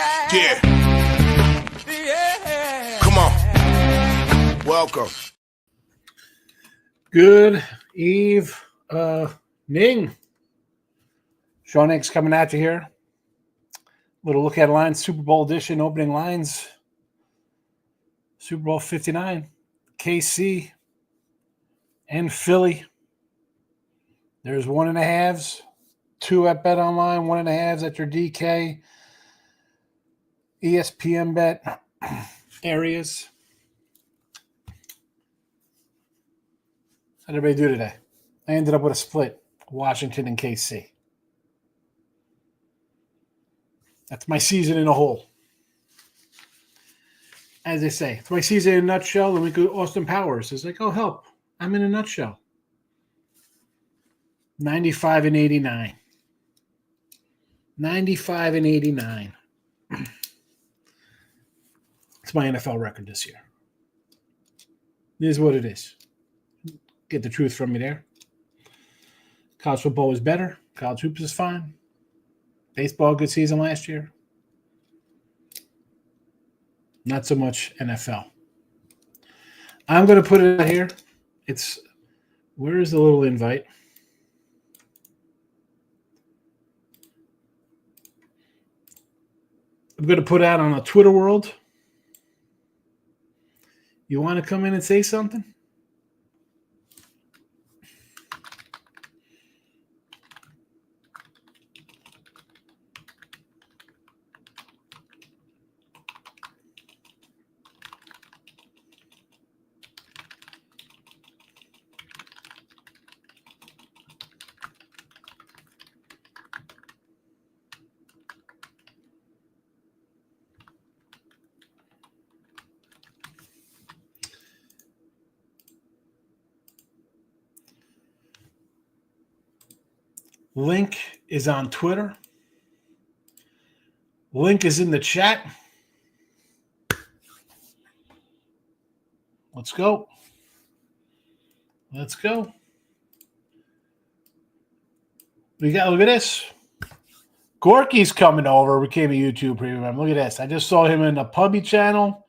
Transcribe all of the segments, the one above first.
Yeah. Come on. Welcome. Good evening. Sean Higgs coming at you here. Little look at lines, Super Bowl edition, opening lines. Super Bowl 59, KC and Philly. There's 1.5s, 2 at Bet Online, 1.5s at your DK, ESPN Bet areas. How'd everybody do today? I ended up with a split, Washington and KC. That's my season in a whole. As they say, it's my season in a nutshell. And we go Austin Powers. It's like, oh, help. I'm in a nutshell. 95 and 89. 95 and 89. It's my NFL record this year. It is what it is. Get the truth from me there. College football is better. College hoops is fine. Baseball, good season last year. Not so much NFL. I'm going to put it out here. Where is the little invite? I'm going to put out on a Twitter world. You want to come in and say something? Link is on Twitter. Link is in the chat. Let's go. Let's go. Look at this. Gorky's coming over. Became a YouTube premium. Look at this. I just saw him in the Pubby channel,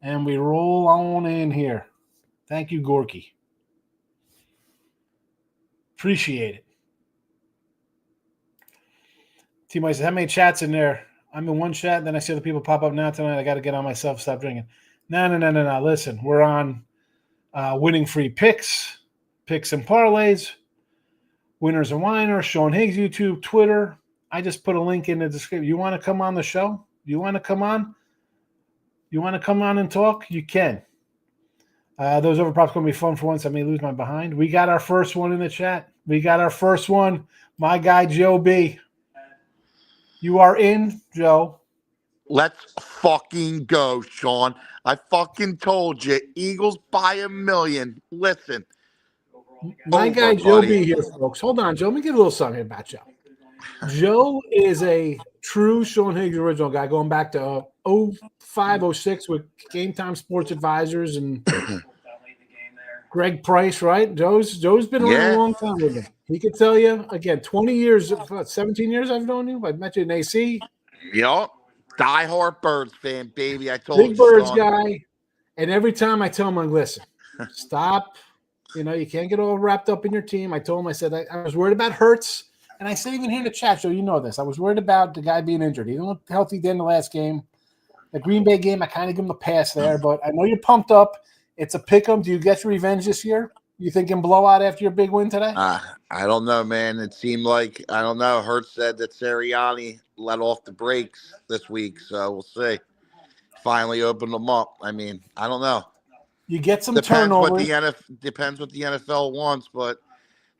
and we roll on in here. Thank you, Gorky. Appreciate it. T-Mike says, how many chats in there? I'm in one chat, then I see other people pop up now tonight. I got to get on myself, stop drinking. No. Listen, we're on winning free picks and parlays, winners and whiners, Sean Higgs, YouTube, Twitter. I just put a link in the description. You want to come on the show? You want to come on? You want to come on and talk? You can. Those overprops going to be fun for once. I may lose my behind. We got our first one in the chat. We got our first one. My guy, Joe B. You are in, Joe. Let's fucking go, Sean. I fucking told you. Eagles by a million. Listen. My guy, Joe B here, folks. Hold on, Joe. Let me get a little something here about Joe. Joe is a true Sean Higgs original guy going back to 05, 06 with Game Time Sports Advisors and Greg Price, right? Joe's been around a long time with me. He could tell you, again, 20 years, 17 years I've known you. I met you in AC. Yep. Die-hard Birds fan, baby. I told you, Big Birds Sean. guy. And every time I tell him, like, listen, stop. You know, you can't get all wrapped up in your team. I told him, I said, I was worried about Hurts. And I said, even here in the chat show, you know this. I was worried about the guy being injured. He didn't look healthy at the end of the last game. The Green Bay game, I kind of give him a pass there. But I know you're pumped up. It's a pick 'em. Do you get your revenge this year? You thinking blowout after your big win today? I don't know, man. It seemed like, I don't know. Hurts said that Sirianni let off the brakes this week, so we'll see. Finally opened them up. I mean, I don't know. You get some turnover. Depends what the NFL wants, but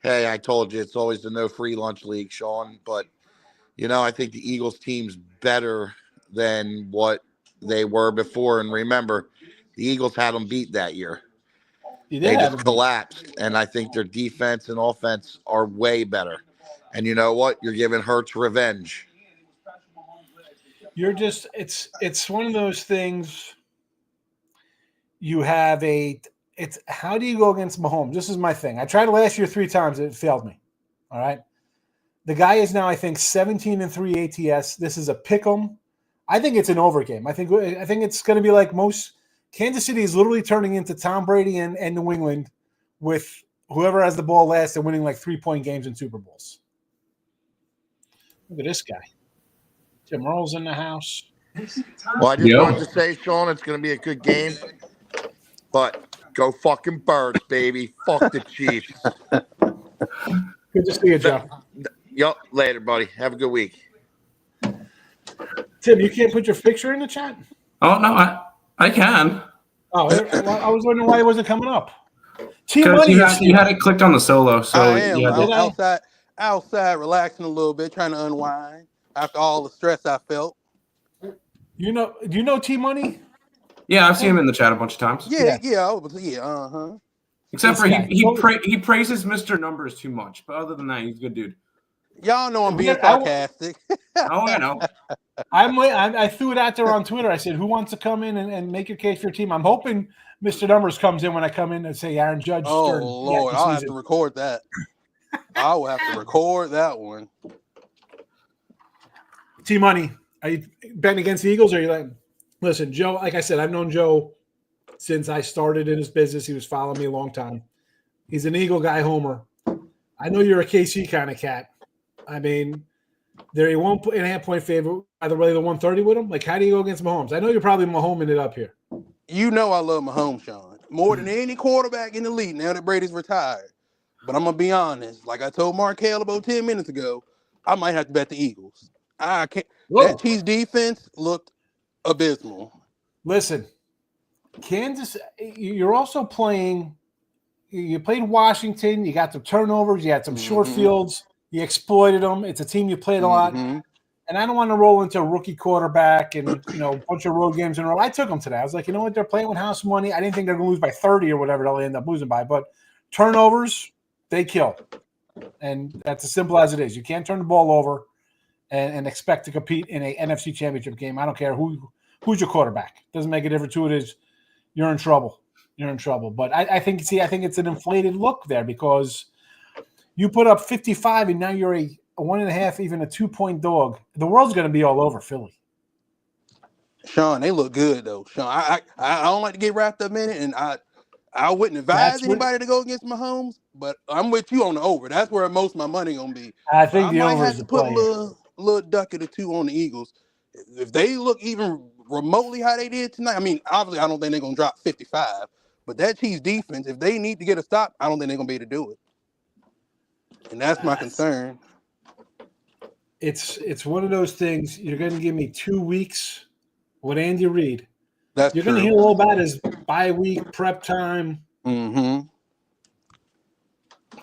hey, I told you it's always the no free lunch league, Sean. But you know, I think the Eagles team's better than what they were before. And remember, the Eagles had them beat that year. They just collapsed, and I think their defense and offense are way better. And you know what? You're giving Hurts revenge. You're just it's one of those things. You have it's how do you go against Mahomes? This is my thing. I tried last year 3 times. It failed me. All right. The guy is now, I think, 17-3 ATS. This is a pick 'em. I think it's an over game. I think it's going to be like most. Kansas City is literally turning into Tom Brady and New England with whoever has the ball last and winning like 3-point games in Super Bowls. Look at this guy. Jim Earl's in the house. Well, I just wanted to say, Sean, it's going to be a good game. But go fucking Birds, baby. Fuck the Chiefs. Good to see you, Joe. Yup. Later, buddy. Have a good week. Tim, you can't put your picture in the chat? Oh, no, I can. Oh, I was wondering why it wasn't coming up. Because you had it clicked on the solo. So I am. yeah, outside, relaxing a little bit, trying to unwind after all the stress I felt. Do you know T Money? Yeah, I've seen him in the chat a bunch of times. Yeah. Except for he praises Mr. Numbers too much, but other than that, he's a good dude. Y'all know I'm being sarcastic. Oh, I know. I threw it out there on Twitter. I said, "Who wants to come in and make your case for your team?" I'm hoping Mr. Numbers comes in when I come in and say Aaron Judge. Oh Lord, I'll have to record that. I will have to record that one. T Money, are you betting against the Eagles? Or are you like, listen, Joe? Like I said, I've known Joe since I started in his business. He was following me a long time. He's an Eagle guy, homer. I know you're a KC kind of cat. I mean, they're a 1.5 point favorite. Either way, the 130 with him. Like, how do you go against Mahomes? I know you're probably Mahoming it up here. You know I love Mahomes, Sean, more than any quarterback in the league now that Brady's retired. But I'm gonna be honest. Like I told Markel about 10 minutes ago, I might have to bet the Eagles. I can't. Whoa. That Chiefs defense looked abysmal. Listen, Kansas. You're also playing. You played Washington. You got the turnovers. You had some short fields. You exploited them. It's a team you played a lot. And I don't want to roll into a rookie quarterback and a bunch of road games in a row. I took them today. I was like, you know what? They're playing with house money. I didn't think they're going to lose by 30 or whatever they'll end up losing by. But turnovers, they kill. And that's as simple as it is. You can't turn the ball over and expect to compete in a NFC Championship game. I don't care who's your quarterback. Doesn't make a difference who it is. You're in trouble. You're in trouble. But I think it's an inflated look there because you put up 55 and now you're a 1.5, even a 2-point dog. The world's going to be all over Philly. Sean, they look good though. Sean, I don't like to get wrapped up in it, and I wouldn't advise anybody to go against Mahomes, but I'm with you on the over. That's where most of my money gonna be. I think I the might over have is to the put play. a little ducket or two on the Eagles. If they look even remotely how they did tonight, I mean, obviously I don't think they're gonna drop 55, but that Chiefs defense, if they need to get a stop, I don't think they're gonna be able to do it. And that's my concern. It's one of those things. You're going to give me 2 weeks with Andy Reid. That's You're going to hear all about his bye week prep time. Mm-hmm.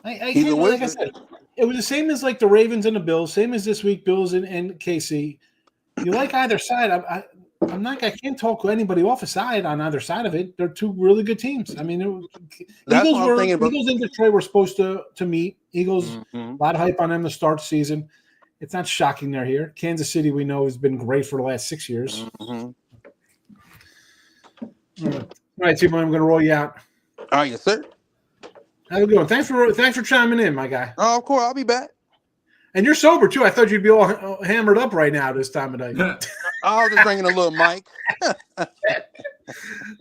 Like I said, it was the same as like the Ravens and the Bills, same as this week, Bills and KC. You like either side. I can't talk to anybody off a side on either side of it. They're two really good teams. I mean, Eagles and Detroit were supposed to meet. Eagles, a lot of hype on them to start the season. It's not shocking they're here. Kansas City, we know, has been great for the last 6 years. All right, Tim, I'm going to roll you out. All right, yes, sir. How you doing? Thanks for chiming in, my guy. Oh, of course, I'll be back. And you're sober too. I thought you'd be all hammered up right now this time of night. I was just drinking a little Mike.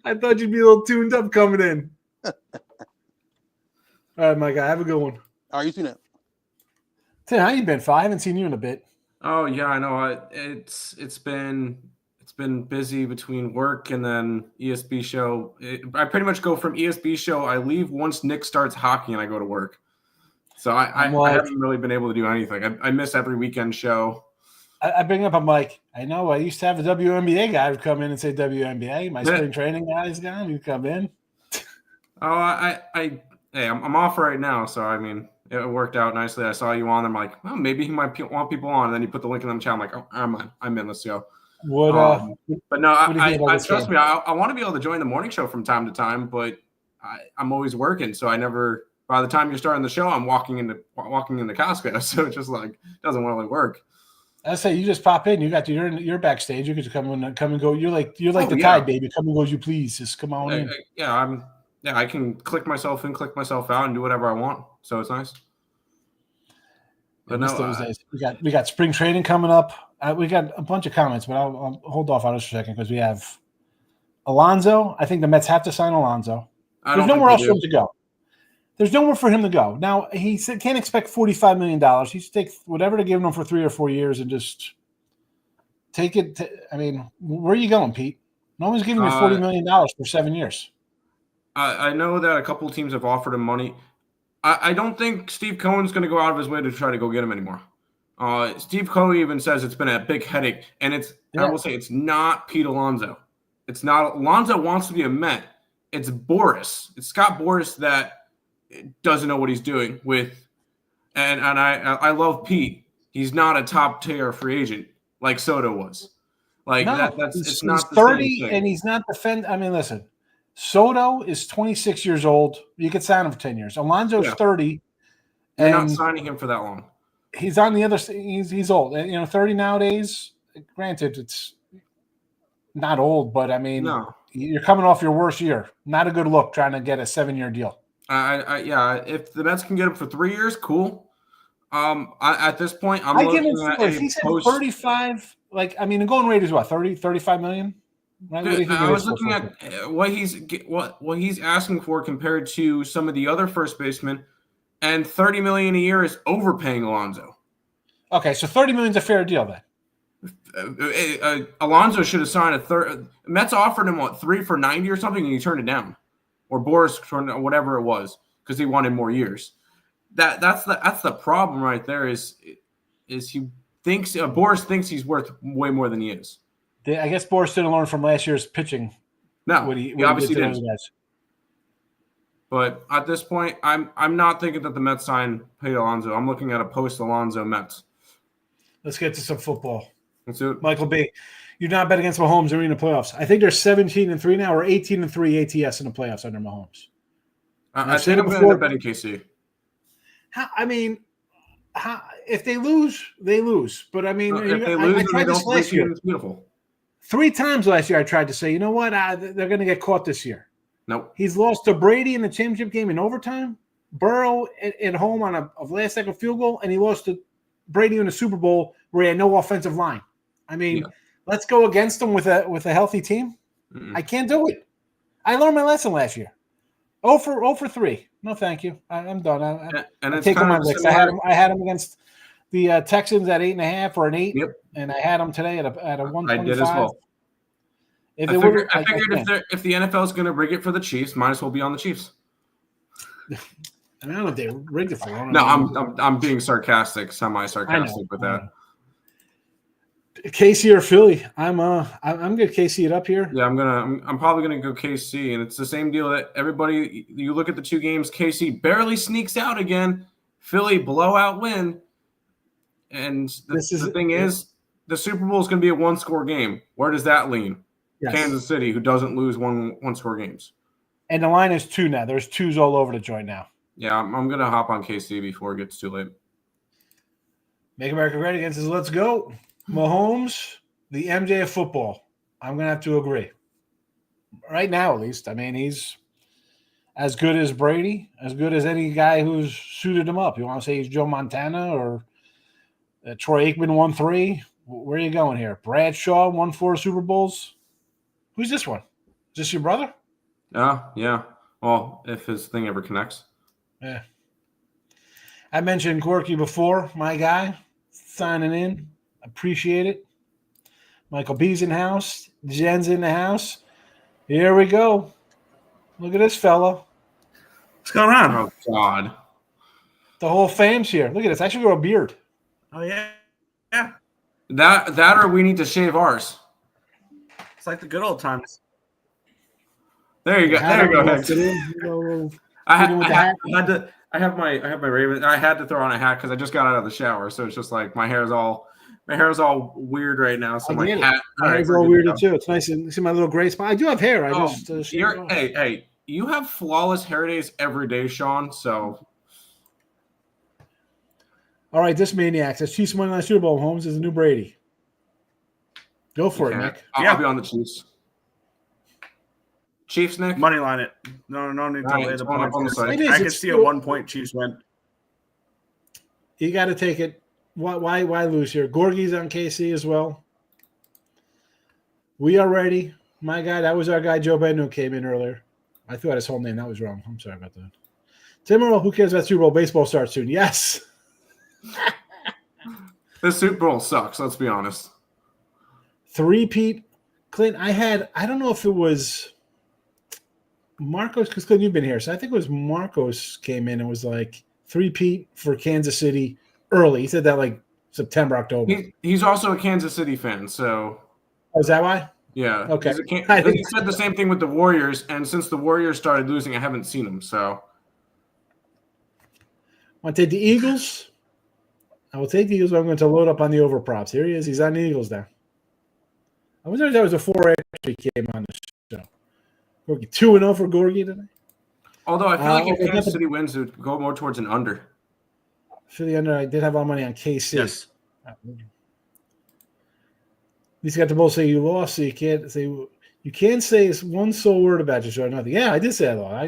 I thought you'd be a little tuned up coming in. All right, my guy. Have a good one. All right, you see that? Tim, how you been, Phil? I haven't seen you in a bit. Oh yeah, I know. It's been busy between work and then ESB show. I pretty much go from ESB show. I leave once Nick starts hockey, and I go to work. So I haven't really been able to do anything. I miss every weekend show. I bring up, I'm like, I know I used to have a WNBA guy who come in and say WNBA. My spring training guy is gone. You come in. Oh, I'm off right now, so I mean. It worked out nicely. I saw you on. I'm like, well, maybe he might want people on. And then you put the link in the chat. I'm like, oh, I'm in. Let's go. But no, I trust me. I want to be able to join the morning show from time to time, but I'm always working. So I never. By the time you're starting the show, I'm walking in the Costco. So it just like doesn't really work. I say you just pop in. You're backstage. You could just come and go. You're like the Tide baby. Come and go as you please. Just come on in. I can click myself in, click myself out, and do whatever I want. So it's nice. But those days. We got spring training coming up. We got a bunch of comments, but I'll hold off on this for a second because we have Alonso. I think the Mets have to sign Alonso. There's nowhere else for him to go. There's nowhere for him to go. Now, he can't expect $45 million. He should take whatever they're giving him for 3 or 4 years and just take it. Where are you going, Pete? No one's giving you $40 million for 7 years. I know that a couple of teams have offered him money. I don't think Steve Cohen's going to go out of his way to try to go get him anymore. Steve Cohen even says it's been a big headache, and I will say it's not Pete Alonso. It's not. Alonso wants to be a Met. It's Boris. It's Scott Boris that doesn't know what he's doing with, and I love Pete. He's not a top tier free agent like Soto was. Like it's not the 30 same thing. And he's not defend. I mean, listen, Soto is 26 years old. You could sign him for 10 years. Alonso's 30. You're not signing him for that long. He's on the other. He's old. 30 nowadays. Granted, it's not old, but I mean, no. You're coming off your worst year. Not a good look trying to get a 7-year deal. If the Mets can get him for 3 years, cool. At this point, I'm looking at if he said 35, the going rate is what, 30, 35 million? Right? Dude, I was looking at what he's asking for compared to some of the other first basemen, and $30 million a year is overpaying Alonso. Okay, so $30 million is a fair deal then. Alonso should have signed a third. Mets offered him 3 for 90 or something, and he turned it down, or Boris turned whatever it was because he wanted more years. That's the problem right there. Is he thinks Boris thinks he's worth way more than he is. I guess Boris didn't learn from last year's pitching. No, he obviously didn't. But at this point, I'm not thinking that the Mets sign Pete Alonso. I'm looking at a post Alonso Mets. Let's get to some football. Let's do it. Michael B. You're not bet against Mahomes during the playoffs. I think they're 17-3 now, or 18-3 ATS in the playoffs under Mahomes. I think I'm going to end up betting KC. If they lose, they lose. But I mean, if they lose, I tried this last year. It's beautiful. 3 times last year, I tried to say, you know what? They're going to get caught this year. Nope. He's lost to Brady in the championship game in overtime, Burrow at home on a last-second field goal, and he lost to Brady in the Super Bowl where he had no offensive line. I mean, let's go against them with a healthy team. I can't do it. I learned my lesson last year. 0 for 3. No, thank you. I'm done. I'm taking my licks. I had him against the Texans at 8.5 or an 8, and I had them today at a 125. I did as well. I figured if the NFL is going to rig it for the Chiefs, might as well be on the Chiefs. I don't know if they rigged it for them. No, I'm being sarcastic, semi-sarcastic with that. KC or Philly? I'm gonna KC it up here. Yeah, I'm probably gonna go KC, and it's the same deal that everybody. You look at the 2 games, KC barely sneaks out again. Philly blowout win, and the thing is, the Super Bowl is gonna be a 1-score game. Where does that lean? Yes. Kansas City, who doesn't lose one-score games. And the line is 2 now. There's 2s all over the joint now. Yeah, I'm going to hop on KC before it gets too late. Make America Great Again says, let's go. Mahomes, the MJ of football. I'm going to have to agree. Right now, at least. I mean, he's as good as Brady, as good as any guy who's suited him up. You want to say he's Joe Montana or Troy Aikman won 3? Where are you going here? Bradshaw won 4 Super Bowls? Who's this one? Is this your brother? Yeah. Well, if his thing ever connects. Yeah. I mentioned Corky before, my guy, signing in. Appreciate it. Michael B's in house. Jen's in the house. Here we go. Look at this fella. What's going on? Oh, God. The whole fam's here. Look at this. I should grow a beard. Oh, yeah. Yeah. That or we need to shave ours. It's like the good old times. There you go. There you go. I have my Ravens. I had to throw on a hat because I just got out of the shower, so it's just like my hair is all weird right now. So my hat. My hair's all weird too. It's nice to see my little gray spot. I do have hair. Hey, you have flawless hair days every day, Sean. So. All right, this maniac says Chiefs money line Super Bowl. Holmes is the new Brady. Go for it, Nick. I'll be on the Chiefs. Chiefs, Nick? Money line it. No need to lay the points. On the side. I can see a 1-point Chiefs win. You got to take it. Why lose here? Gorgie's on KC as well. We are ready. My guy, that was our guy Joe Biden who came in earlier. I threw out his whole name. That was wrong. I'm sorry about that. Tim Earl, who cares about Super Bowl? Baseball starts soon. Yes. The Super Bowl sucks, let's be honest. Three-peat. Clint, I don't know if it was Marcos, because Clint, you've been here. So I think it was Marcos came in and was like three-peat for Kansas City early. He said that like September, October. He's also a Kansas City fan, so. Oh, is that why? Yeah. Okay. He said the same thing with the Warriors, and since the Warriors started losing, I haven't seen him, so. Want to take the Eagles? I will take the Eagles, but I'm going to load up on the over props. Here he is. He's on the Eagles now. I wonder if that was a 4 actually came on the show. 2-0 for Gorgie today. Although I feel like if Kansas City wins, it would go more towards an under. For the under, I did have all money on KC. Yes. At least you got to both say you lost, so you can't say one sole word about you or nothing. Yeah, I did say I lost. I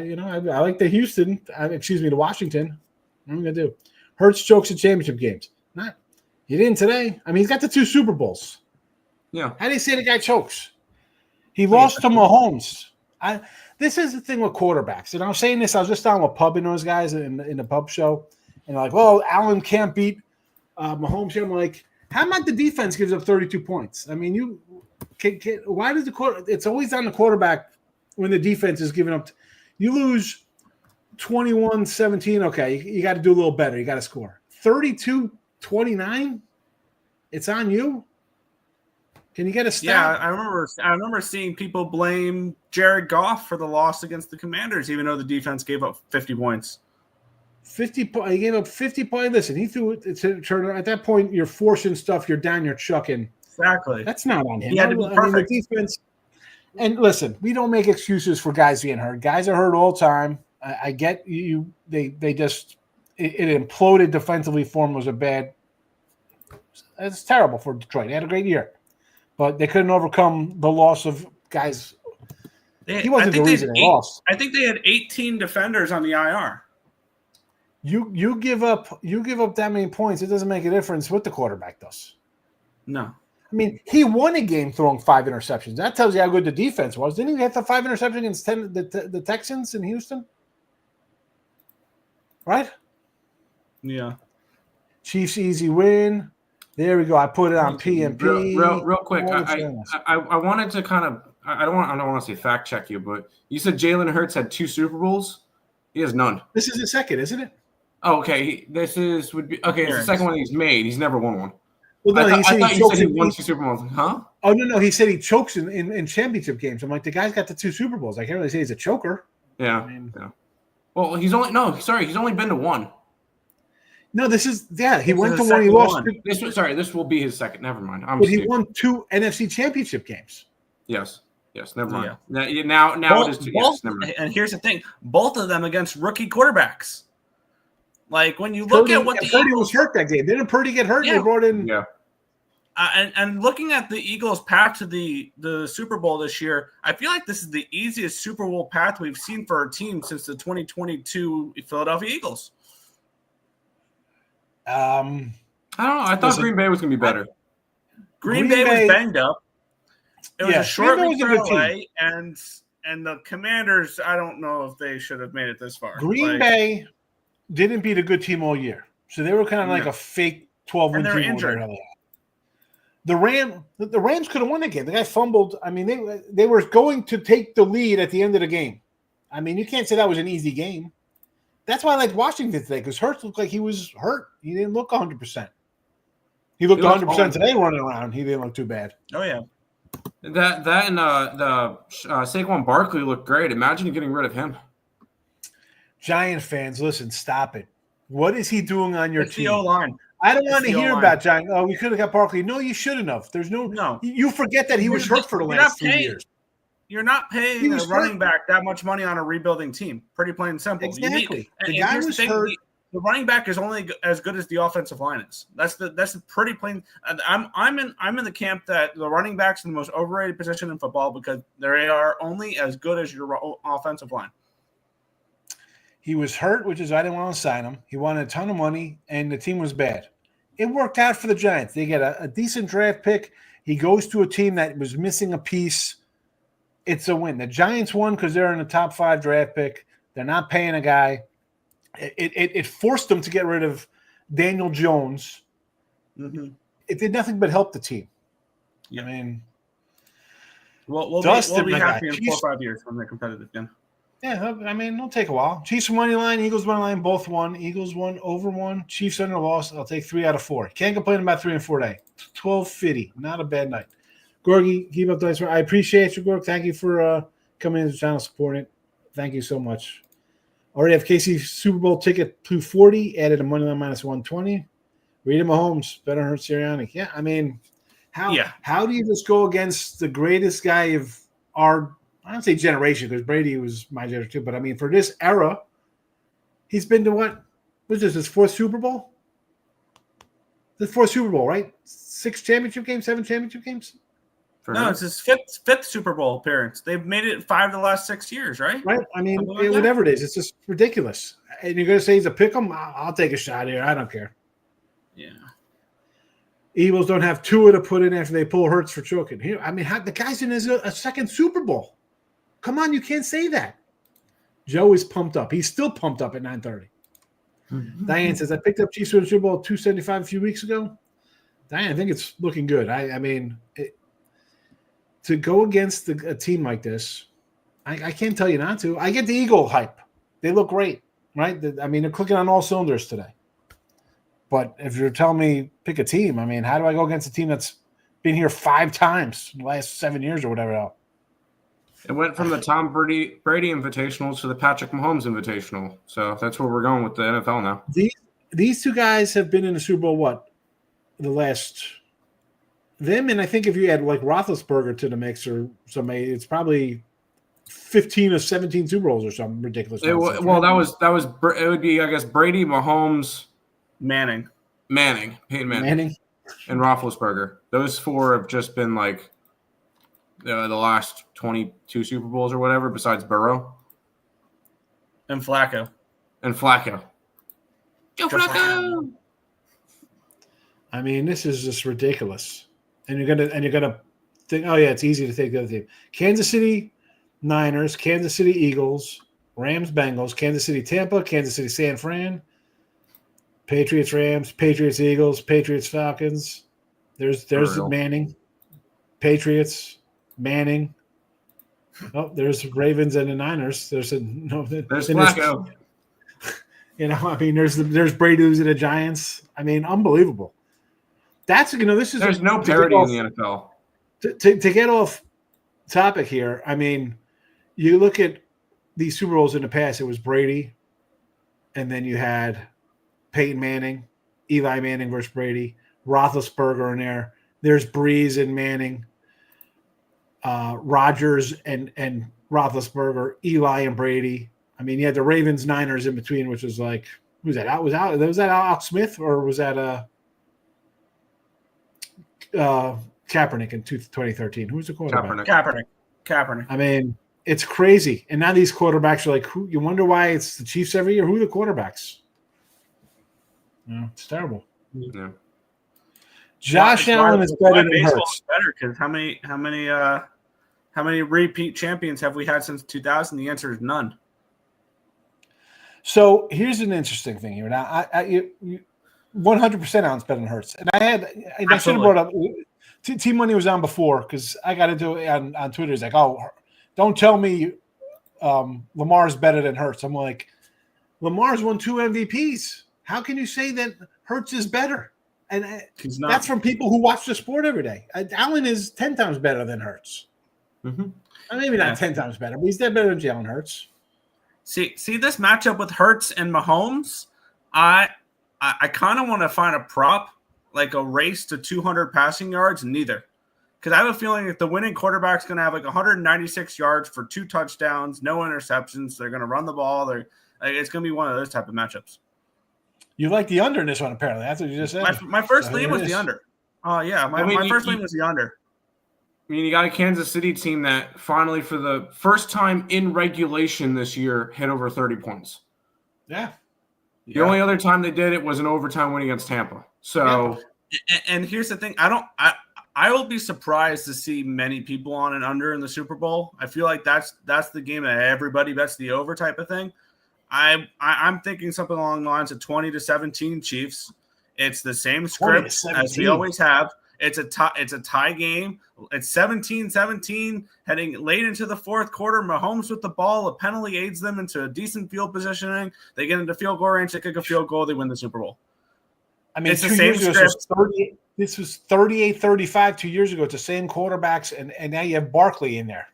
like the the Washington. What am I gonna do? Hurts chokes at championship games. He didn't today. I mean, he's got the 2 Super Bowls. Yeah. How do you say the guy chokes? He lost to Mahomes. This is the thing with quarterbacks. And I was saying this. I was just on with Pub and those guys in the pub show, and they're like, "Well, Allen can't beat Mahomes." I'm like, how about the defense gives up 32 points? I mean, why does it's always on the quarterback when the defense is giving up? You lose 21-17. Okay, you got to do a little better. You got to score 32-29. It's on you. Can you get a stop? Yeah, I remember seeing people blame Jared Goff for the loss against the Commanders, even though the defense gave up 50 points. He gave up 50 points. Listen, he threw it to Turner. At that point, you're forcing stuff. You're down. You're chucking. Exactly. That's not on him. He had to be perfect. The defense. And listen, we don't make excuses for guys being hurt. Guys are hurt all the time. I get you. They just it imploded defensively. Form was a bad. It's terrible for Detroit. They had a great year, but they couldn't overcome the loss of guys. He wasn't the reason they lost. I think they had 18 defenders on the IR. You give up that many points, it doesn't make a difference what the quarterback does. No. I mean, he won a game throwing 5 interceptions. That tells you how good the defense was. Didn't he have the 5 interceptions against the Texans in Houston? Right? Yeah. Chiefs easy win. There we go. I put it on PMP. Real quick. I wanted to kind of I don't want to say fact check you, but you said Jalen Hurts had 2 Super Bowls. He has none. This is the second, isn't it? Oh, okay. It's the second one he's made. He's never won one. Well, no, I thought you said he won 2 Super Bowls. Huh? Oh, no. He said he chokes in championship games. I'm like, the guy's got the 2 Super Bowls. I can't really say he's a choker. Yeah. Yeah. Well, he's only been to 1. No, he went to 1. He lost. This will be his second. Never mind. But he won 2 NFC championship games. Yes. Never mind. Yeah. Now it is 2. Yes, never mind. And here's the thing: both of them against rookie quarterbacks. Like when you look at what the Purdy Eagles was hurt that game. Didn't Purdy get hurt? Yeah. They brought in. Yeah. And looking at the Eagles' path to the Super Bowl this year, I feel like this is the easiest Super Bowl path we've seen for a team since the 2022 Philadelphia Eagles. I don't know. I thought Green Bay was going to be better. Green Bay was banged up. It was a short week for a LA, and the Commanders, I don't know if they should have made it this far. Green Bay didn't beat a good team all year. So they were kind of like a fake 12-win team. Injured. The Rams could have won the game. The guy fumbled. I mean, they were going to take the lead at the end of the game. I mean, you can't say that was an easy game. That's why I liked Washington today, because Hurts looked like he was hurt. He didn't look 100%. He looked 100% today running around. He didn't look too bad. Oh, yeah. That and the Saquon Barkley looked great. Imagine getting rid of him. Giant fans, listen, stop it. What is he doing on your team? The O-line. I don't want to hear about Giant. Oh, we could have got Barkley. No, you shouldn't have. There's no. You forget that he was hurt for the last 3 years. You're not paying a running back that much money on a rebuilding team. Pretty plain and simple. Exactly. The guy was hurt. The running back is only as good as the offensive line is. That's the pretty plain. I'm in the camp that the running back's the most overrated position in football because they are only as good as your offensive line. He was hurt, which is I didn't want to sign him. He wanted a ton of money, and the team was bad. it worked out for the Giants. They get a decent draft pick. He goes to a team that was missing a piece. It's a win. The Giants won because they're in the top 5 draft pick. They're not paying a guy. It forced them to get rid of Daniel Jones. Mm-hmm. It did nothing but help the team. Yeah. I mean, we'll Dustin, be my happy guy. in 4 or 5 years when they're competitive again. yeah, I mean, it'll take a while. Chiefs money line, Eagles money line, both won. Eagles won over 1. Chiefs under loss. I'll take 3 out of 4. Can't complain about 3 and 4 day. 12.50. Not a bad night. Gorgie, keep up the nice work. I appreciate you, Gorg. Thank you for coming into the channel, supporting it. Thank you so much. Already have KC Super Bowl ticket 240, added a money line minus 120. Rita Mahomes, better hurt Sirianni. Yeah, I mean, how do you just go against the greatest guy of our, I don't say generation, because Brady was my generation too, but I mean, for this era, he's been to what was this, his 4th Super Bowl? The 4th Super Bowl, right? 6 championship games, 7 championship games? No, it's his fifth Super Bowl appearance. They've made it 5 the last 6 years, right? Right. I mean, Like whatever it is, it's just ridiculous. And you're going to say he's a pick'em? I'll take a shot here. I don't care. Yeah. Eagles don't have Tua to put in after they pull Hurts for choking. Here, I mean, the guy's in a 2nd Super Bowl. Come on, you can't say that. Joe is pumped up. He's still pumped up at 9:30. Mm-hmm. Diane says, I picked up Chiefs for the Super Bowl 275 a few weeks ago. Diane, I think it's looking good. I mean, to go against a team like this, I can't tell you not to. I get the Eagle hype. They look great, right? I mean, they're clicking on all cylinders today. But if you're telling me pick a team, I mean, how do I go against a team that's been here 5 times in the last 7 years or whatever else? It went from the Tom Brady Invitational to the Patrick Mahomes Invitational. So that's where we're going with the NFL now. These 2 guys have been in the Super Bowl, the last – them, and I think if you add like Roethlisberger to the mix or somebody, it's probably 15 or 17 Super Bowls or something ridiculous. That was it would be, I guess, Brady, Mahomes, Peyton Manning, and Roethlisberger. Those 4 have just been like the last 22 Super Bowls or whatever, besides Burrow and Flacco. Joe Flacco. I mean, this is just ridiculous. And you're gonna think, oh yeah, it's easy to take the other team. Kansas City Niners, Kansas City Eagles, Rams Bengals, Kansas City Tampa, Kansas City San Fran, Patriots Rams, Patriots Eagles, Patriots Falcons. There's Manning, Patriots Manning. Oh, there's Ravens and the Niners. There's Flacco. I mean, there's Brady and the Giants. I mean, unbelievable. This is there's no parity in the NFL. To get off topic here, I mean, you look at these Super Bowls in the past, it was Brady, and then you had Peyton Manning, Eli Manning versus Brady, Roethlisberger in there. There's Breeze and Manning, Rodgers and Roethlisberger, Eli and Brady. I mean, you had the Ravens Niners in between, which was like, who's that? Was that Alex Smith or was that Kaepernick in 2013? Who's the quarterback? Kaepernick. I mean, it's crazy. And now these quarterbacks are like, you wonder why it's the Chiefs every year? Who are the quarterbacks? It's terrible. Yeah. Josh Allen is better than Hurts. Better because how many repeat champions have we had since 2000? The answer is none. So here's an interesting thing here. Now, you 100% Allen's better than Hurts, and I should have brought up. Team Money was on before because I got into it on Twitter. He's like, "Oh, don't tell me Lamar's better than Hurts." I'm like, Lamar's won 2 MVPs. How can you say that Hurts is better? And that's from people who watch the sport every day. Allen is 10 times better than Hurts. Mm-hmm. Maybe not 10 times better, but he's better than Jalen Hurts. See this matchup with Hurts and Mahomes. I kind of want to find a prop, like a race to 200 passing yards, neither. Because I have a feeling if the winning quarterback's going to have like 196 yards for 2 touchdowns, no interceptions, they're going to run the ball. It's going to be one of those type of matchups. You like the under in this one, apparently. That's what you just said. My first lean was the under. Yeah, my first lean was the under. I mean, you got a Kansas City team that finally, for the first time in regulation this year, hit over 30 points. Yeah. The only other time they did it was an overtime win against Tampa. So, and here's the thing: I will be surprised to see many people on and under in the Super Bowl. I feel like that's the game that everybody bets the over type of thing. I'm thinking something along the lines of 20-17 Chiefs. It's the same script as we always have. It's a tie game. It's 17-17 heading late into the fourth quarter. Mahomes with the ball. A penalty aids them into a decent field positioning. They get into field goal range. They kick a field goal. They win the Super Bowl. I mean, it's the same script. This was 38-35 2 years ago. It's the same quarterbacks, and now you have Barkley in there.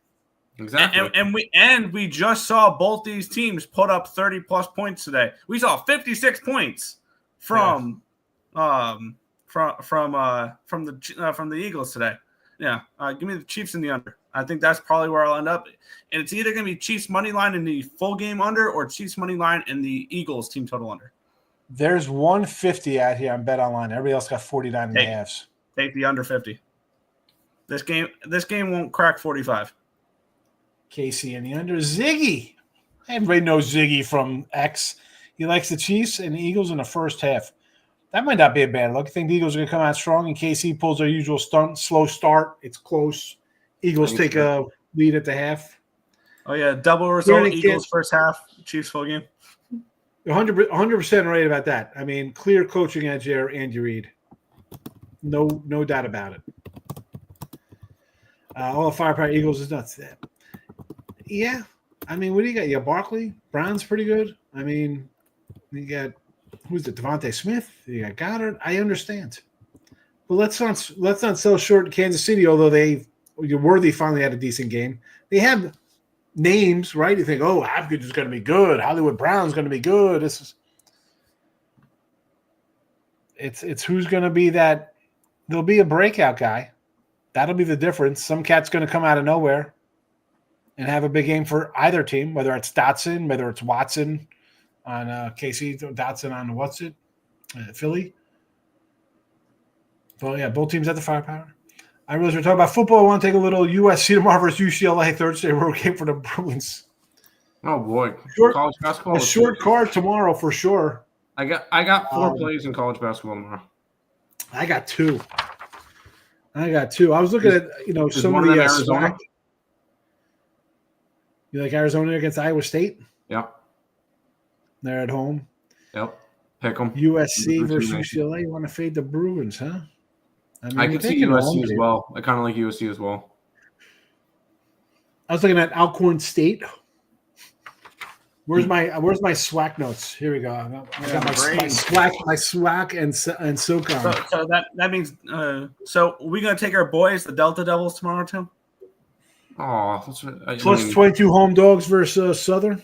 Exactly. And we just saw both these teams put up 30+ points today. We saw 56 points from the Eagles today. Yeah, give me the Chiefs in the under. I think that's probably where I'll end up. And it's either going to be Chiefs money line in the full game under or Chiefs money line in the Eagles team total under. There's 150 out here on Bet Online. Everybody else got 49 and a halves. Take the under 50. This game won't crack 45. Casey in the under. Ziggy. Everybody knows Ziggy from X. He likes the Chiefs and the Eagles in the first half. That might not be a bad look. I think the Eagles are going to come out strong, and KC pulls their usual slow start. It's close. Eagles take a lead at the half. Oh, yeah. Double result, Eagles first half, Chiefs full game. 100% right about that. I mean, clear coaching edge there, Andy Reid. No doubt about it. All the firepower Eagles is nuts. Yeah. I mean, what do you got? You got Barkley. Brown's pretty good. I mean, you got who's it? Devontae Smith. You got Goddard. I understand. But let's not sell short in Kansas City, although Worthy finally had a decent game. They have names, right? You think, oh, Hopkins is going to be good. Hollywood Brown's going to be good. It's who's going to be that. There'll be a breakout guy. That'll be the difference. Some cat's going to come out of nowhere and have a big game for either team, whether it's Dotson, whether it's Watson on KC, Dotson on Philly. Well, yeah, both teams have the firepower. I realize we're talking about football. I want to take a little USC tomorrow versus UCLA Thursday road game for the Bruins. Oh boy, college basketball. A short card tomorrow for sure. I got 4 plays in college basketball tomorrow. I got two. I was looking at some of the SWAC. You like Arizona against Iowa State? Yep. They're at home. Yep. Pick them. USC versus UCLA. You want to fade the Bruins, huh? I could see USC as well. I kind of like USC as well. I was looking at Alcorn State. Where's my SWAC notes? Here we go. I got my SWAC and SoCon. So that means so we're gonna take our boys, the Delta Devils, tomorrow too. Oh, that's right. Plus 22 home dogs versus Southern.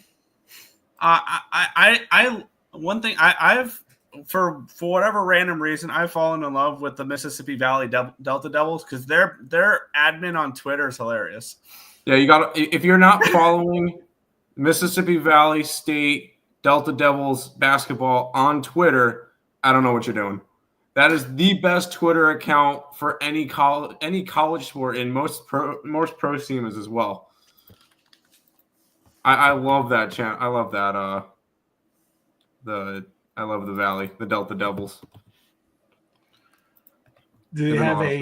One thing I've for whatever random reason I've fallen in love with the Mississippi Valley Delta Devils because their admin on Twitter is hilarious. Yeah, you got if you're not following Mississippi Valley State Delta Devils basketball on Twitter, I don't know what you're doing. That is the best Twitter account for any college sport in most pro teams as well. I love that channel. I love that. I love the Valley, the Delta Devils. Do they have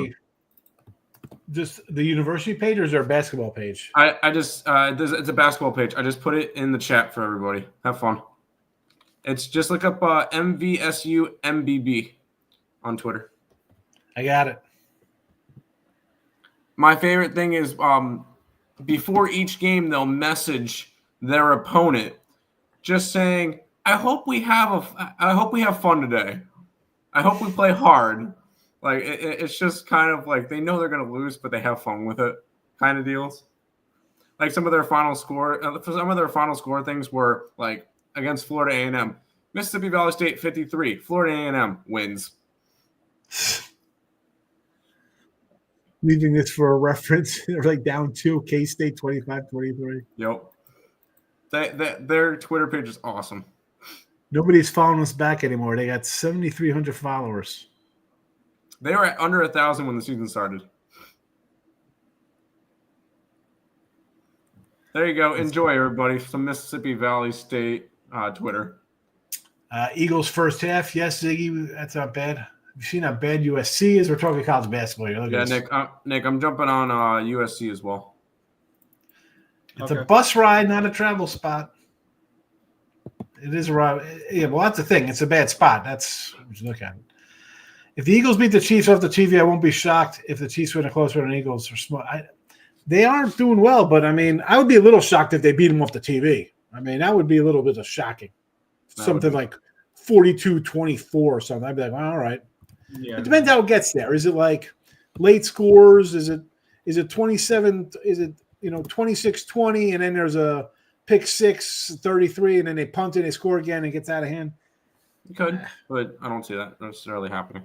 just the university page or is there a basketball page? It's a basketball page. I just put it in the chat for everybody. Have fun. It's just look up MVSU MBB on Twitter. I got it. My favorite thing is before each game they'll message their opponent just saying, I hope we have fun today. I hope we play hard. Like it's just kind of like they know they're going to lose, but they have fun with it, kind of deals. Like some of their final score things were like against Florida A&M, Mississippi Valley State 53, Florida A&M wins. Leaving this for a reference, they're like down 2, K-State 25-23. Yep. Their Twitter page is awesome. Nobody's following us back anymore. They got 7,300 followers. They were at under 1,000 when the season started. There you go. Enjoy, everybody. Some Mississippi Valley State Twitter. Eagles first half. Yes, Ziggy, that's not bad. You've seen how bad USC is. We're talking college basketball here. Look Yeah, at this. Nick, I'm jumping on USC as well. It's a bus ride, not a travel spot. It is a ride. Yeah, well, that's the thing. It's a bad spot. That's what you look at. If the Eagles beat the Chiefs off the TV, I won't be shocked if the Chiefs win a closer than Eagles. They aren't doing well, but I mean, I would be a little shocked if they beat them off the TV. I mean, that would be a little bit of shocking. Something like 42-24 or something. I'd be like, well, all right. Yeah. It depends how it gets there. Is it like late scores? Is it 27? Is it 26-20 and then there's a pick 6, 33, and then they punt it, they score again, and it gets out of hand? You could, but I don't see that necessarily happening.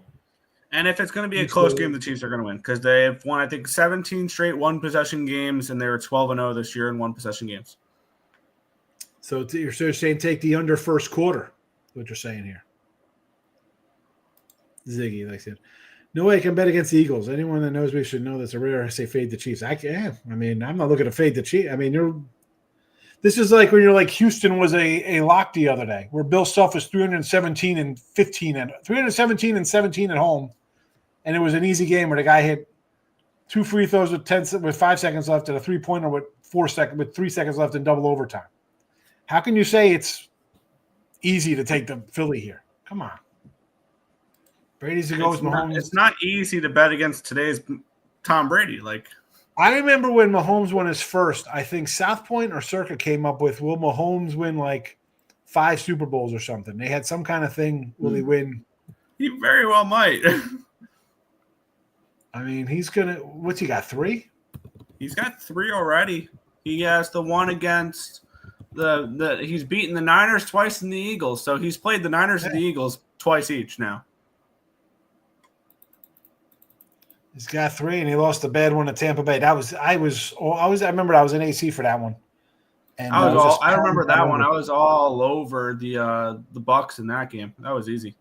And if it's going to be a close game, the Chiefs are going to win because they've won, I think, 17 straight one-possession games, and they were 12-0 this year in one-possession games. So you're saying take the under first quarter, what you're saying here. Ziggy, like I said. No way I can bet against the Eagles. Anyone that knows me should know that's a rare. I say fade the Chiefs. I can. I mean, I'm not looking to fade the Chiefs. I mean, this is like when you're like Houston was a lock the other day, where Bill Self was 317 and 15 and 317 and 17 at home, and it was an easy game where the guy hit 2 free throws with 5 seconds left and a 3-pointer with 3 seconds left in double overtime. How can you say it's easy to take the Philly here? Come on. Brady's the goes Mahomes. It's not easy to bet against today's Tom Brady. Like, I remember when Mahomes won his first, I think South Point or Circa came up with, will Mahomes win like 5 Super Bowls or something? They had some kind of thing. Will he win? He very well might. I mean, he's going to – what's he got, 3? He's got 3 already. He has the one against he's beaten the Niners twice and the Eagles. So he's played the Niners and the Eagles twice each now. He's got 3, and he lost a bad one to Tampa Bay. I remember I was in AC for that one. And I remember that one. I was all over the Bucks in that game. That was easy.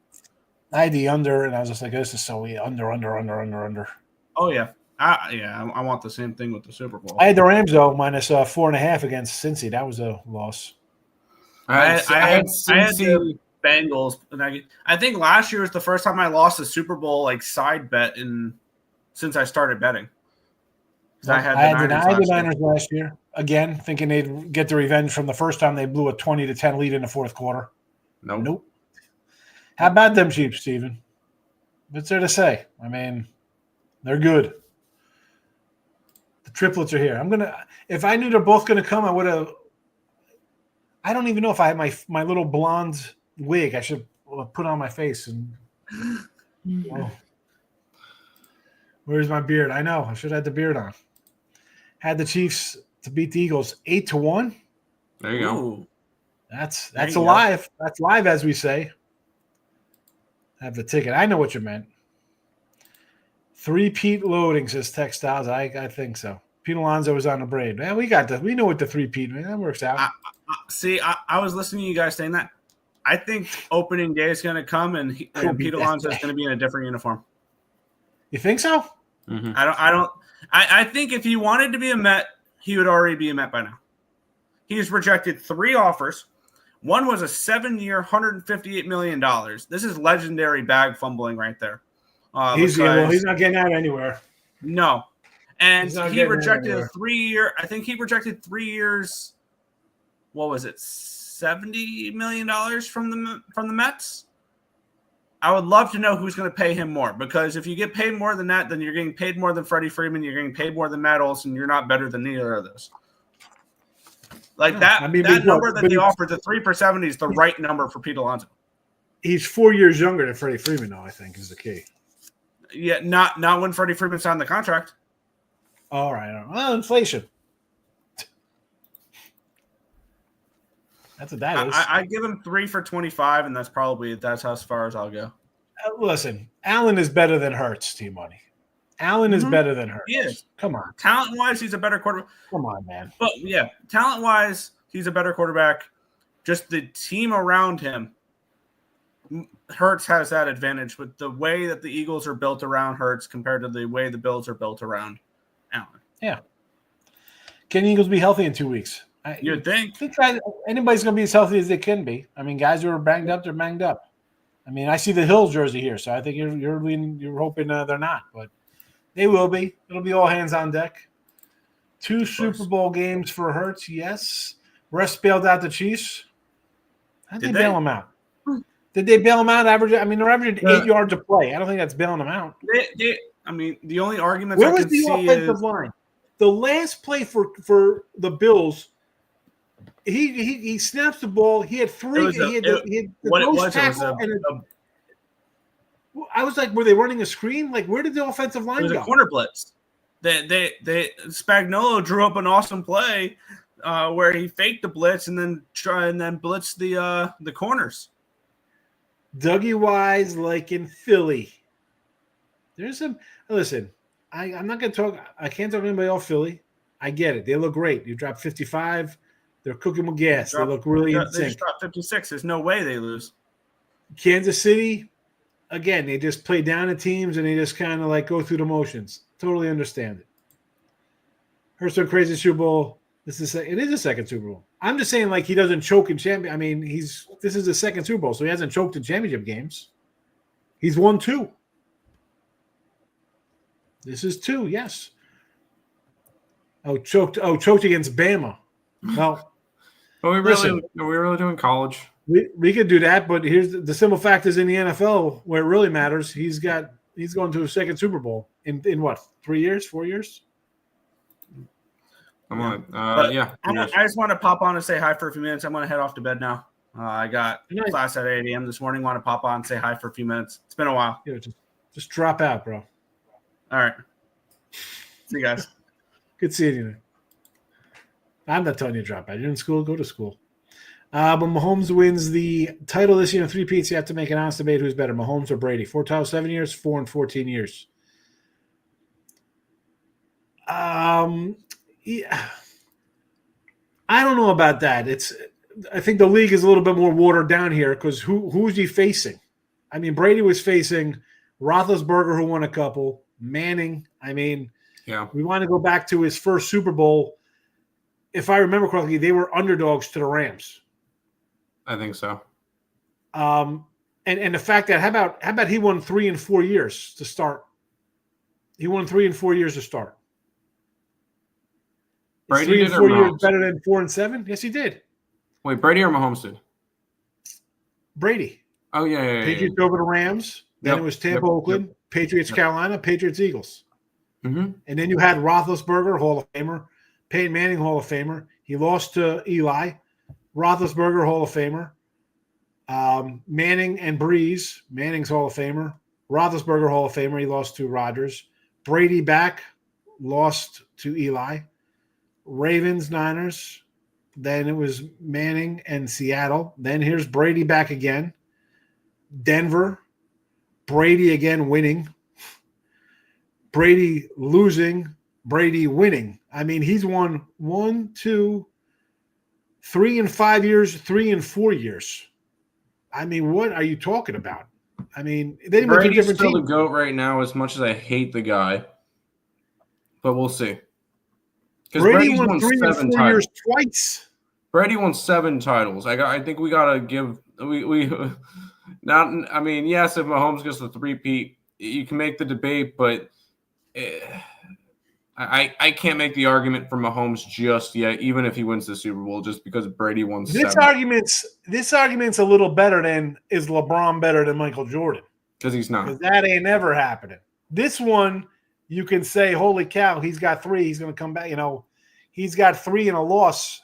I had the under, and I was just like, this is so easy. Under. Oh, yeah. I want the same thing with the Super Bowl. I had the Rams, though, minus 4.5 against Cincy. That was a loss. I had the Bengals. And I think last year was the first time I lost a Super Bowl like side bet since I started betting. I had the Niners last year. Again, thinking they'd get the revenge from the first time they blew a 20-10 lead in the fourth quarter. Nope. How about them Chiefs, Steven? What's there to say? I mean, they're good. The triplets are here. If I knew they're both gonna come, I would have. I don't even know if I had my little blonde wig. I should put on my face and. Where's my beard? I know. I should have had the beard on. Had the Chiefs to beat the Eagles 8-1. There you go. That's alive. That's live, as we say. Have the ticket. I know what you meant. 3-peat loading, says Textiles. I think so. Pete Alonso was on the braid. Man, we know what the 3-peat, man. That works out. I was listening to you guys saying that. I think opening day is going to come, and Pete Alonso is going to be in a different uniform. You think so? Mm-hmm. I think if he wanted to be a Met, he would already be a Met by now. He's rejected 3 offers. One was a 7-year, $158 million. This is legendary bag fumbling right there. He's not getting out anywhere. No. And he rejected a 3-year. I think he rejected 3 years. What was it? $70 million from the Mets. I would love to know who's going to pay him more, because if you get paid more than that, then you're getting paid more than Freddie Freeman. You're getting paid more than Matt Olson. You're not better than either of those. Like that number that they offered, the 3 for 70 is the right number for Pete Alonso. He's 4 years younger than Freddie Freeman, though, I think, is the key. Yeah, not when Freddie Freeman signed the contract. All right. Well, inflation. That's what that is. I give him 3 for 25, and that's as far as I'll go. Listen, Allen is better than Hurts, T-Money. Allen is better than Hurts. He is. Come on. Talent-wise, he's a better quarterback. Come on, man. But, yeah, talent-wise, he's a better quarterback. Just the team around him, Hurts has that advantage with the way that the Eagles are built around Hurts compared to the way the Bills are built around Allen. Yeah. Can the Eagles be healthy in 2 weeks? You'd think. Anybody's going to be as healthy as they can be. I mean, guys who are banged up, they're banged up. I mean, I see the Hills jersey here, so I think you're hoping they're not, but they will be. It'll be all hands on deck. 2 Super Bowl games for Hurts, yes. Refs bailed out the Chiefs. How'd they bail them out? Did they bail them out? They're averaging 8 yards a play. I don't think that's bailing them out. The only arguments Where I was can the see offensive is line? The last play for the Bills, he snaps the ball. He had 3. He had the nose tackle. I was like, were they running a screen? Like, where did the offensive line it was go? a corner blitz. They Spagnuolo drew up an awesome play where he faked the blitz and then blitzed the corners. Dougie Wise, like in Philly. There's some. Listen, I'm not going to talk. I can't talk to anybody off Philly. I get it. They look great. You drop 55. They're cooking with gas. They look really in sync. They just dropped 56. There's no way they lose. Kansas City, again, they just play down at teams and they just kind of like go through the motions. Totally understand it. Hurts crazy Super Bowl. It is a second Super Bowl. I'm just saying, like, he doesn't choke in champion. I mean, this is the second Super Bowl, so he hasn't choked in championship games. He's won 2. This is 2, yes. Choked against Bama. Well, are we really doing college? We could do that, but here's the simple fact is in the NFL where it really matters, he's going to a second Super Bowl in what, 3 years, 4 years? I'm on. I just want to pop on and say hi for a few minutes. I'm going to head off to bed now. I got class at 8 a.m. this morning. Want to pop on and say hi for a few minutes. It's been a while. Yeah, just drop out, bro. All right. See you guys. Good seeing you. I'm not telling you to drop out. You're in school, go to school. But Mahomes wins the title this year in 3 peats. You have to make an honest debate who's better, Mahomes or Brady. 4 titles, 7 years, 4 and 14 years. Yeah. I don't know about that. I think the league is a little bit more watered down here because who's he facing? I mean, Brady was facing Roethlisberger, who won a couple, Manning. I mean, yeah, we want to go back to his first Super Bowl. If I remember correctly, they were underdogs to the Rams. I think so. And the fact that how about he won 3 and 4 years to start? He won 3 and 4 years to start. Brady 3 and did 4 or years Mahomes? better than 4 and 7? Yes, he did. Wait, Brady or Mahomes did? Brady. Oh yeah. Patriots over the Rams. Then it was Tampa, Oakland. Yep. Patriots, Carolina. Patriots, Eagles. Mm-hmm. And then you had Roethlisberger, Hall of Famer. Peyton Manning, Hall of Famer. He lost to Eli. Roethlisberger, Hall of Famer. Manning and Breeze. Manning's Hall of Famer. Roethlisberger, Hall of Famer. He lost to Rodgers. Brady back. Lost to Eli. Ravens, Niners. Then it was Manning and Seattle. Then here's Brady back again. Denver. Brady again winning. Brady losing. Brady winning. I mean, he's won 1, 2, 3 and 5 years, 3 and 4 years. I mean, what are you talking about? I mean, they went to different still teams. the GOAT right now, as much as I hate the guy. But we'll see. Brady won 3 and 4 years twice. Brady won 7 titles. I think we gotta give we not. I mean, yes, if Mahomes gets the 3-peat, you can make the debate, but I can't make the argument for Mahomes just yet, even if he wins the Super Bowl, just because Brady won 7. This argument's a little better than is LeBron better than Michael Jordan? Because he's not. Because that ain't never happening. This one, you can say, holy cow, he's got 3. He's going to come back. You know, he's got 3 and a loss.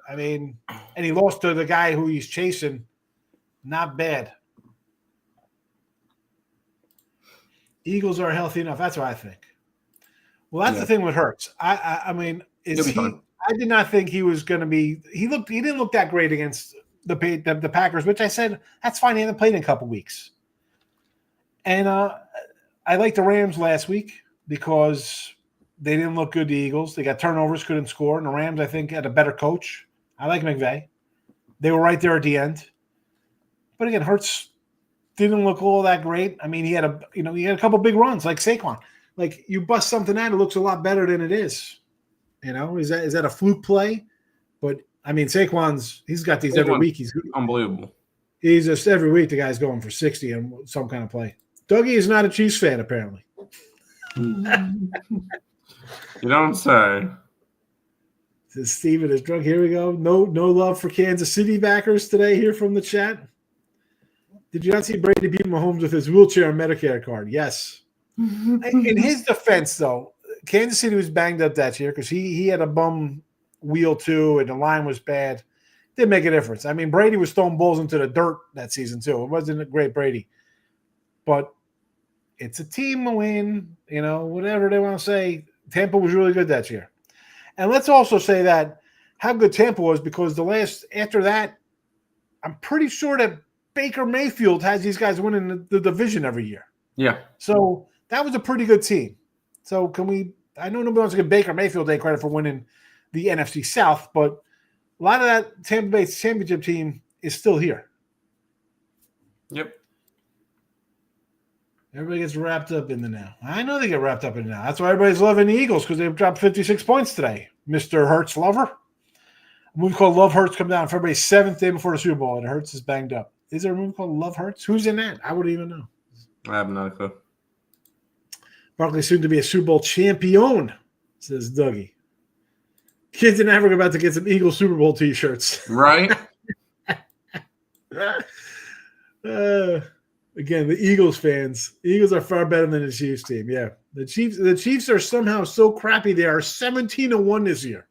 I mean, and he lost to the guy who he's chasing. Not bad. Eagles are healthy enough. That's what I think. Well, that's the thing with Hurts. I mean, I did not think he was going to be. He didn't look that great against the Packers, which I said that's fine. He hasn't played in a couple weeks. And I liked the Rams last week because they didn't look good. The Eagles, they got turnovers, couldn't score, and the Rams, I think, had a better coach. I like McVay. They were right there at the end. But again, Hurts didn't look all that great. I mean, he had a couple big runs like Saquon. Like, you bust something out, it looks a lot better than it is. You know, is that a fluke play? But I mean, he's got these every week. He's unbelievable. He's just every week the guy's going for 60 and some kind of play. Dougie is not a Chiefs fan, apparently. You don't say. Says Steven is drunk. Here we go. No love for Kansas City backers today here from the chat. Did you not see Brady beat Mahomes with his wheelchair and Medicare card? Yes. In his defense, though, Kansas City was banged up that year because he had a bum wheel too, and the line was bad. Didn't make a difference. I mean, Brady was throwing balls into the dirt that season too. It wasn't a great Brady, but it's a team win. Whatever they want to say. Tampa was really good that year, and let's also say that how good Tampa was because after that, I'm pretty sure that Baker Mayfield has these guys winning the division every year. Yeah. So that was a pretty good team. So I know nobody wants to give Baker Mayfield any credit for winning the NFC South, but a lot of that Tampa Bay championship team is still here. Yep. Everybody gets wrapped up in the now. I know they get wrapped up in the now. That's why everybody's loving the Eagles because they've dropped 56 points today. Mr. Hurts lover. A movie called Love Hurts come down February 7th, day before the Super Bowl, and Hurts is banged up. Is there a movie called Love Hurts? Who's in that? I wouldn't even know. I have no clue. Barkley soon to be a Super Bowl champion, says Dougie. Kids in Africa about to get some Eagles Super Bowl t-shirts. Right? Again, the Eagles fans. Eagles are far better than the Chiefs team. Yeah. The Chiefs are somehow so crappy. They are 17-1 this year.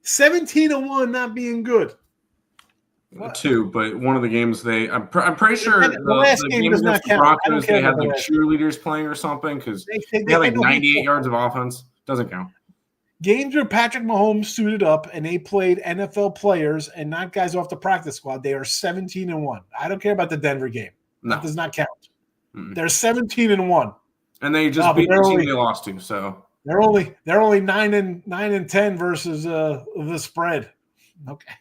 17-1 not being good. What? Two, but one of the games I'm pretty sure the last game does not count. Broncos, they had like cheerleaders playing or something because they had like 98 yards of offense. Doesn't count. Games where Patrick Mahomes suited up and they played NFL players and not guys off the practice squad. They are 17-1. I don't care about the Denver game. No. That does not count. Mm-mm. They're 17-1. And they just beat the team they lost to. So they're only 9-10 versus the spread. Okay.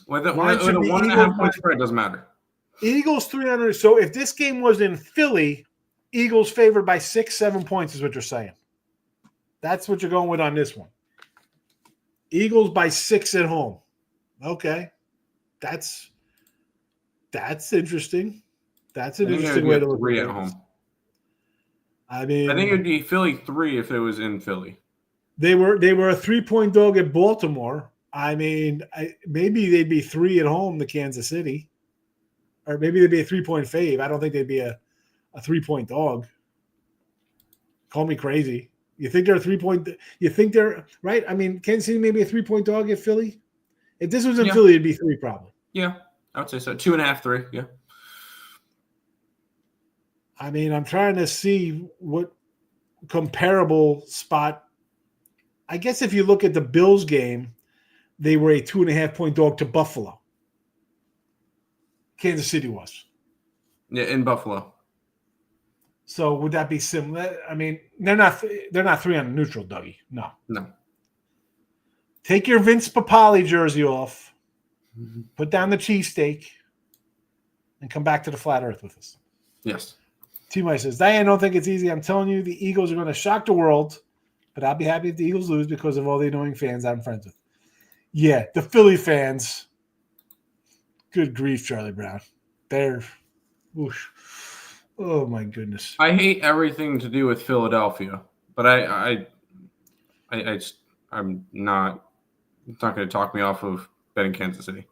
With a 1.5 point spread, doesn't matter. Eagles 300. So if this game was in Philly, Eagles favored by 6-7 points is what you're saying. That's what you're going with on this one. Eagles by 6 at home. Okay. That's interesting. That's an interesting way to look at it. Home. I mean, I think it would be Philly 3 if it was in Philly. They were a 3-point dog at Baltimore. I mean, maybe they'd be 3 at home to Kansas City. Or maybe they'd be a 3-point fave. I don't think they'd be a 3-point dog. Call me crazy. You think they're a 3-point – you think they're – right? I mean, Kansas City maybe a 3-point dog at Philly? If this was in Philly, it'd be 3 probably. Yeah, I would say so. 2.5, 3, yeah. I mean, I'm trying to see what comparable spot – I guess if you look at the Bills game, they were a 2.5-point dog to Buffalo. Kansas City was. Yeah, in Buffalo. So would that be similar? I mean, they're not 3 on the neutral, Dougie. No. Take your Vince Papale jersey off, put down the cheesesteak, and come back to the flat earth with us. Yes. T-Mike says, Diane, I don't think it's easy. I'm telling you, the Eagles are going to shock the world, but I'll be happy if the Eagles lose because of all the annoying fans I'm friends with. Yeah, the Philly fans. Good grief, Charlie Brown. They're whoosh. Oh my goodness. I hate everything to do with Philadelphia, but I'm not. It's not going to talk me off of betting Kansas City.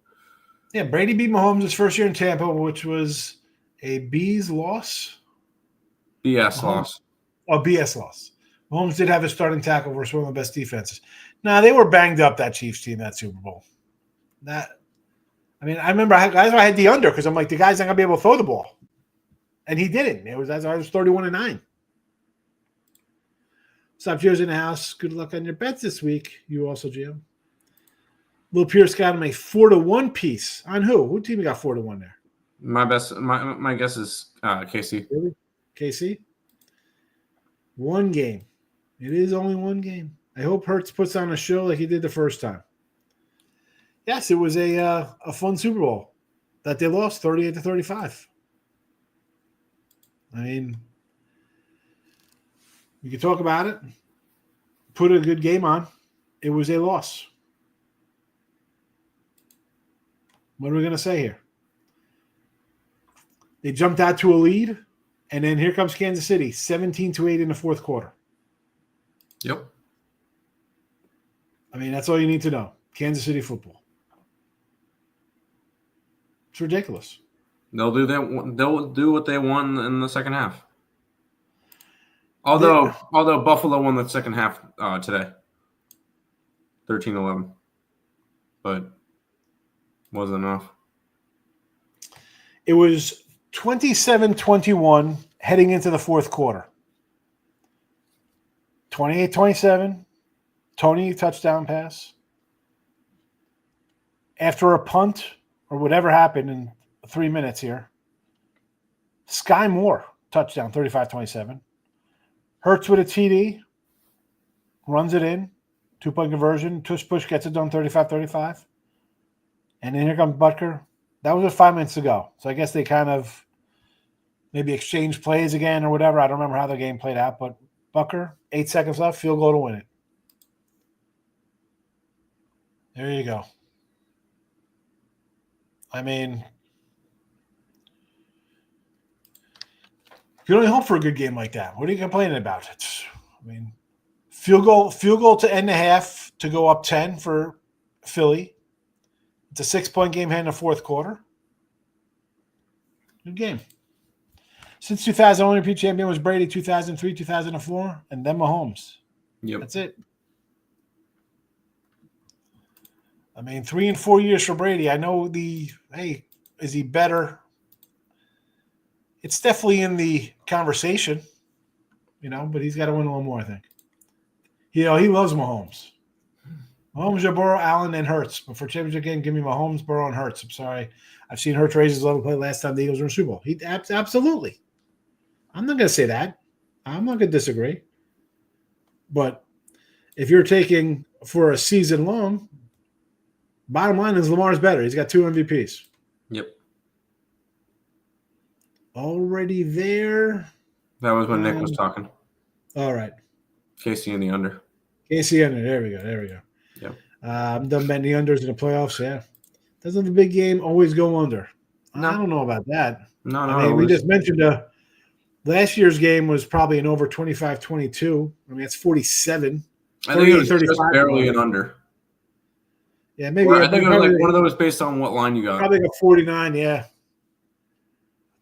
Yeah, Brady beat Mahomes his first year in Tampa, which was a BS loss. Loss. Oh, BS loss. Mahomes did have his starting tackle versus one of the best defenses. Now they were banged up, that Chiefs team, that Super Bowl. I remember I had the under because I'm like, the guy's not gonna be able to throw the ball, and he didn't. I was 31-9. Stop Cheers in the house. Good luck on your bets this week. You also, GM. Will Pierce got him a 4-1 piece on who? What team got 4-1 there? My guess is KC. Really? KC? One game. It is only one game. I hope Hurts puts on a show like he did the first time. Yes, it was a fun Super Bowl that they lost 38-35. I mean, we could talk about it. Put a good game on. It was a loss. What are we going to say here? They jumped out to a lead, and then here comes Kansas City, 17-8 in the fourth quarter. Yep. I mean, that's all you need to know. Kansas City football. It's ridiculous. They'll do what they won in the second half. Although Buffalo won the second half today, 13-11, but wasn't enough. It was 27-21 heading into the fourth quarter. 28-27, Tony touchdown pass. After a punt or whatever happened in 3 minutes here, Sky Moore touchdown, 35-27. Hurts with a TD, runs it in, 2-point conversion, tush push gets it done, 35-35. And then here comes Butker. That was with 5 minutes to go. So I guess they kind of maybe exchanged plays again or whatever. I don't remember how the game played out, but Butker, 8 seconds left, field goal to win it. There you go. I mean, you can only hope for a good game like that. What are you complaining about? Field goal to end the half to go up 10 for Philly. It's a 6-point game heading in the fourth quarter. Good game. Since 2000, only repeat champion was Brady, 2003, 2004, and then Mahomes. Yep. That's it. 3 and 4 years for Brady. I know is he better? It's definitely in the conversation, but he's got to win a little more, I think. He loves Mahomes. Mahomes, Burrow, Allen, and Hurts. But for championship game, give me Mahomes, Burrow, and Hurts. I'm sorry. I've seen Hurts raise his level play last time the Eagles were in the Super Bowl. He absolutely. I'm not going to say that. I'm not going to disagree. But if you're taking for a season long, bottom line is Lamar's better. He's got 2 MVPs. Yep. Already there. That was when Nick was talking. All right. KC in the under. KC under. There we go. Yep. I'm done betting the unders in the playoffs. Yeah. Doesn't the big game always go under? No. I don't know about that. No. We just mentioned last year's game was probably an over 25-22. That's 47. I think it was just barely an under. Yeah, maybe. Well, I think it was like one of those based on what line you got. Probably like a 49, yeah.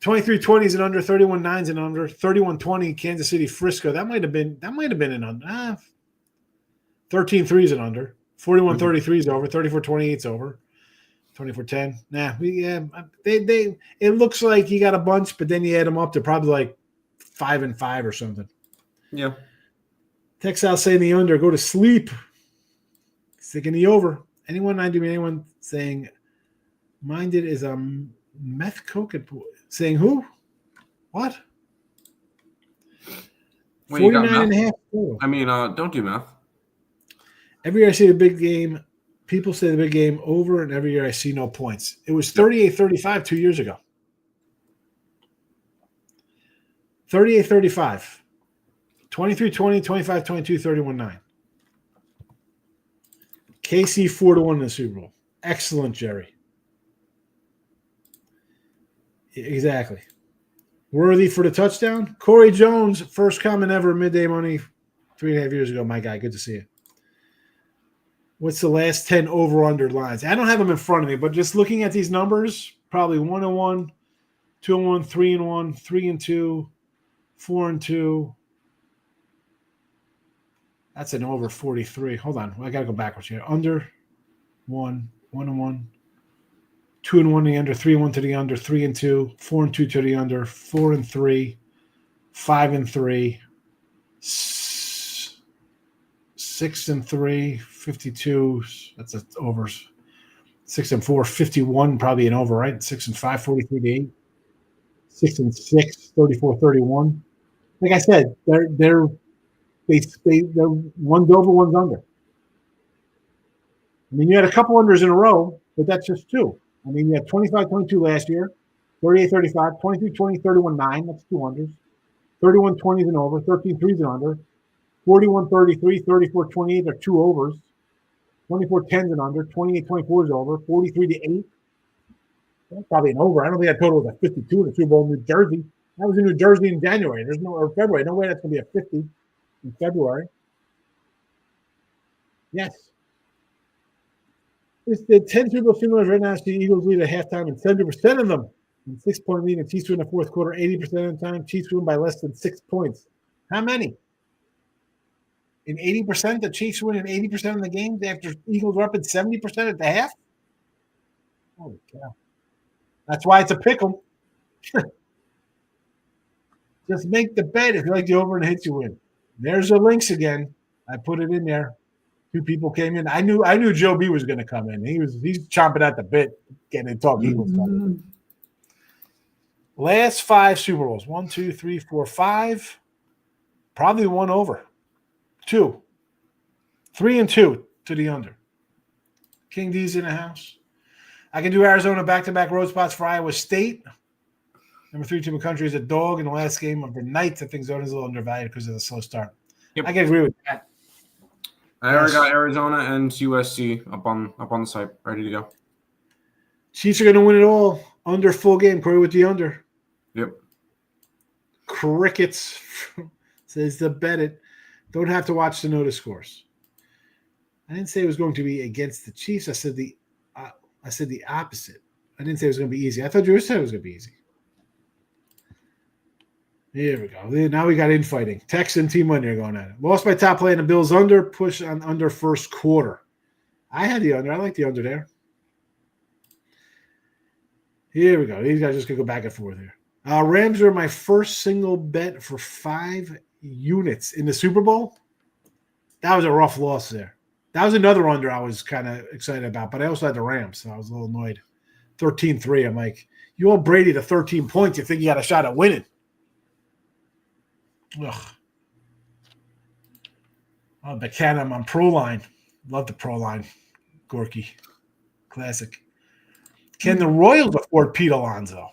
23-20 is an under, 31-9 is an under, 31-20 Kansas City Frisco. That might have been an under. 13-3 is an under. 41-33 is over. 34-28 is over. 24-10. It looks like you got a bunch, but then you add them up to probably like 5-5 or something. Yeah. Texas saying the under, go to sleep. Sticking the over. Anyone saying minded is a meth coke saying who? What? 49.5. Don't do math. Every year I see the big game, people say the big game over, and every year I see no points. It was 38-35 2 years ago. 38-35. 23-20, 25-22, 31-9. KC 4-1 in the Super Bowl. Excellent, Jerry. Exactly. Worthy for the touchdown. Corey Jones, first comment ever, midday money 3.5 years ago. My guy, good to see you. What's the last 10 over-under lines? I don't have them in front of me, but just looking at these numbers, probably 1-1, 2-1, 3-1, 3-2, 4-2. That's an over 43. Hold on. I got to go backwards here. Under 1, 1-1, 2-1 to the under, 3-1 to the under, 3-2, 4-2 to the under, 4-3, 5-3, 6-3, 52. That's an over. 6-4, 51, probably an over, right? 6-5, 43-8. 6-6, 34-31. Like I said, they're one's over, one's under. You had a couple unders in a row, but that's just two. You had 25-22 last year, 38-35, 23-20, 31-9. That's two unders. 31-20 is an over, 13-3 is an under. 41-33, 34-28 are two overs. 24-10 is an under. 28-24 is over. 43-8, That's probably an over. I don't think that total was a 52 in the Super Bowl in New Jersey. That was in New Jersey in January. There's no or February. No way that's going to be a 50 in February. Yes. It's the 10 Super Bowl simulators right now. The Eagles lead at halftime and 70% of them. And 6-point lead, and Chiefs win in the fourth quarter 80% of the time. Chiefs win by less than 6 points. How many? In 80%, the Chiefs win in 80% of the games after Eagles are up at 70% at the half? Holy cow. That's why it's a pick 'em. Just make the bet. If you like the over and hits, you win. There's the links again. I put it in there. 2 people came in. I knew Joe B was going to come in. He's chomping at the bit, getting to talk Eagles. Last 5 Super Bowls. 1, 2, 3, 4, 5. Probably 1 over. 2. 3 and 2 to the under. King D's in the house. I can do Arizona back-to-back road spots for Iowa State. Number 3 team in the country is a dog in the last game of the night. I think Zona's a little undervalued because of the slow start. Yep. I can agree with that. I already got Arizona and USC up on the site, ready to go. Chiefs are going to win it all. Under full game. Corey with the under. Yep. Crickets says to bet it. Don't have to watch to know the scores. I didn't say it was going to be against the Chiefs. I said the opposite. I didn't say it was going to be easy. I thought you said it was going to be easy. Here we go. Now we got infighting. Tex and Team Money are going at it. Lost by top play and the Bills under. Push on under first quarter. I had the under. I like the under there. Here we go. These guys just going to go back and forth here. Rams are my first single bet for 5 units in the Super Bowl. That was a rough loss there. That was another under I was kind of excited about, but I also had the Rams, so I was a little annoyed. 13-3. I'm like, you owe Brady to 13 points. You think you got a shot at winning. Ugh. Oh, McCann, I'm on Pro Line. Love the Pro Line. Gorky. Classic. Can the Royals afford Pete Alonso?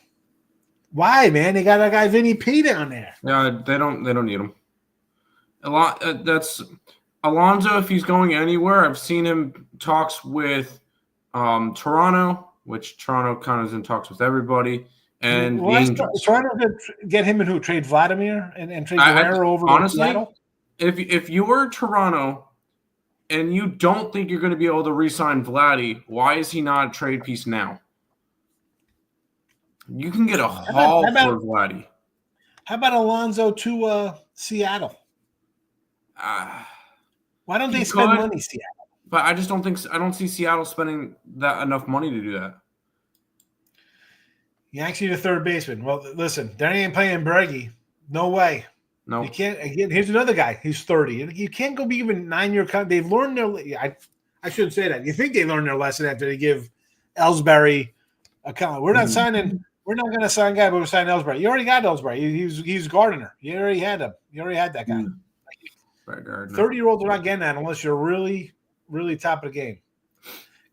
Why, man? They got that guy Vinny P down there. Yeah, they don't need him. A lot. That's Alonso. If he's going anywhere, I've seen him talks with Toronto, which Toronto kind of is in talks with everybody. And the Angels. Toronto could get him and who? Trade Vladimir and trade Guerrero over honestly, to Seattle? If you were Toronto and you don't think you're going to be able to re-sign Vladdy, why is he not a trade piece now? You can get a haul for Vladdy. How about Alonso to Seattle? Why don't they spend money, Seattle? But I just don't think – I don't see Seattle spending that enough money to do that. Yanks need a third baseman. Well, listen, they ain't playing Breggy. No way. No. You can't. Again, here's another guy. He's 30. You can't go be even 9-year – they've learned their – I shouldn't say that. You think they learned their lesson after they give Ellsbury a – we're not signing – we're not going to sign guy, but we're signing Ellsbury. You already got Ellsbury. He's Gardner. You already had him. You already had that guy. 30-year-olds are not getting that unless you're really, really top of the game.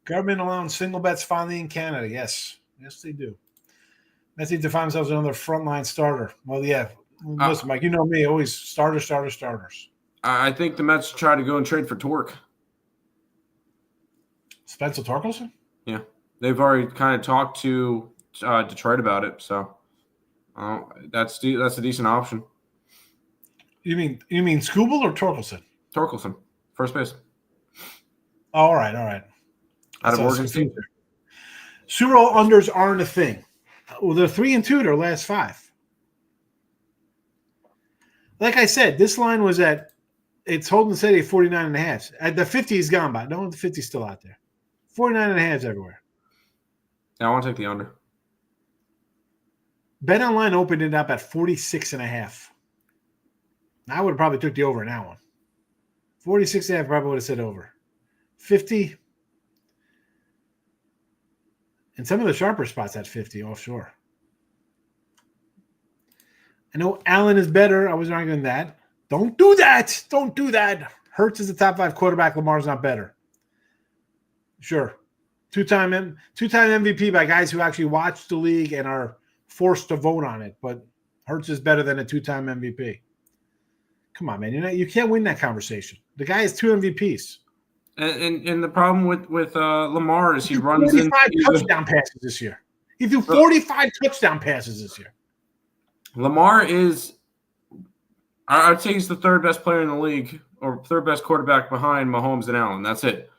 Government allowing single bets finally in Canada. Yes, they do. Mets need to find themselves another frontline starter. Well, yeah. Listen, Mike, you know me. Always starters. I think the Mets try to go and trade for Torque. Spencer Torkelson? Yeah, they've already kind of talked to Detroit about it, so that's a decent option. You mean Skubal or Torkelson? Torkelson, first base. Oh, all right. Out of Oregon State. Super Bowl unders aren't a thing. Well, they're 3 and 2 their last 5. Like I said, this line was it's holding steady at 49.5. At the 50 is gone by. No, the 50 is still out there. 49.5 everywhere. Yeah, I want to take the under. Bet Online opened it up at 46.5. I would have probably took the over in that one. 46.5 probably would have said over. 50. And some of the sharper spots at 50 offshore. I know Allen is better. I wasn't arguing that. Don't do that. Don't do that. Hurts is the top 5 quarterback. Lamar's not better. Sure. Two-time MVP by guys who actually watch the league and are forced to vote on it. But Hurts is better than a 2-time MVP. Come on, man. You can't win that conversation. The guy has 2 MVPs. And the problem with Lamar is he runs in 5 touchdown passes this year. He threw 45 touchdown passes this year. Lamar is, I'd say he's the third best player in the league, or third best quarterback behind Mahomes and Allen. That's it.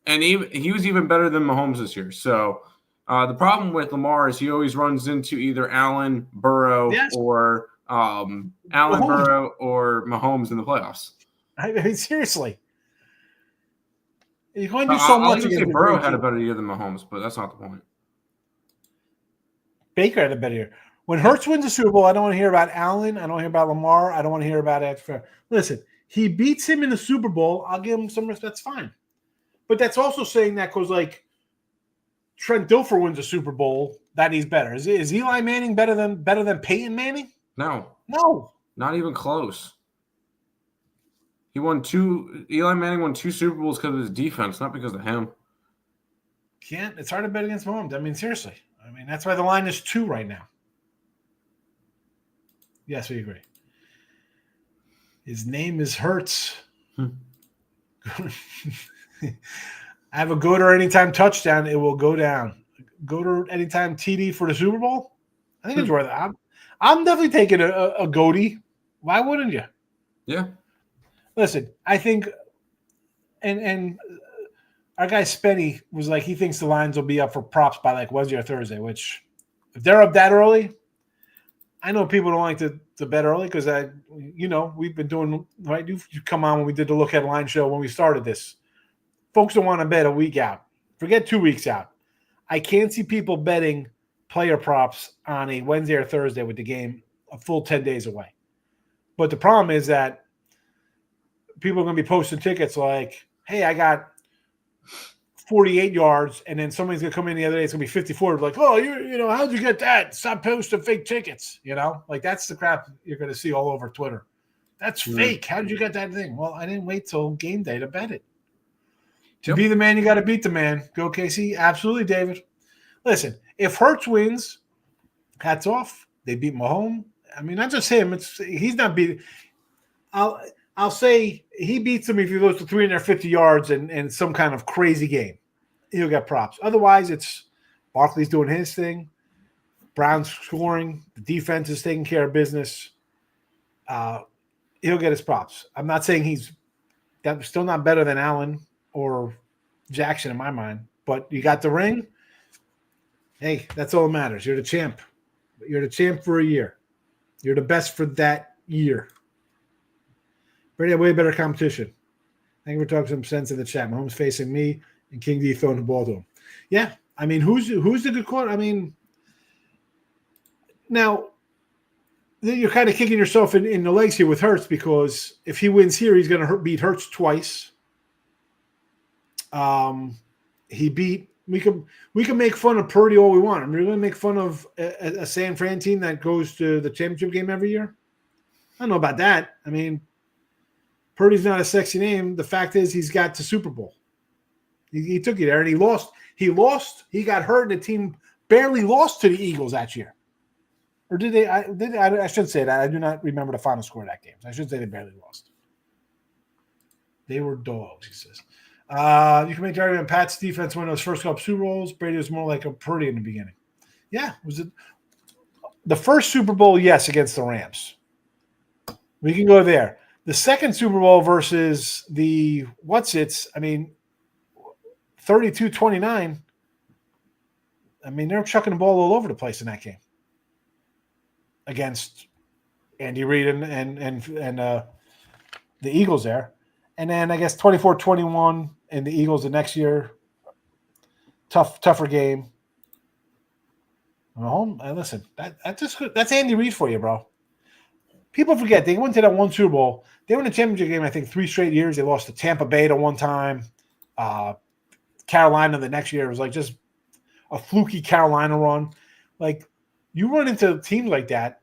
And he was even better than Mahomes this year. So the problem with Lamar is he always runs into either Allen, Burrow, or Burrow, or Mahomes in the playoffs. I mean, seriously. You're going to do so I'll much. even say Burrow had a better year than Mahomes, but that's not the point. Baker had a better year. When Hurts wins the Super Bowl, I don't want to hear about Allen. I don't want to hear about Lamar. I don't want to hear about it. Listen, he beats him in the Super Bowl. I'll give him some respect. That's fine. But that's also saying that because, like, Trent Dilfer wins a Super Bowl, that he's better. Is Eli Manning better than Peyton Manning? No. Not even close. Eli Manning won 2 Super Bowls because of his defense, not because of him. It's hard to bet against Mahomes. I mean, seriously. I mean, that's why the line is 2 right now. Yes, we agree. His name is Hurts. I have a Goater anytime touchdown. It will go down. Goater anytime TD for the Super Bowl. I think it's worth it. I'm definitely taking a Goaty. Why wouldn't you? Yeah. Listen, I think, and our guy Spenny was like, he thinks the lines will be up for props by like Wednesday or Thursday, which if they're up that early, I know people don't like to bet early because we've been doing, right? You come on when we did the Look Headline show when we started this. Folks don't want to bet a week out. Forget 2 weeks out. I can't see people betting player props on a Wednesday or Thursday with the game a full 10 days away. But the problem is that people are going to be posting tickets like, hey, I got 48 yards, and then somebody's going to come in the other day, it's going to be 54. Like, oh, how'd you get that? Stop posting fake tickets. Like that's the crap you're going to see all over Twitter. That's fake. How did you get that thing? Well, I didn't wait till game day to bet it. To be the man, you got to beat the man. Go KC. Absolutely, David. Listen, if Hurts wins, hats off. They beat Mahomes. I mean, not just him. He's not beating. I'll say he beats him if he goes to 350 yards and some kind of crazy game. He'll get props. Otherwise, it's Barkley's doing his thing. Brown's scoring. The defense is taking care of business. He'll get his props. I'm not saying he's still not better than Allen or Jackson in my mind, but you got the ring. Hey, that's all that matters. You're the champ. You're the champ for a year. You're the best for that year. Brady had way better competition. Thank you for talking some sense in the chat. Mahomes facing me and King D throwing the ball to him. Yeah, I mean, who's the good quarter? I mean, now you're kind of kicking yourself in the legs here with Hurts because if he wins here, he's going to beat Hurts twice. We can make fun of Purdy all we want. I mean, we're going to make fun of a San Fran team that goes to the championship game every year. I don't know about that. I mean, Purdy's not a sexy name. The fact is he's got to Super Bowl. He took you there, and he lost. He got hurt, and the team barely lost to the Eagles that year. Or did they? I should say that. I do not remember the final score of that game. I should say they barely lost. They were dogs, he says. You can make the argument Pat's defense won those first couple Super Bowls. Brady was more like a Purdy in the beginning. Yeah. Was it the first Super Bowl? Yes, against the Rams. We can go there. The second Super Bowl versus the I mean, 32-29. I mean, they're chucking the ball all over the place in that game against Andy Reid and the Eagles there. And then I guess 24-21 in the Eagles the next year. Tougher game. Listen, that's Andy Reid for you, bro. People forget they went to that one Super Bowl. They were in the championship game, I think, 3 straight years. They lost to Tampa Bay to one time. Carolina the next year. It was like just a fluky Carolina run. Like, you run into teams like that,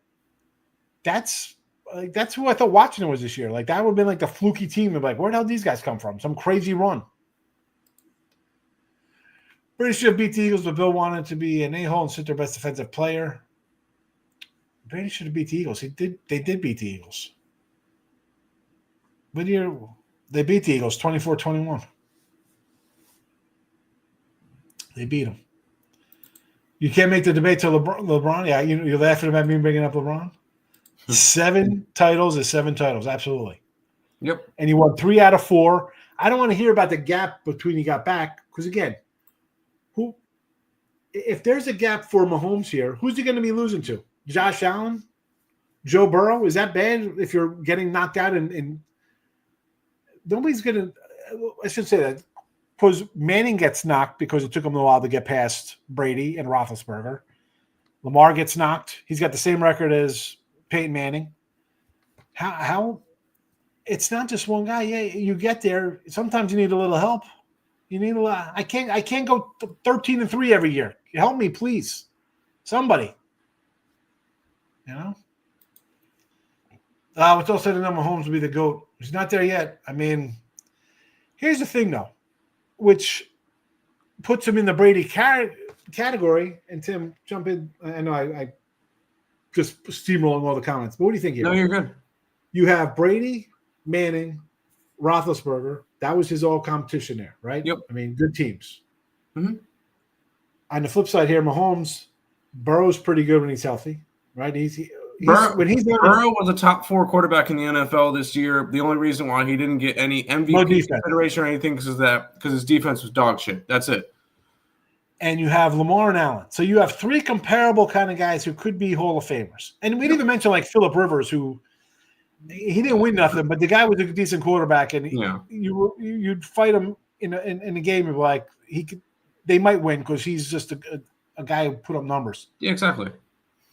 that's who I thought Washington was this year. Like, that would have been like the fluky team of like, where the hell did these guys come from? Some crazy run. Brady should have beat the Eagles, but Bill wanted to be an a-hole and sit their best defensive player. Brady should have beat the Eagles. They did beat the Eagles. What year? They beat the Eagles 24-21. They beat them. You can't make the debate to LeBron. Yeah, you're laughing about me bringing up LeBron. 7 titles is 7 titles, absolutely. Yep. And he won 3 out of 4. I don't want to hear about the gap between he got back because again, if there's a gap for Mahomes here, who's he going to be losing to? Josh Allen, Joe Burrow? Is that bad if you're getting knocked out? And nobody's going to. I should say that because Manning gets knocked because it took him a while to get past Brady and Roethlisberger. Lamar gets knocked. He's got the same record as Peyton Manning. How? It's not just one guy. Yeah, you get there. Sometimes you need a little help. You need a lot. I can't go 13-3 every year. Help me, please. Somebody. You know? It's all said and done, Mahomes will be the GOAT. He's not there yet. I mean, here's the thing, though, which puts him in the Brady category. And Tim, jump in. I know I just steamrolling all the comments. But what do you think here? No, you're good. You have Brady, Manning, Roethlisberger. That was his all competition there, right? Yep. I mean, good teams. Mm-hmm. On the flip side here, Mahomes, Burrow's pretty good when he's healthy, right? Burrow Burrow was a top 4 quarterback in the NFL this year. The only reason why he didn't get any MVP consideration or anything because his defense was dog shit. That's it. And you have Lamar and Allen. So you have 3 comparable kind of guys who could be Hall of Famers. And we didn't even mention like Phillip Rivers, who he didn't win nothing, but the guy was a decent quarterback, and you'd fight him in a game of like they might win because he's just a guy who put up numbers. Yeah, exactly.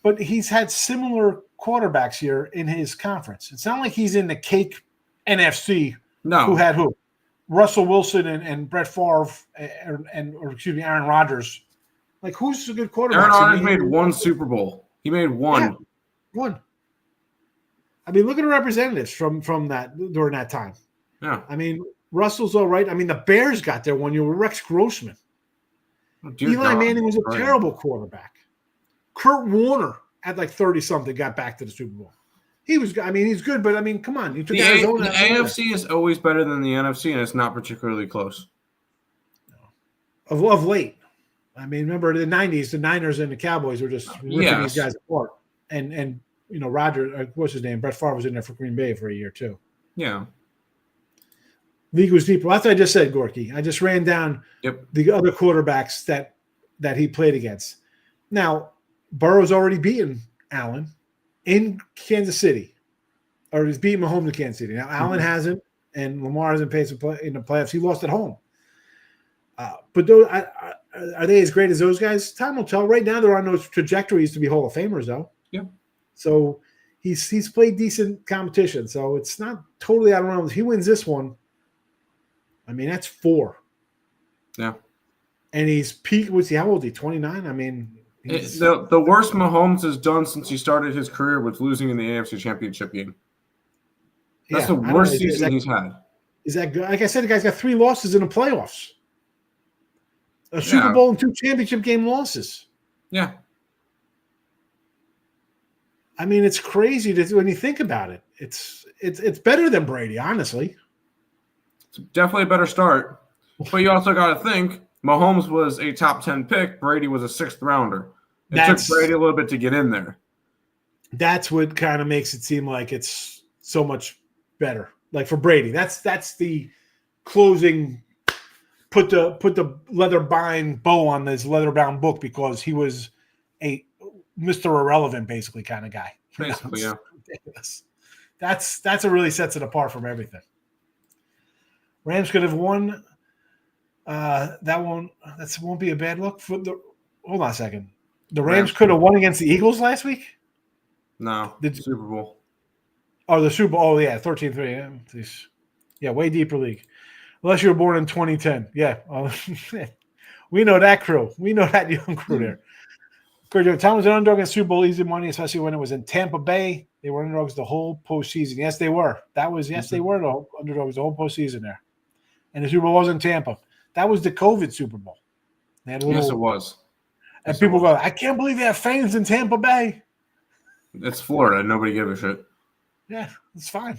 But he's had similar quarterbacks here in his conference. It's not like he's in the cake NFC. No. Who had who? Russell Wilson and Brett Favre Aaron Rodgers. Like, who's a good quarterback? Aaron Rodgers made 1 Super Bowl. He made 1. Yeah, 1. I mean, look at the representatives from that during that time. Yeah. I mean, Russell's all right. I mean, the Bears got there one year with Rex Grossman. Eli Manning was a terrible quarterback. Kurt Warner at like 30-something got back to the Super Bowl. He's good, but I mean, come on. You took Arizona. The AFC is always better than the NFC, and it's not particularly close. Of late. I mean, remember the 90s, the Niners and the Cowboys were just ripping these guys apart. And you know, what's his name? Brett Favre was in there for Green Bay for a year, too. Yeah. League was deeper. That's what I just said, Gorky. I just ran down the other quarterbacks that he played against. Now, Burrow's already beaten Allen in Kansas City, or he's beaten Mahomes in Kansas City. Now, Allen hasn't, and Lamar hasn't played in the playoffs. He lost at home. But those, are they as great as those guys? Time will tell. Right now, they're on those trajectories to be Hall of Famers, though. Yeah. So he's played decent competition. So it's not totally out of realms. If he wins this one, I mean, that's 4. Yeah. And he's peaked. How old is he? 29? I mean, the worst Mahomes has done since he started his career was losing in the AFC Championship game. That's the worst season he's had. Is that good? Like I said, the guy's got 3 losses in the playoffs. A Super Bowl and 2 championship game losses. Yeah. I mean, it's crazy when you think about it. It's better than Brady, honestly. It's definitely a better start. But you also got to think, Mahomes was a top 10 pick. Brady was a 6th rounder. It took Brady a little bit to get in there. That's what kind of makes it seem like it's so much better. Like for Brady, that's the closing. Put the leather bound bow on this leather bound book because he was a Mr. Irrelevant basically kind of guy. Basically, yeah. Ridiculous. That's what really sets it apart from everything. Rams could have won. That won't be a bad look for the. Hold on a second. The Rams could have won against the Eagles last week. No, Super Bowl. Oh, the Super Bowl. Oh, yeah, 13-3. Yeah, way deeper league. Unless you were born in 2010. Yeah. We know that crew. We know that young crew there. Tom was an underdog in Super Bowl, easy money, especially when it was in Tampa Bay. They were underdogs the whole postseason. Yes, they were. They were the underdogs the whole postseason there. And the Super Bowl was in Tampa. That was the COVID Super Bowl. Yes, it was. And people go, I can't believe they have fans in Tampa Bay. It's Florida. Nobody gave a shit. Yeah, it's fine.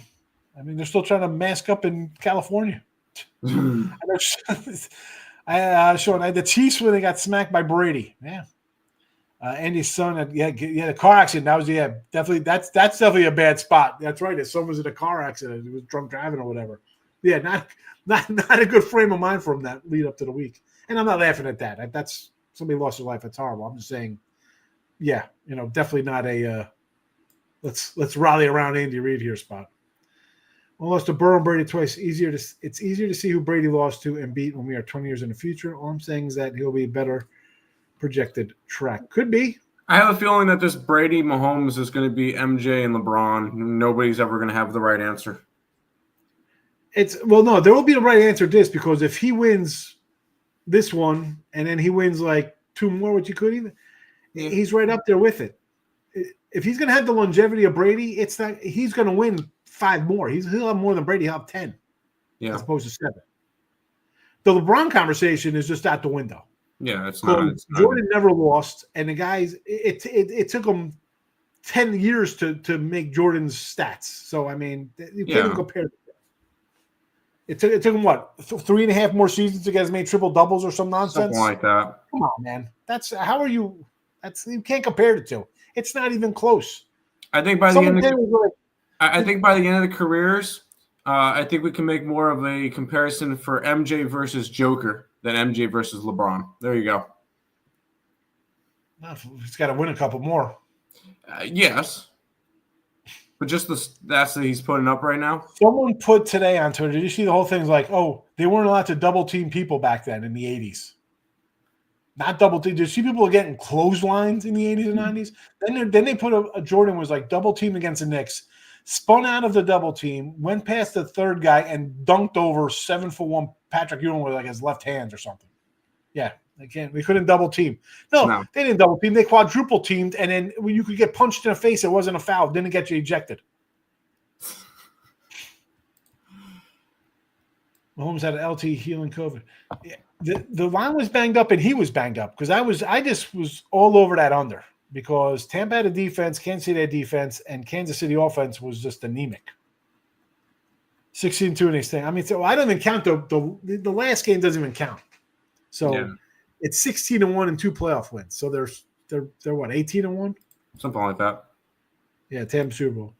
I mean, they're still trying to mask up in California. Sean, I had the Chiefs when they got smacked by Brady. Yeah. Andy's son had a car accident. That was definitely that's definitely a bad spot. That's right. His son was in a car accident. He was drunk driving or whatever. Yeah, not a good frame of mind for him that lead up to the week. And I'm not laughing at that. That's somebody lost their life. That's horrible. I'm just saying, yeah, definitely not a let's rally around Andy Reid here spot. We lost to Burrow and Brady twice. It's easier to see who Brady lost to and beat when we are 20 years in the future. All I'm saying is that he'll be a better projected track. Could be. I have a feeling that this Brady Mahomes is going to be MJ and LeBron. Nobody's ever going to have the right answer. No, there will be the right answer to this, because if he wins this one and then he wins like two more, which he could even, he's right up there with it. If he's going to have the longevity of Brady, he's going to win 5 more. He'll have more than Brady. He'll have 10, as opposed to 7. The LeBron conversation is just out the window. Yeah, it's not. Jordan never lost, and the guys, it took them 10 years to make Jordan's stats. So I mean, you can't even compare. It took him what 3.5 more seasons to get as many triple doubles or some nonsense. Something like that. Come on, man. You can't compare the two. It's not even close. I think by the end of the careers, I think we can make more of a comparison for MJ versus Joker than MJ versus LeBron. There you go. He's got to win a couple more. Yes. But just the stats that he's putting up right now. Someone put today on Twitter, did you see the whole thing? Like, they weren't allowed to double team people back then in the 80s. Not double team. Did you see people getting clotheslines in the 80s and 90s? Then they put a Jordan was like double team against the Knicks, spun out of the double team, went past the third guy and dunked over 7'1" Patrick Ewing with like his left hands or something. Yeah, we couldn't double team. No, they didn't double team. They quadruple teamed, and then when you could get punched in the face, it wasn't a foul. Didn't get you ejected. Mahomes had an LT healing COVID. Yeah, the line was banged up, and he was banged up because I just was all over that under because Tampa had a defense, Kansas City had defense, and Kansas City offense was just anemic. 16-2 in his thing. I mean, so I don't even count the last game doesn't even count. So it's 16-1 and 2 playoff wins. So they're what 18-1, something like that. Yeah, Tampa Super Bowl.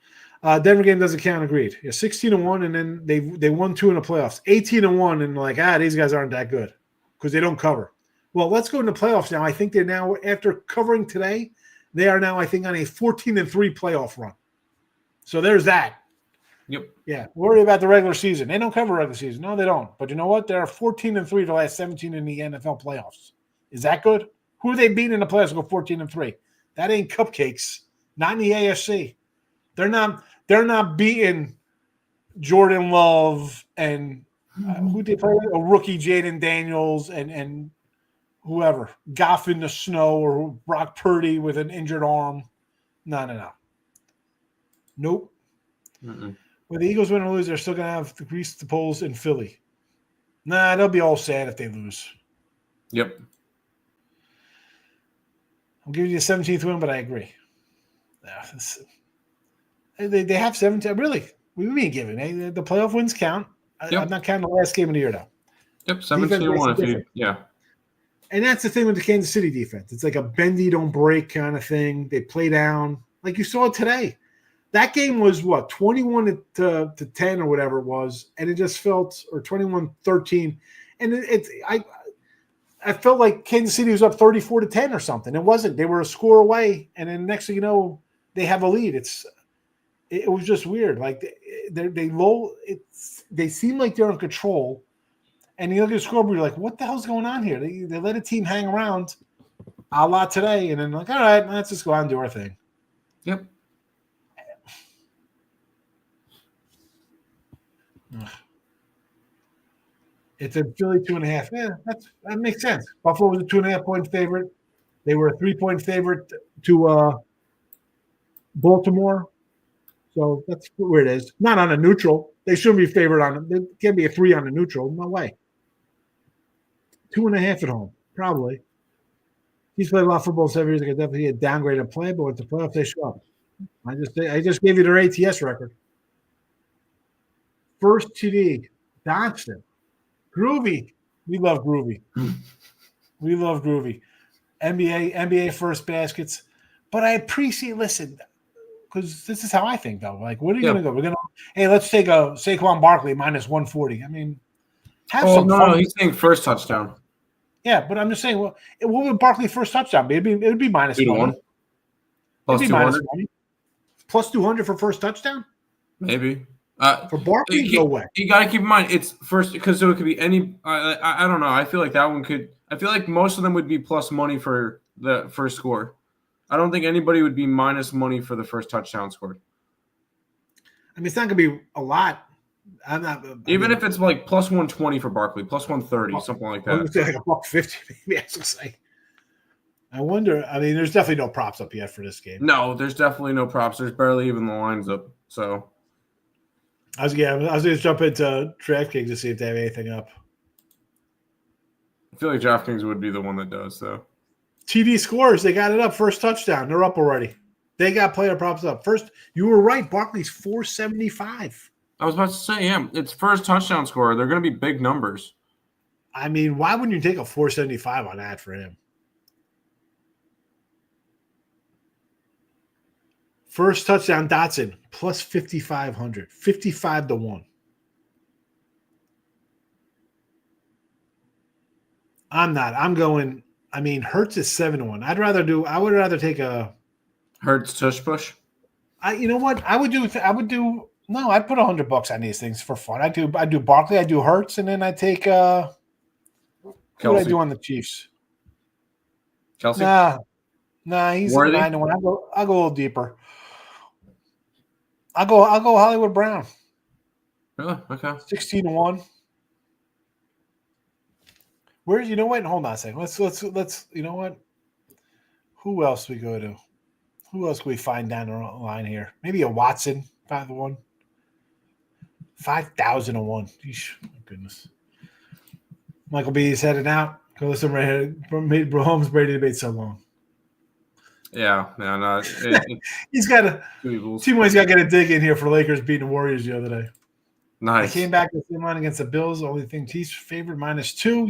Denver game doesn't count. Agreed. Yeah, 16-1, and then they won 2 in the playoffs. 18-1, and like these guys aren't that good because they don't cover. Well, let's go into playoffs now. I think they're now after covering today, they are now I think on a 14-3 playoff run. So there's that. Yep. Yeah. Worry about the regular season. They don't cover regular season. No, they don't. But you know what? They're 14-3 the last 17 in the NFL playoffs. Is that good? Who are they beating in the playoffs? Go 14-3. That ain't cupcakes. Not in the AFC. They're not beating Jordan Love and who they play with? A rookie Jaden Daniels and whoever. Goff in the snow or Brock Purdy with an injured arm. No. Nope. Mm-mm. When the Eagles win or lose, they're still going to have to grease the polls in Philly. Nah, they'll be all sad if they lose. Yep. I'm giving you a 17th win, but I agree. They have 17. Really? We mean giving. The playoff wins count. Yep. I'm not counting the last game of the year, though. Yep, 17-1. And that's the thing with the Kansas City defense. It's like a bendy, don't break kind of thing. They play down. Like you saw today. That game was what, 21 to 10 or whatever it was, and it just felt, or 21-13, and I felt like Kansas City was up 34-10 or something. It wasn't. They were a score away, and then next thing you know, they have a lead. It was just weird. Like they seem like they're in control, and you look at the scoreboard, you're like, what the hell's going on here? They let a team hang around a lot today, and then like, all right, let's just go out and do our thing. Yep. It's a Philly 2.5. Yeah, that makes sense. Buffalo was a 2.5-point favorite. They were a 3-point favorite to Baltimore. So that's where it is. Not on a neutral. They shouldn't be favored on it. There can't be a 3 on the neutral. No way. 2.5 at home, probably. He's played a lot of football 7 years ago. Definitely a downgrade in play, but with the playoffs, they show up. I just gave you their ATS record. First TD, Dodson. Groovy. We love Groovy. We love Groovy. NBA first baskets. But I appreciate, listen, because this is how I think, though. Like, what are you going to go? Hey, let's take a Saquon Barkley minus 140. I mean, have some fun. No, he's saying first touchdown. Yeah, but I'm just saying, what would Barkley first touchdown be? It would be minus 1. Plus 200. Plus 200 for first touchdown? Maybe. For Barkley, no way. You got to keep in mind, it's first, because so it could be any. I don't know. I feel like that one could. I feel like most of them would be plus money for the first score. I don't think anybody would be minus money for the first touchdown scored. I mean, it's not going to be a lot. Even if it's like plus 120 for Barkley, plus 130, something like that. I would say like $150, maybe. I should say. I wonder. I mean, there's definitely no props up yet for this game. No, there's definitely no props. There's barely even the lines up. So, I was going to jump into DraftKings to see if they have anything up. I feel like DraftKings would be the one that does, though. TD scores. They got it up. First touchdown. They're up already. They got player props up. First, you were right. Barkley's 475. I was about to say, yeah, it's first touchdown score. They're going to be big numbers. I mean, why wouldn't you take a 475 on that for him? First touchdown, Dotson, plus 5,500. 55 to 1. I'm not. I'm going. I mean, Hurts is 7 to 1. I would rather take a Hurts tush push. You know what? I'd put $100 on these things for fun. I do Barkley, I do Hurts, and then I take Kelce. What do I do on the Chiefs? Kelce? Nah, he's Worthy? 9 to 1. I'll go a little deeper. I'll go Hollywood Brown. Really? Okay. 16 to 1. You know what? Hold on a second. Let's you know what? Who else we go to? Who else can we find down the line here? Maybe a Watson, 5 to 1. 5,000 to 1. Yeesh, my goodness. Michael B is heading out. Go listen to Holmes Brady debate so long. Yeah, no. He's got to. T-Moy's got to get a dig in here for Lakers beating the Warriors the other day. Nice. They came back with the same line against the Bills. The only thing Chiefs favored -2.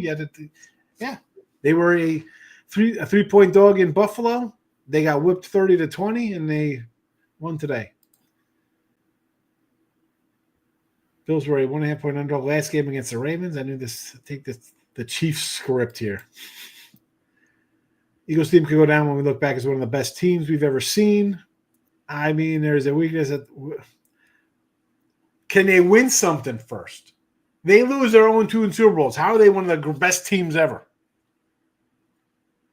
They were a 3-point dog in Buffalo. They got whipped 30 to 20, and they won today. Bills were a 1.5-point underdog last game against the Ravens. I knew this. Take the Chiefs script here. Eagles team could go down when we look back as one of the best teams we've ever seen. I mean, there's a weakness that. Can they win something first? They lose their 0-2 in Super Bowls. How are they one of the best teams ever?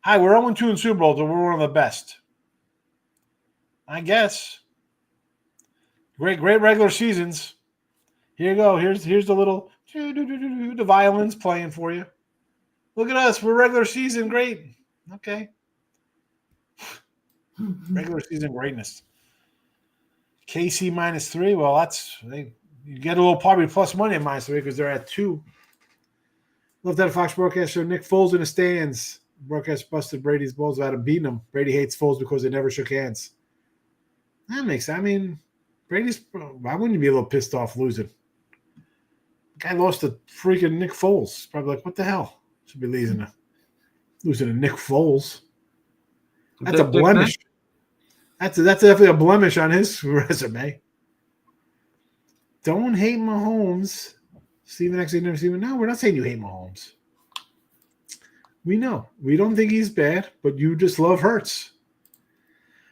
Hi, we're 0-2 in Super Bowls, but we're one of the best. I guess. Great regular seasons. Here you go. Here's the little the violins playing for you. Look at us. We're regular season great. Okay. Regular season greatness. KC -3. Well, you get a little probably plus money at -3 because they're at 2. Love that Fox broadcast show. Nick Foles in the stands. Broadcast busted Brady's balls about him beating him. Brady hates Foles because they never shook hands. That makes. I mean, Brady's. Why wouldn't you be a little pissed off losing? The guy lost to freaking Nick Foles. Probably like, what the hell? Should be losing to Nick Foles. That's a blemish. That's definitely a blemish on his resume. Don't hate Mahomes. Steven actually never seen him. No, we're not saying you hate Mahomes. We know. We don't think he's bad, but you just love Hurts.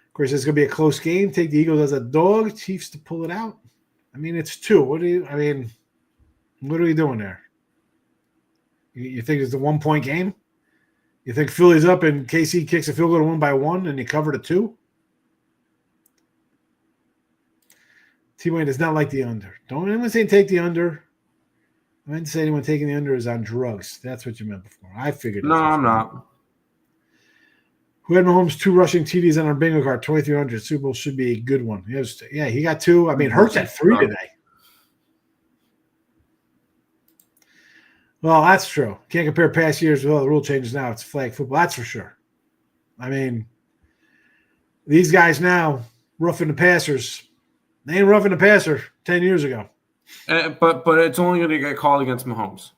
Of course, it's going to be a close game. Take the Eagles as a dog. Chiefs to pull it out. I mean, it's 2. What are we doing there? You think it's a 1-point game? You think Philly's up and KC kicks a field goal to win by 1 and you cover to 2? T-Wayne does not like the under. Don't anyone say take the under. I didn't say anyone taking the under is on drugs. That's what you meant before. I figured. No, I'm not. Who had Mahomes 2 rushing TDs on our bingo card? 2,300. Super Bowl should be a good one. He got 2. I mean, Hurts had 3 today. Well, that's true. Can't compare past years with all the rule changes now. It's flag football. That's for sure. I mean, these guys now, roughing the passers. They ain't roughing the passer 10 years ago. But it's only going to get called against Mahomes.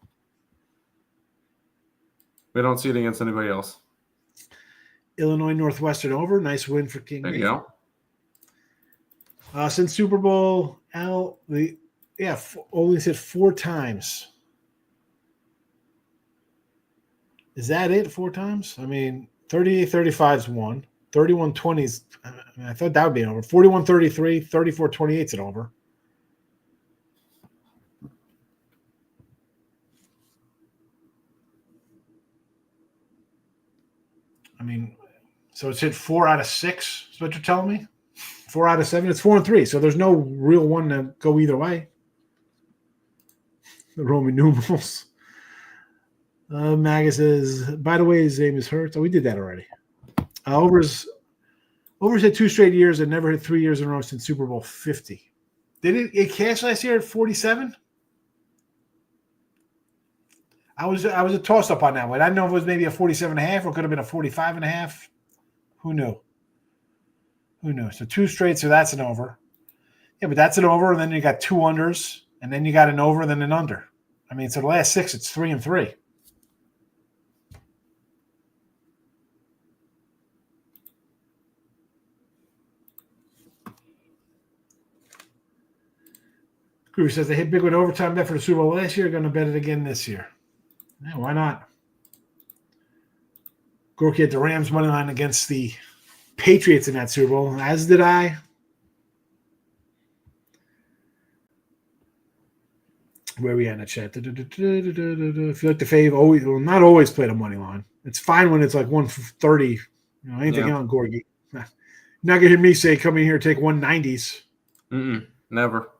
We don't see it against anybody else. Illinois Northwestern over. Nice win for King. There you go. Since Super Bowl, only said 4 times. Is that it? 4 times? I mean, 38-35 is 1. 31-20 is, I thought that would be an over. 41-33, 34-28 is an over. I mean, so it's hit 4 out of 6 is what you're telling me? 4 out of 7. It's 4-3. So there's no real one to go either way. The Roman numerals. Maga says, by the way, his name is Hurts. Oh, we did that already. Overs hit 2 straight years and never hit 3 years in a row since Super Bowl 50. Did it cash last year at 47? I was a toss up on that one. I don't know if it was maybe a 47.5 or it could have been a 45.5. Who knew? So 2 straight, so that's an over. Yeah, but that's an over, and then you got 2 unders, and then you got an over, then an under. I mean, so the last 6, it's 3-3. Groove says they hit big with overtime bet for the Super Bowl last year. Going to bet it again this year. Yeah, why not? Gorky had the Rams money line against the Patriots in that Super Bowl, as did I. Where are we at in the chat? If you like the fave, not always play the money line. It's fine when it's like 130. Anything else, Gorky. You're not gonna hear me say, "Come in here, take 190s." Never.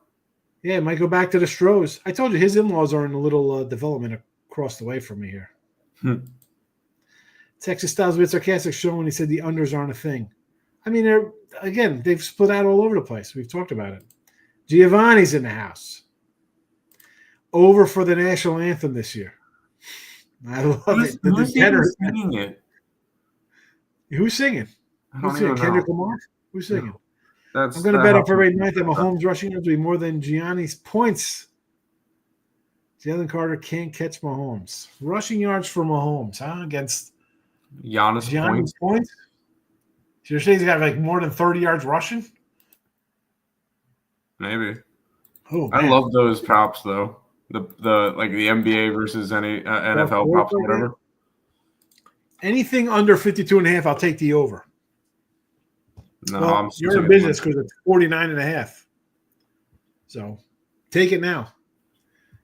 Yeah, it might go back to the Stros. I told you his in-laws are in a little development across the way from me here. Texas Styles a bit sarcastic show when he said the unders aren't a thing. I mean, they've split out all over the place. We've talked about it. Giovanni's in the house. Over for the national anthem this year. I love it. Who's singing it? Who's singing? Who's singing? Kendrick Lamar? Who's singing? I'm going to bet up every night that Mahomes rushing yards will be more than Gianni's points. Jalen Carter can't catch Mahomes. Rushing yards for Mahomes, against Giannis points. So you're saying he's got like more than 30 yards rushing? Maybe. Oh, I love those props though. The like the NBA versus any NFL props or whatever. Anything under 52.5, I'll take the over. No, well, you're in business because it's 49.5. So take it now.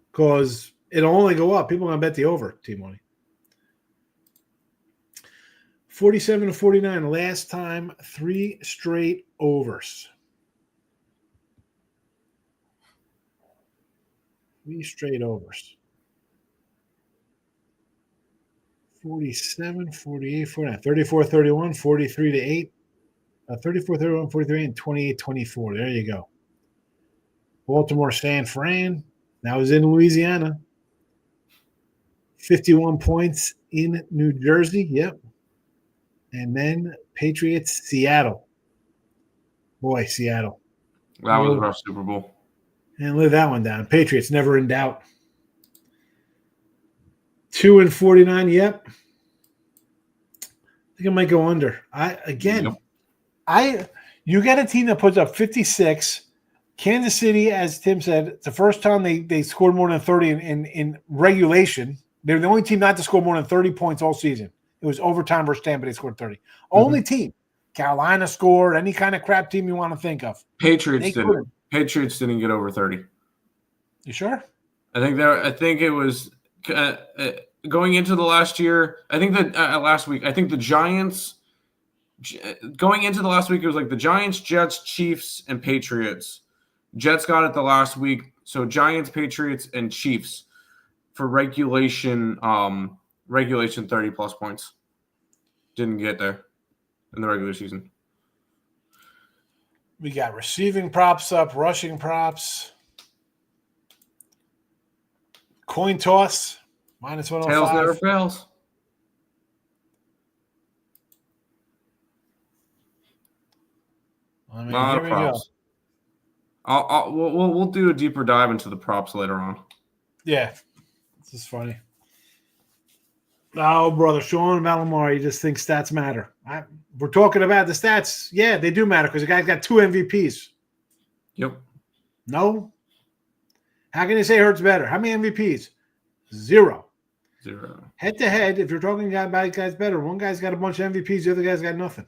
Because it'll only go up. People are going to bet the over, T-Money. 47-49. Last time, 3 straight overs. 3 straight overs. 47, 48, 49, 34, 31, 43-8, 34, 31, 43, and 28, 24. There you go. Baltimore, San Fran. That was in Louisiana. 51 points in New Jersey. Yep. And then Patriots, Seattle. Boy, Seattle. That was a rough Super Bowl. And live that one down. Patriots never in doubt. 2-49. Yep. I think I might go under. You got a team that puts up 56. Kansas City, as Tim said, it's the first time they scored more than 30 in regulation. They're the only team not to score more than 30 points all season. It was overtime versus Tampa. They scored 30. Only team. Carolina scored. Any kind of crap team you want to think of. Patriots didn't. Patriots didn't get over 30. You sure? I think it was going into the last year. I think that last week. I think the Giants. Going into the last week, it was like the Giants, Jets, Chiefs, and Patriots. Jets got it the last week. So Giants, Patriots, and Chiefs for regulation. Regulation 30 plus points. Didn't get there in the regular season. We got receiving props up, rushing props, coin toss, -105. Tails never fails. I mean, here we go. We'll do a deeper dive into the props later on. Yeah, this is funny. Oh, brother, Sean Malamar, you just think stats matter. We're talking about the stats. Yeah, they do matter because the guy's got 2 MVPs. Yep. No. How can you say Hurts better? How many MVPs? 0. Head to head, if you're talking about guys better, one guy's got a bunch of MVPs, the other guy's got nothing.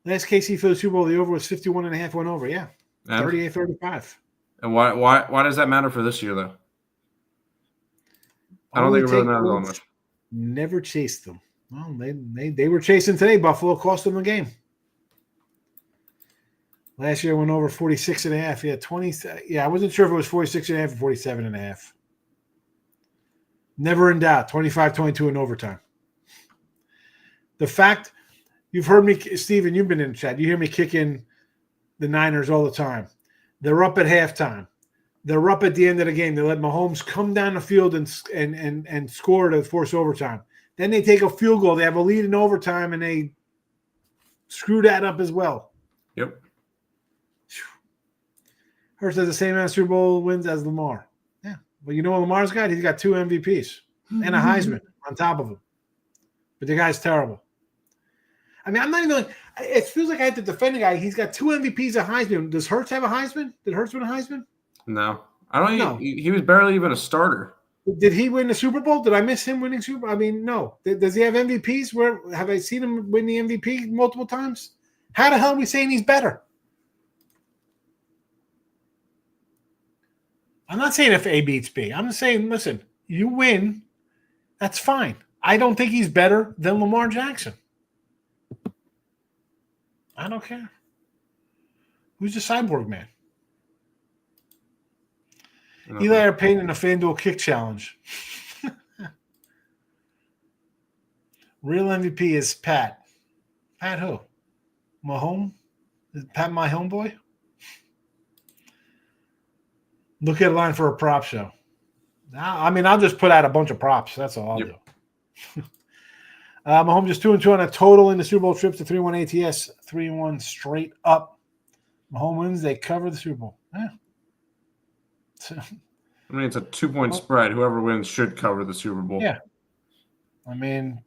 Last KC for the Super Bowl, the over was 51.5 went over. Yeah. 38-35. And why does that matter for this year, though? I don't think it really matters that much. Never chased them. Well, they were chasing today. Buffalo cost them the game. Last year went over 46.5. Yeah, 20. Yeah, I wasn't sure if it was 46.5 or 47.5. Never in doubt. 25-22 in overtime. The fact you've heard me, Steven, you've been in the chat. You hear me kicking the Niners all the time. They're up at halftime. They're up at the end of the game. They let Mahomes come down the field and score to force overtime. Then they take a field goal. They have a lead in overtime, and they screw that up as well. Yep. Hurts has the same amount of Super Bowl wins as Lamar. Yeah. Well, you know what Lamar's got? He's got 2 MVPs and a Heisman on top of him. But the guy's terrible. I mean, I'm not even – it feels like I have to defend the guy. He's got 2 MVPs, a Heisman. Does Hurts have a Heisman? Did Hurts win a Heisman? No. I don't know. He was barely even a starter. Did he win the Super Bowl? Did I miss him winning Super Bowl? I mean, no. Does he have MVPs? Where have I seen him win the MVP multiple times? How the hell are we saying he's better? I'm not saying if A beats B. I'm just saying, listen, you win, that's fine. I don't think he's better than Lamar Jackson. I don't care. Who's the cyborg man? Eli Payne in a FanDuel kick challenge. Real MVP is Pat. Pat who? Mahomes? Is Pat my homeboy? Look at a line for a prop show. I mean, I'll just put out a bunch of props. That's all I'll do. Mahomes is 2-2 on a total in the Super Bowl trips to 3-1 ATS, 3-1 straight up. Mahomes wins. They cover the Super Bowl. Yeah. I mean, it's a 2-point spread. Whoever wins should cover the Super Bowl. Yeah. I mean,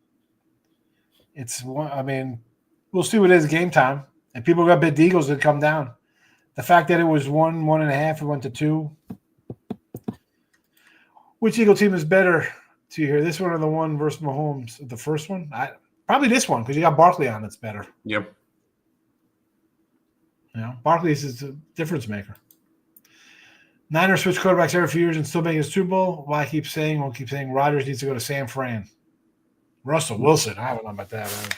we'll see what it is game time. And people got bet the Eagles to come down. The fact that it was 1.5, it went to 2. Which Eagle team is better to you here? This one or the one versus Mahomes? The first one? Probably this one because you got Barkley on that's better. Yep. You know, Barkley is a difference maker. Niners switch quarterbacks every few years and still make a Super Bowl. Why I keep saying Rodgers needs to go to San Fran. Russell Wilson. I don't know about that. Man.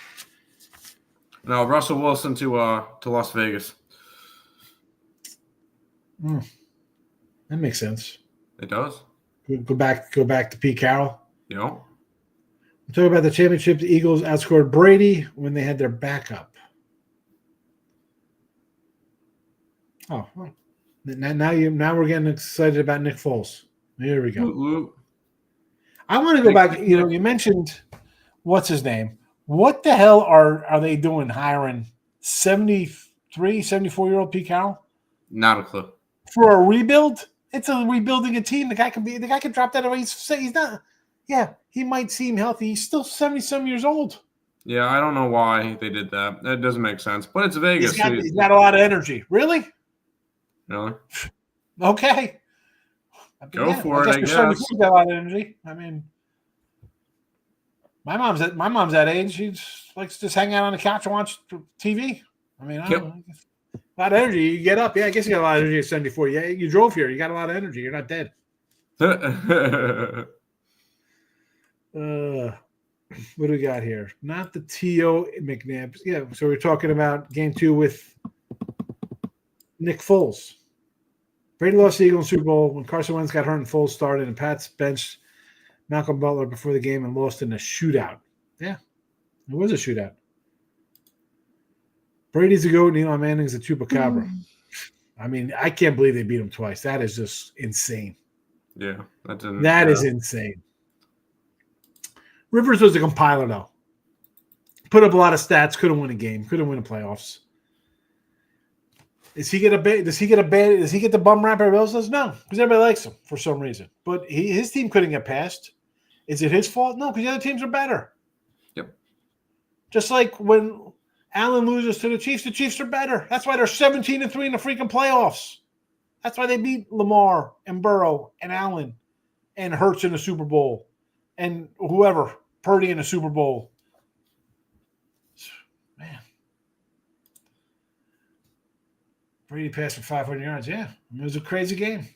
No, Russell Wilson to Las Vegas. That makes sense. It does. Go back to Pete Carroll. Yeah. We're talking about the championship. The Eagles outscored Brady when they had their backup. Oh, well. Now we're getting excited about Nick Foles. Here we go. Ooh. I want to go back. You know, you mentioned what's his name. What the hell are they doing hiring 73, 74-year-old Pete Carroll? Not a clue. For a rebuild? It's a rebuilding a team. The guy can drop that away. He's not. Yeah, he might seem healthy. He's still 70-some years old. Yeah, I don't know why they did that. That doesn't make sense. But it's Vegas. He's got a lot of energy. Really? Really? Okay. Go for it, I guess. He's got a lot of energy. I mean, my mom's that age. She likes to just hang out on the couch and watch TV. I mean, I don't know. A lot of energy. You get up. Yeah, I guess you got a lot of energy at 74. Yeah, you drove here. You got a lot of energy. You're not dead. What do we got here? Not the T.O. McNabb. Yeah, so we're talking about game 2 with Nick Foles. Brady lost the Eagles Super Bowl when Carson Wentz got hurt and Foles started, and Pats benched Malcolm Butler before the game and lost in a shootout. Yeah, it was a shootout. Brady's a goat and Eli Manning's a chupacabra. I mean, I can't believe they beat him twice. That is just insane. Yeah, that is insane. Rivers was a compiler, though. Put up a lot of stats. Couldn't win a game. Couldn't win the playoffs. Does he get the bum rap everybody else does? No, because everybody likes him for some reason. But his team couldn't get past. Is it his fault? No, because the other teams are better. Yep. Just like when Allen loses to the Chiefs are better. That's why they're 17-3 in the freaking playoffs. That's why they beat Lamar and Burrow and Allen and Hurts in the Super Bowl and whoever, Purdy in the Super Bowl. Man. Brady passed for 500 yards. Yeah, it was a crazy game.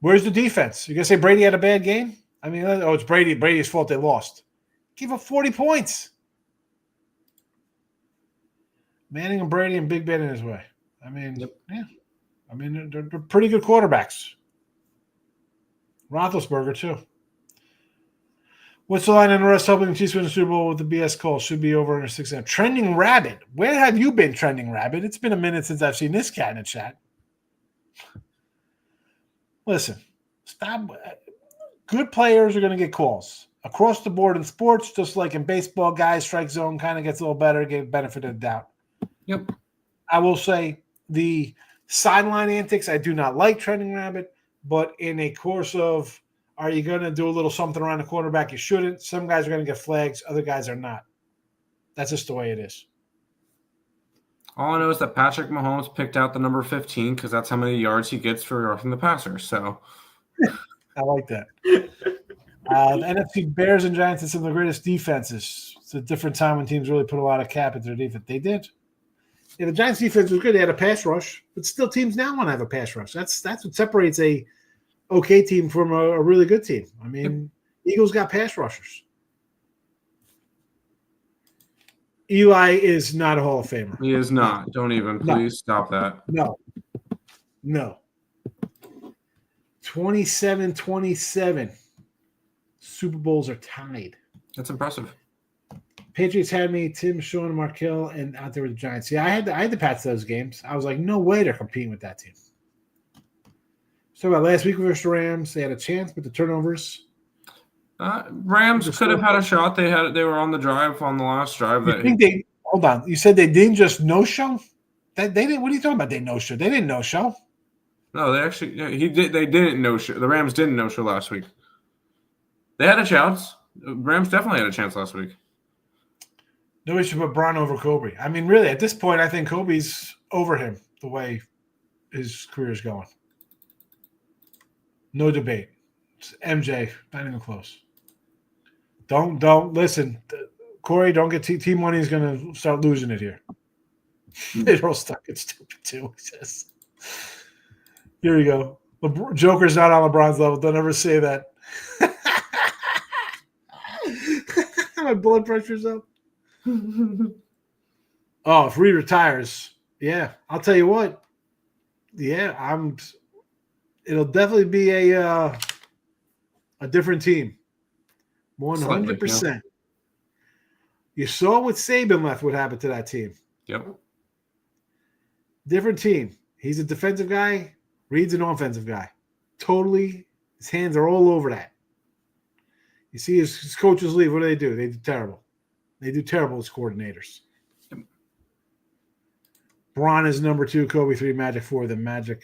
Where's the defense? You going to say Brady had a bad game? I mean, it's Brady's fault they lost. Give up 40 points. Manning and Brady and Big Ben in his way. I mean, yeah. I mean, they're pretty good quarterbacks. Roethlisberger, too. What's the line in the rest helping the Chiefs win the Super Bowl with the BS call? Should be over under 6.5. Trending Rabbit. Where have you been, Trending Rabbit? It's been a minute since I've seen this cat in the chat. Listen, stop. Good players are going to get calls. Across the board in sports, just like in baseball, guys, strike zone kind of gets a little better, get benefit of the doubt. Yep. I will say the sideline antics, I do not like Trending Rabbit, but in a course of, are you going to do a little something around the quarterback? You shouldn't. Some guys are going to get flags. Other guys are not. That's just the way it is. All I know is that Patrick Mahomes picked out the number 15 because that's how many yards he gets for roughing the passer. So I like that. The NFC Bears and Giants are some of the greatest defenses. It's a different time when teams really put a lot of cap into their defense. They did. Yeah, the Giants defense was good. They had a pass rush, but still teams now want to have a pass rush. That's what separates a okay team from a really good team. I mean, Eagles got pass rushers. Eli is not a Hall of Famer. he is not. Don't even. Please stop that. No. 27-27. Super Bowls are tied. That's impressive. Patriots had me, Tim, Sean, and Markel, and out there with the Giants. Yeah, I had the Pats those games. I was like, no way they're competing with that team. So about last week versus the Rams, they had a chance, but the turnovers. Rams could have had a shot. They were on the drive on the last drive. Hold on. You said they didn't just no-show? They didn't. What are you talking about? They no-show. They didn't no-show. No, they actually They didn't no-show. The Rams didn't no-show last week. They had a chance. Rams definitely had a chance last week. Nobody should put Braun over Kobe. I mean, really, at this point, I think Kobe's over him the way his career is going. No debate. It's MJ, not even close. Don't listen, Corey. Don't get team money is going to start losing it here. They're all stuck. It's stupid too. He says. Here we go. Joker's not on LeBron's level. Don't ever say that. My blood pressure's up. Oh, if Reed retires, yeah, I'll tell you what. Yeah, it'll definitely be a different team. 100%. You saw what Saban left, what happened to that team. Yep. Different team. He's a defensive guy. Reed's an offensive guy. Totally, his hands are all over that. You see his coaches leave. What do? They do terrible. They do terrible as coordinators. Yep. Braun is number 2, Kobe 3, Magic 4. Then Magic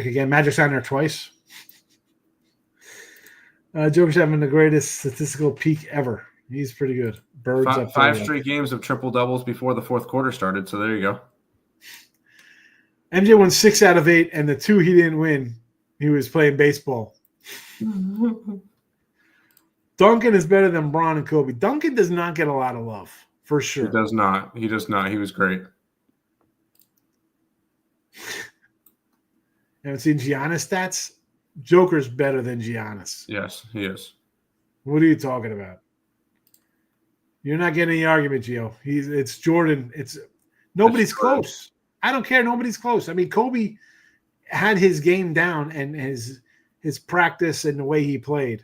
again. Magic's on there twice. Joker's having the greatest statistical peak ever. He's pretty good. Birds up 5 straight games of triple doubles before the fourth quarter started. So there you go. MJ won 6 out of 8, and the 2 he didn't win, he was playing baseball. Duncan is better than Braun and Kobe. Duncan does not get a lot of love, for sure. He does not. He was great. Haven't seen Giannis stats? Joker's better than Giannis. Yes, he is. What are you talking about? You're not getting any argument, Gio. It's Jordan. Nobody's close. I don't care. Nobody's close. I mean, Kobe had his game down and his practice and the way he played.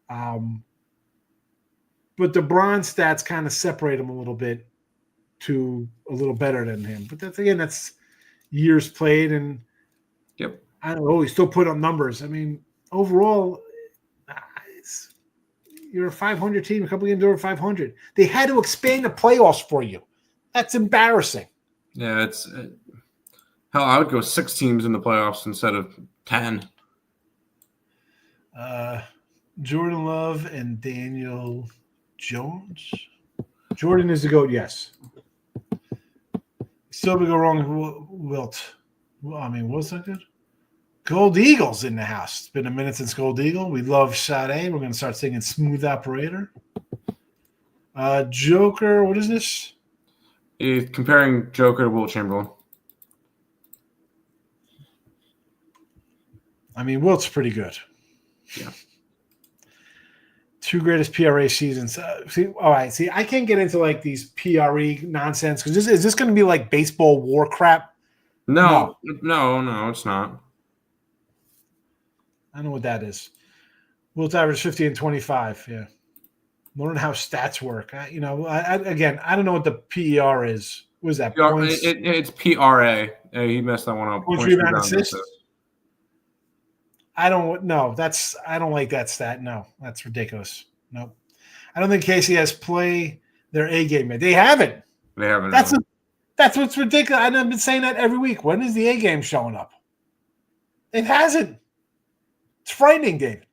But the bronze stats kind of separate him a little bit to a little better than him. But that's years played, and yep. I don't know. He still put up numbers. I mean, overall, you're a 500 team. A couple games over 500. They had to expand the playoffs for you. That's embarrassing. Yeah, hell, I would go 6 teams in the playoffs instead of 10. Jordan Love and Daniel Jones. Jordan is the GOAT, yes. Still we go wrong with Wilt. Well, I mean, what's that good? Gold Eagle's in the house. It's been a minute since Gold Eagle. We love Sade. We're going to start singing Smooth Operator. Joker, what is this? He's comparing Joker to Wilt Chamberlain. I mean, Wilt's pretty good. Yeah. 2 greatest PRA seasons. All right. See, I can't get into like these PRE nonsense because is this going to be like baseball war crap? No, it's not. I don't know what that is. Wilt average 50 and 25. Yeah. Learn how stats work. I don't know what the PER is. What is that? Points? It's PRA. He messed that one up. Points, rebound, assist. I don't like that stat. No, that's ridiculous. Nope. I don't think Casey has played their A game yet. They haven't. They haven't. That's what's ridiculous. I've been saying that every week. When is the A game showing up? It hasn't. It's frightening, David.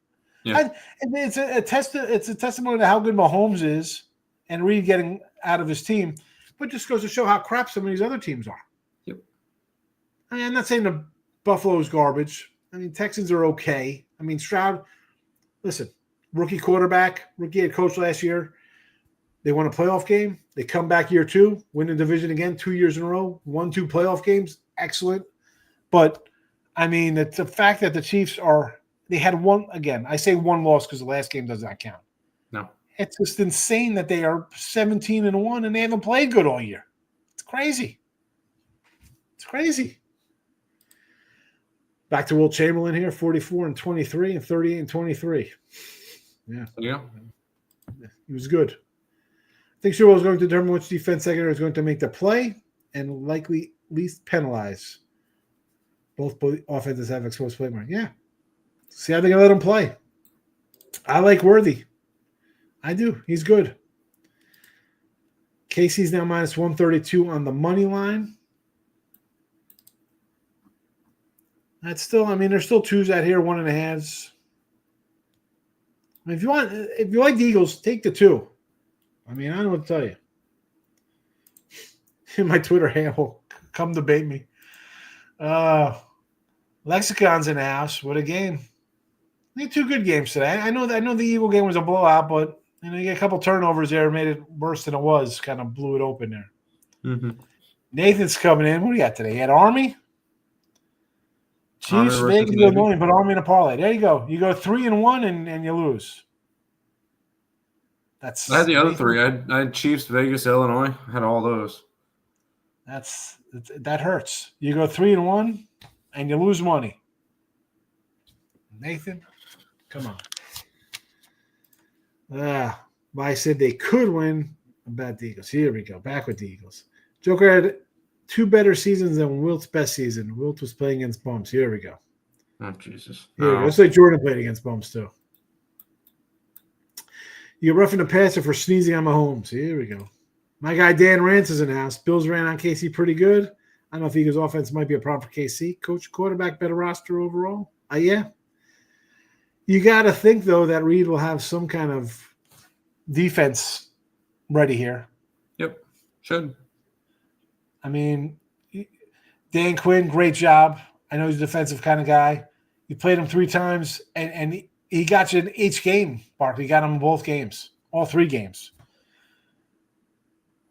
Yeah. It's a testimony to how good Mahomes is and Reed getting out of his team, but it just goes to show how crap some of these other teams are. Yep. I mean, I'm not saying the Buffalo's garbage. I mean, Texans are okay. I mean, Stroud, listen, rookie quarterback, rookie head coach last year. They won a playoff game. They come back year 2, win the division again 2 years in a row, 1-2 playoff games. Excellent. But, I mean, it's the fact that the Chiefs they had one, again, I say one loss because the last game does not count. No. It's just insane that they are 17-1 and they haven't played good all year. It's crazy. It's crazy. Back to Wilt Chamberlain here, 44 and 23 and 38 and 23. Yeah. He was good. I think Sherwood is going to determine which defense secondary is going to make the play and likely least penalize. Both offenses have exposed play mark. Yeah. See how they can let him play. I like Worthy. I do. He's good. Casey's now minus 132 on the money line. That's still, I mean, there's still 2s out here, 1.5s. I mean, if you like the Eagles, take the 2. I mean, I don't know what to tell you. In my Twitter handle, come debate me. Lexicon's in the house. What a game. They had 2 good games today. I know the Eagle game was a blowout, but you get a couple turnovers there, made it worse than it was. Kind of blew it open there. Mm-hmm. Nathan's coming in. What do you got today? He had Army. Chiefs, Vegas, Illinois, but Army in a parlay. There you go. You go 3-1 and you lose. I had the other 3. I had Chiefs, Vegas, Illinois. I had all those. That hurts. You go 3-1 and you lose money. Nathan, come on. But I said they could win. About the Eagles. Here we go. Back with the Eagles. Joker had 2 better seasons than Wilt's best season. Wilt was playing against bums. Here we go. Oh, Jesus. Here we go. Looks like Jordan played against bums, too. You're roughing the passer for sneezing on Mahomes. Here we go. My guy Dan Rance is in the house. Bills ran on KC pretty good. I don't know if Eagles offense might be a problem for KC. Coach, quarterback, better roster overall. Yeah. You got to think, though, that Reed will have some kind of defense ready here. Yep. Should. I mean, Dan Quinn, great job. I know he's a defensive kind of guy. You played him 3 times, and he got you in each game, Barkley. He got him in both games, all 3 games.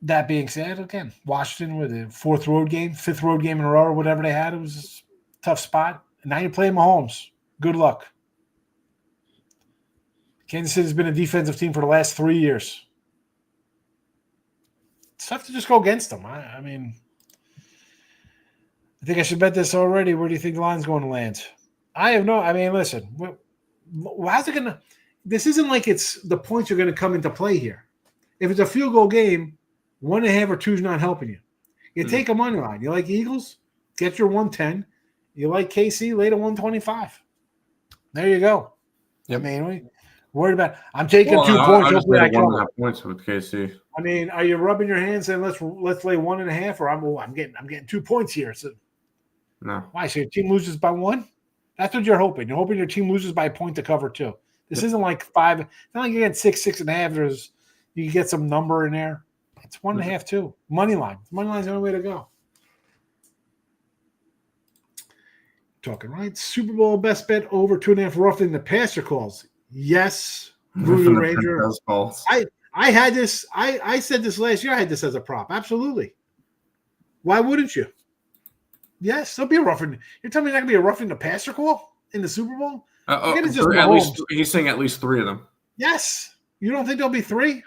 That being said, again, Washington with a 4th road game, 5th road game in a row, or whatever they had. It was a tough spot. And now you're playing Mahomes. Good luck. Kansas City's been a defensive team for the last 3 years. It's tough to just go against them. I mean, I think I should bet this already. Where do you think the line's going to land? I have no. I mean, listen. How's it going to? This isn't like it's the points are going to come into play here. If it's a field goal game, 1.5 or 2 is not helping you. You take a money line. You like Eagles? Get your 110. You like KC? Lay to 125. There you go. Yep. I mean, worried about. I'm taking 2 points. I just made 1.5 points with KC. I mean, are you rubbing your hands saying let's lay 1.5, or I'm getting 2 points here? So no. Why? So your team loses by 1? That's what you're hoping. You're hoping your team loses by a point to cover 2. This isn't like 5. It's not like you get 6, 6.5. You can get some number in there. It's 1.5 too. Money line. Money line's the only way to go. Talking right. Super Bowl best bet over 2.5 roughing the passer calls. Yes. Voodoo Ranger. I had this. I said this last year. I had this as a prop. Absolutely. Why wouldn't you? Yes, there'll be a roughing. You're telling me not going to be a roughing the passer call in the Super Bowl? At least he's saying at least 3 of them. Yes. You don't think there'll be 3?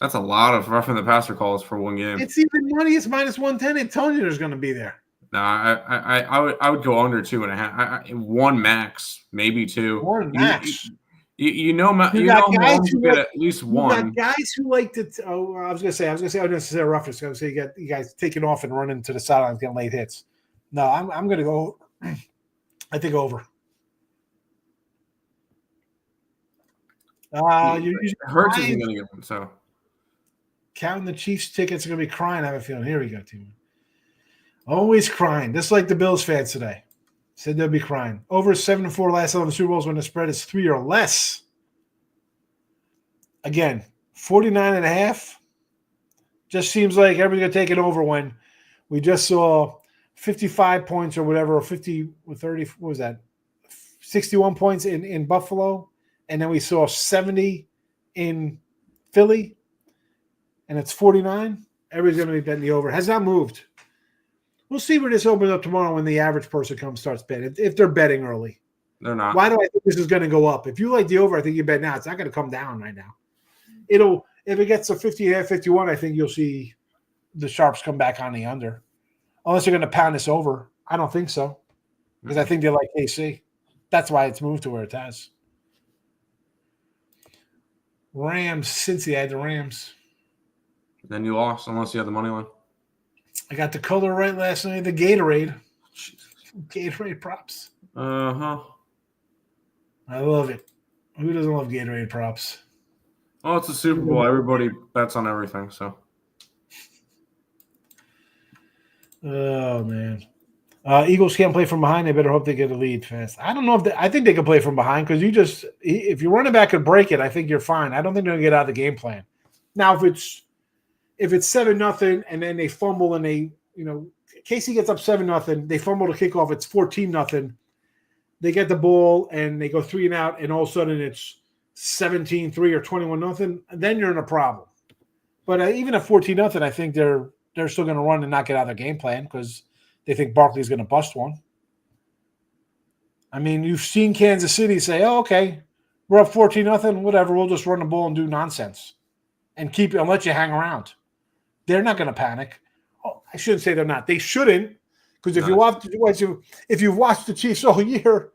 That's a lot of roughing the passer calls for one game. It's even money. It's minus 110. I'm telling you, there's going to be there. No, I would go under 2.5. 1 max, maybe 2. 1 max. You guys who get at least 1. You got guys who like to. I was going to say unnecessary roughness. I was going to say you guys taking off and running to the sidelines, getting late hits. No, I'm going to go. I think over. Hurts isn't going to get one. So counting the Chiefs tickets are going to be crying. I have a feeling. Here we go, team. Always crying, just like the Bills fans today. Said they'll be crying. Over 7-4 last 11 Super Bowls when the spread is 3 or less. Again, 49.5. Just seems like everybody's going to take it over when we just saw 55 points or whatever, or 50 or 30, what was that? 61 points in Buffalo. And then we saw 70 in Philly. And it's 49. Everybody's going to be betting the over. Has not moved. We'll see where this opens up tomorrow when the average person starts betting. If they're betting early. They're not. Why do I think this is going to go up? If you like the over, I think you bet now. It's not going to come down right now. If it gets to 50.5, 51, I think you'll see the sharps come back on the under. Unless they're going to pound this over. I don't think so. Because I think they like KC. That's why it's moved to where it has. Rams, Cincy, I had the Rams. Then you lost unless you had the money line. I got the color right last night. The Gatorade. Gatorade props. Uh-huh. I love it. Who doesn't love Gatorade props? Oh, it's a Super Bowl. Everybody bets on everything, so. Oh, man. Eagles can't play from behind. They better hope they get a lead fast. I don't know if I think they can play from behind because if your running back could break it, I think you're fine. I don't think they're going to get out of the game plan. Now, if it's 7-0 and then they fumble and Casey gets up 7-0, they fumble to kickoff, it's 14-0. They get the ball and they go 3 and out, and all of a sudden it's 17-3 or 21-0. Then you're in a problem. But even at 14-0, I think they're still going to run and not get out of their game plan because they think Barkley's going to bust one. I mean, you've seen Kansas City say, "Oh, okay, we're up 14-0, whatever. We'll just run the ball and do nonsense and keep it and let you hang around." They're not going to panic. Oh, I shouldn't say they're not. They shouldn't, because if you've watched the Chiefs all year,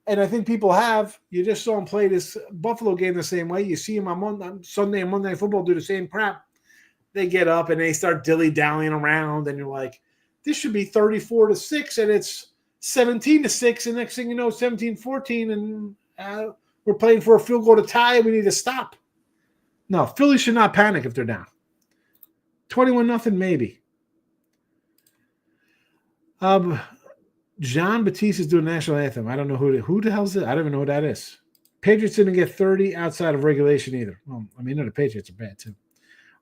and I think people have, you just saw them play this Buffalo game the same way. You see them on Sunday and Monday Night Football do the same crap. They get up and they start dilly-dallying around, and you're like, this should be 34-6, and it's 17-6, and next thing you know, 17-14, and we're playing for a field goal to tie. We need to stop. No, Philly should not panic if they're down. 21-0, maybe. John Batiste is doing the national anthem. I don't know who the hell is it. I don't even know who that is. Patriots didn't get 30 outside of regulation either. Well, I mean, the Patriots are bad too.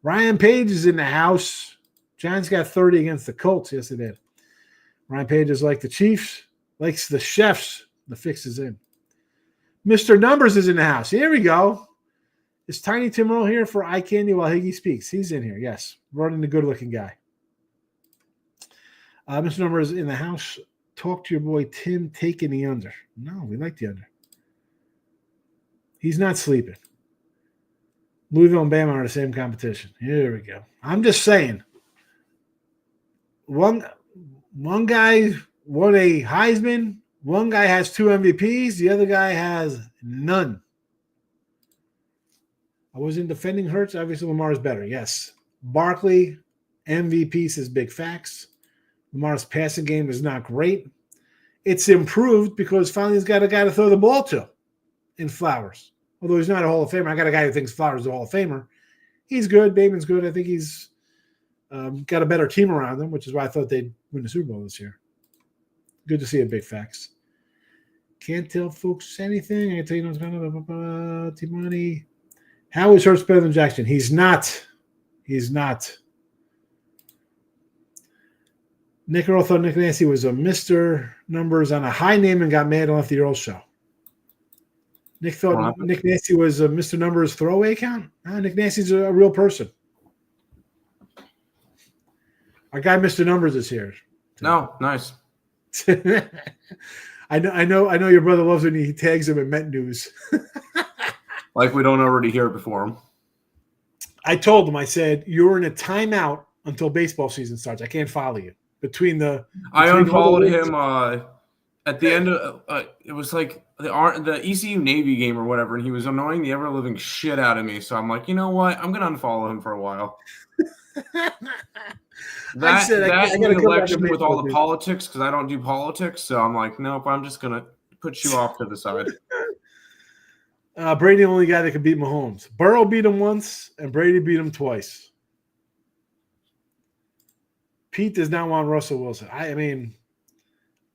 Ryan Page is in the house. Giants got 30 against the Colts. Yes, they did. Ryan Page is like the Chiefs, likes the chefs. The fix is in. Mr. Numbers is in the house. Here we go. Is Tiny Tim Earl here for eye candy while Higgy speaks? He's in here, yes. Running the good-looking guy. Mr. Numbers in the house. Talk to your boy Tim taking the under. No, we like the under. He's not sleeping. Louisville and Bama are the same competition. Here we go. I'm just saying. One guy won a Heisman. One guy has 2 MVPs. The other guy has none. I wasn't defending Hurts. Obviously, Lamar is better. Yes. Barkley, MVP says big facts. Lamar's passing game is not great. It's improved because finally he's got a guy to throw the ball to in Flowers. Although he's not a Hall of Famer. I got a guy who thinks Flowers is a Hall of Famer. He's good. Bateman's good. I think he's got a better team around him, which is why I thought they'd win the Super Bowl this year. Good to see it, big facts. Can't tell folks anything. I can tell you what's going on. T-Money. How is Hurts better than Jackson? He's not. He's not. Nick Earl thought Nick Nancy was a Mr. Numbers on a high name and got mad and left the Earl show. Nick thought Nick Nancy was a Mr. Numbers throwaway account. Nick Nancy's a real person. Our guy, Mr. Numbers, is here. No, nice. I know. Your brother loves when he tags him in Met News. Like we don't already hear it before him. I told him. I said you're in a timeout until baseball season starts. I can't follow you I unfollowed him at the end of it was like the ECU Navy game or whatever, and he was annoying the ever living shit out of me. So I'm like, you know what? I'm gonna unfollow him for a while. That election with all the politics, because I don't do politics, so I'm like, nope, I'm just gonna put you off to the side. Brady, the only guy that could beat Mahomes. Burrow beat him once, and Brady beat him twice. Pete does not want Russell Wilson. I mean,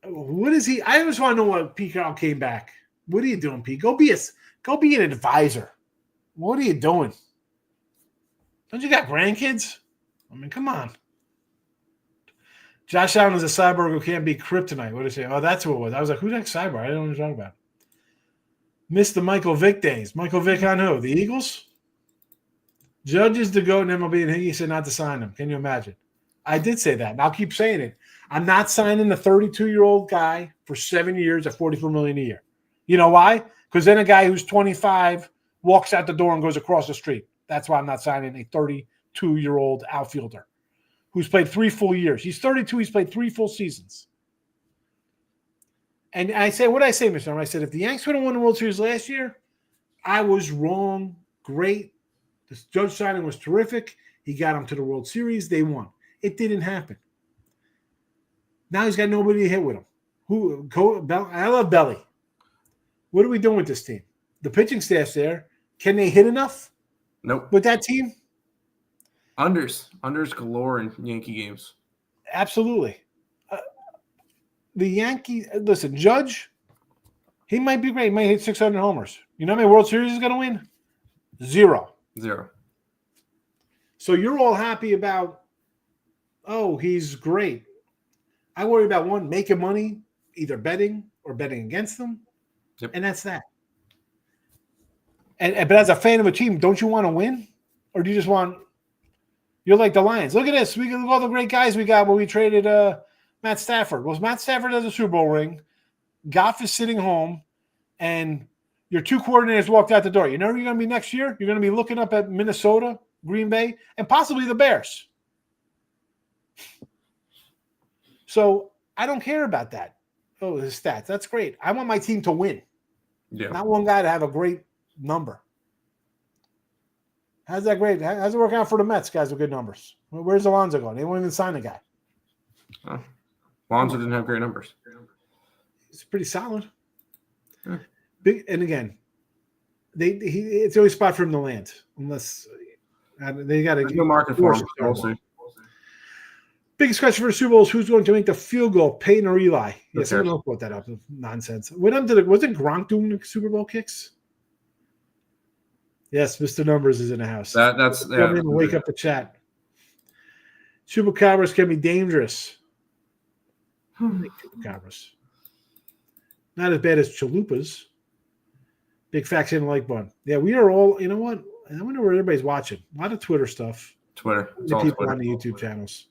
what is he? I just want to know what Pete Carroll came back. What are you doing, Pete? Go be an advisor. What are you doing? Don't you got grandkids? I mean, come on. Josh Allen is a cyborg who can't be kryptonite. What did he say? Oh, that's who it was. I was like, who's that cyborg? I don't know what you're talking about. Missed the Michael Vick days. Michael Vick on who? The Eagles? Judge is the GOAT in MLB, and Higgy said not to sign him. Can you imagine? I did say that, and I'll keep saying it. I'm not signing a 32-year-old guy for 7 years at $44 million a year. You know why? Because then a guy who's 25 walks out the door and goes across the street. That's why I'm not signing a 32-year-old outfielder who's played 3 full years. He's 32. He's played 3 full seasons. And I say, what did I say, Mr. Arnold? I said, if the Yanks would have won the World Series last year, I was wrong. Great. This Judge signing was terrific. He got them to the World Series. They won. It didn't happen. Now he's got nobody to hit with him. I love Belly. What are we doing with this team? The pitching staff's there. Can they hit enough? Nope. With that team? Unders galore in Yankee games. Absolutely. The Yankees, listen, Judge, he might be great. He might hit 600 homers. You know how many World Series he's going to win? 0. So you're all happy about, oh, he's great. I worry about one, making money, either betting or betting against them. Yep. And that's that. But as a fan of a team, don't you want to win? Or do you just want, you're like the Lions. Look at this. Look at all the great guys we got when we traded Matt Stafford. Well, Matt Stafford has a Super Bowl ring. Goff is sitting home, and your 2 coordinators walked out the door. You know where you're going to be next year? You're going to be looking up at Minnesota, Green Bay, and possibly the Bears. So I don't care about that. Oh, the stats. That's great. I want my team to win. Yeah. Not one guy to have a great number. How's that great? How's it work out for the Mets, guys with good numbers? Where's Alonso going? They won't even sign the guy. Alonso didn't have great numbers. It's pretty solid. Yeah. Big, and again, it's the only spot for him to land, unless they got to. There's no market for him. We'll see. Biggest question for the Super Bowl is who's going to make the field goal, Peyton or Eli? Yeah, someone cares? else brought that up. Nonsense. Was it Gronk doing the Super Bowl kicks? Yes, Mr. Numbers is in the house. That's Come in and wake up the chat. Chupacabras can be dangerous. Chupacabras. Not as bad as chalupas. Big facts in the like button. Yeah, we are all, you know what? I wonder where everybody's watching. A lot of Twitter stuff. Twitter. It's The all people Twitter. on the YouTube channels.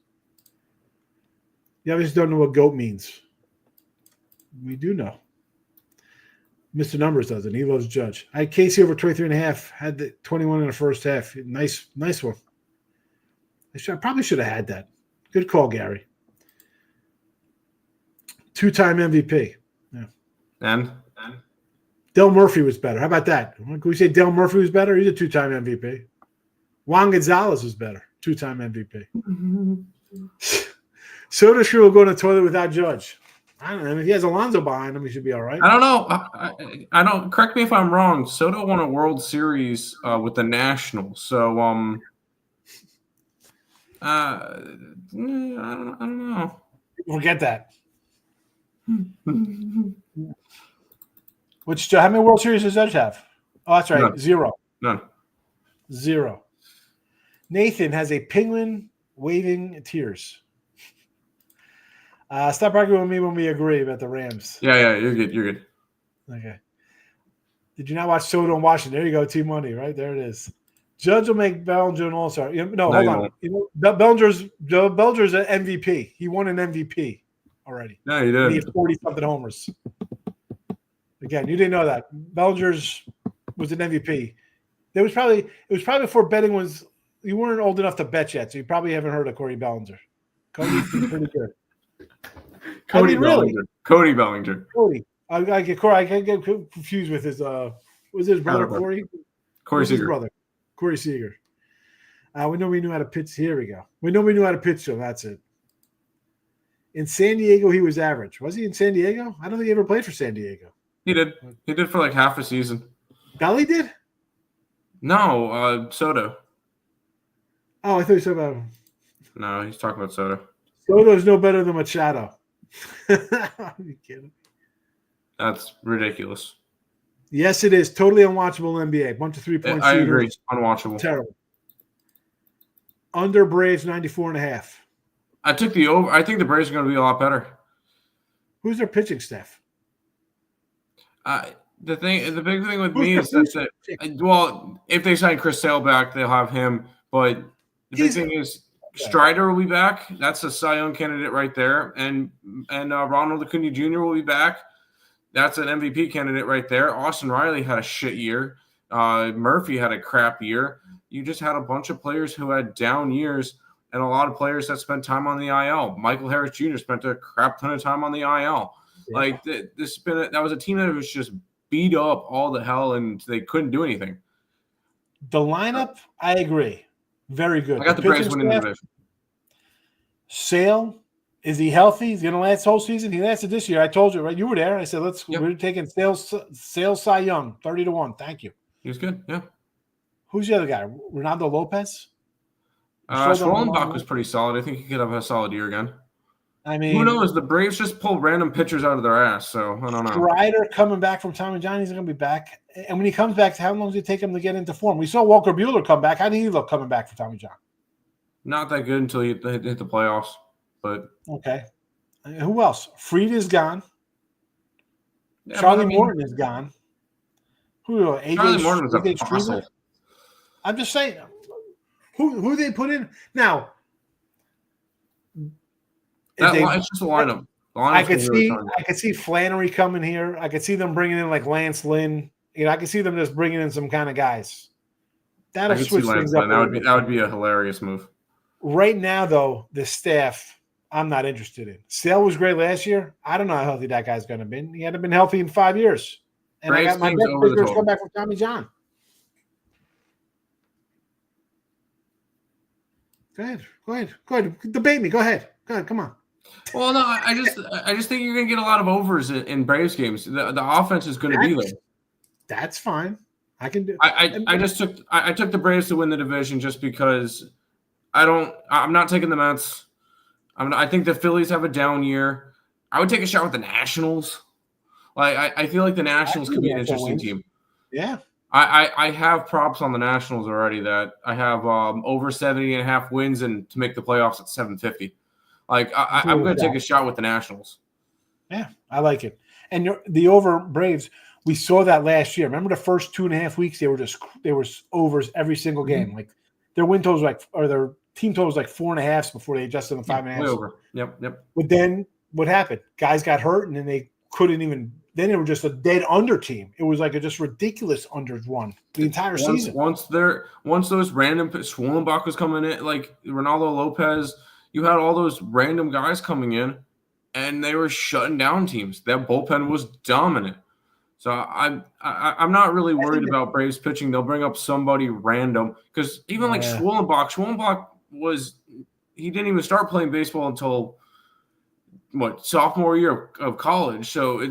You obviously don't know what GOAT means. We do know. Mr. Numbers doesn't. He loves Judge. I had Casey over 23.5. Had the 21 in the first half. Nice one. I probably should have had that. Good call, Gary. 2-time MVP. Yeah. And Del Murphy was better. How about that? Can we say Del Murphy was better? He's a 2-time MVP. Juan Gonzalez was better. 2-time MVP. Soda Shoe will go in the toilet without Judge. I don't know. If he has Alonso behind him, he should be all right. I don't know. I don't. Correct me if I'm wrong. Soto won a World Series with the Nationals. So I don't know. Forget that. How many World Series does Judge have? Oh, that's right. None. 0. None. 0. Nathan has a penguin waving tears. Stop arguing with me when we agree about the Rams. Yeah, you're good. You're good. Okay. Did you not watch Soto and Washington? There you go. T-Money, right? There it is. Judge will make Bellinger an all-star. No, hold on. Bellinger's an MVP. He won an MVP already. No, he did. He had 40-something homers. Again, you didn't know that. Bellinger's was an MVP. It was probably before betting was. You weren't old enough to bet yet, so you probably haven't heard of Corey Bellinger. Cody's been pretty good. Cody Bellinger. Really. Cody Bellinger. Cody. I get confused with his was his brother Corey? Corey His Seager. brother. Corey Seager. We know we knew how to pitch. Here we go. We know we knew how to pitch him. That's it. In San Diego, he was average. Was he in San Diego? I don't think he ever played for San Diego. He did. He did for like half a season. Belly did? No, Soto. Oh, I thought you said about No, he's talking about Soto. Soto's no better than Machado. Are you kidding? That's ridiculous. Yes, it is. Totally unwatchable NBA. Bunch of three-point I shooters. agree. Unwatchable. Terrible. Under Braves 94.5. I took the over. I think the Braves are going to be a lot better. Who's their pitching staff? The big thing with me is that well, if they sign Chris Sale back, they'll have him. But the big thing is Strider will be back. That's a Cy Young candidate right there, and Ronald Acuna Jr. will be back. That's an MVP candidate right there. Austin Riley had a shit year. Murphy had a crap year. You just had a bunch of players who had down years, and a lot of players that spent time on the IL. Michael Harris Jr. spent a crap ton of time on the IL. Yeah. Like that was a team that was just beat up all the hell, and they couldn't do anything. The lineup, I agree, very good. I got the Braves winning the division. Sale, is he healthy? He's going to last the whole season. He lasted this year. I told you, right? You were there. I said, we're taking Sale Cy Young 30-1. Thank you. He was good. Yeah. Who's the other guy? Ronaldo Lopez. Schwellenbach was pretty solid. I think he could have a solid year again. I mean, who knows? The Braves just pull random pitchers out of their ass, so I don't know. Strider coming back from Tommy John, he's going to be back. And when he comes back, how long does it take him to get into form? We saw Walker Buehler come back. How did he look coming back from Tommy John? Not that good until he hit the playoffs. But okay, who else? Fried is gone. Yeah, Charlie Morton is gone. Who? Charlie Morton was a fossil. I'm just saying, who they put in now. It's just a lineup. I could see Flannery coming here. I could see them bringing in like Lance Lynn. I could see them just bringing in some kind of guys. That'll switch things up. That would be a hilarious move. Right now, though, the staff, I'm not interested in. Sale was great last year. I don't know how healthy that guy's going to be. He hadn't been healthy in 5 years. And Braves I got my best pitchers come back from Tommy John. Go ahead. Debate me. Go ahead. Come on. Well, no, I just think you're going to get a lot of overs in Braves games. The offense is going to be there. That's fine. I can do. I took the Braves to win the division just because I'm not taking the Mets. I think the Phillies have a down year. I would take a shot with the Nationals. Like I feel like the Nationals could be an interesting team. Yeah. I have props on the Nationals already that I have over 70.5 wins and to make the playoffs at 750. Like I'm going to take a shot with the Nationals. Yeah, I like it. And the over Braves, we saw that last year. Remember the first 2.5 weeks they were overs every single game. Mm-hmm. Like their win totals their team totals 4.5 before they adjusted to 5.5. Way over. Yep. But then what happened? Guys got hurt and then they couldn't even. Then they were just a dead under team. It was like a just ridiculous under run the entire season. Once those random Schwellenbach was coming in, like Ronaldo Lopez, you had all those random guys coming in, and they were shutting down teams. That bullpen was dominant. So I'm not really worried about Braves pitching. They'll bring up somebody random because even like Schwellenbach he didn't even start playing baseball until sophomore year of college. So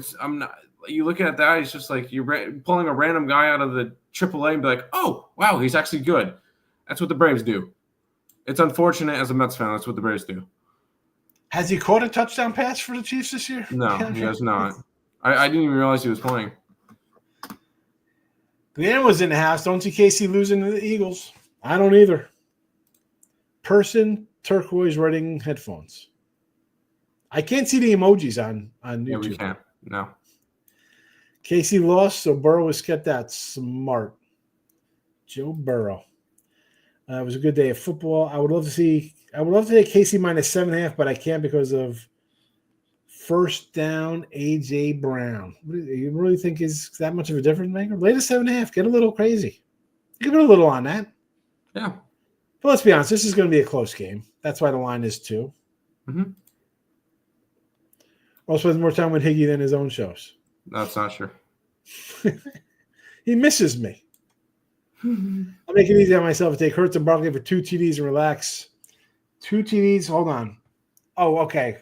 you look at that, it's just like you're pulling a random guy out of the AAA and be like, oh wow, he's actually good. That's what the Braves do. It's unfortunate as a Mets fan. That's what the Braves do. Has he caught a touchdown pass for the Chiefs this year? No, he has not. I didn't even realize he was playing. Glenn was in the house. Don't see Casey losing to the Eagles. I don't either. Person turquoise riding headphones. I can't see the emojis on YouTube. Yeah, we can't. No. Casey lost, so Burrow was kept out. Smart. Joe Burrow. It was a good day of football. I would love to take Casey minus 7.5, but I can't because of first down A.J. Brown. You really think is that much of a difference maker? Lay to 7.5. Get a little crazy. You can put a little on that. Yeah. But let's be honest, this is going to be a close game. That's why the line is 2. Mm-hmm. Ross spends more time with Higgy than his own shows. That's not true. He misses me. I'll make it easy on myself. Take Hurts and Barkley for 2 TDs and relax. 2 TDs. Hold on. Oh, okay.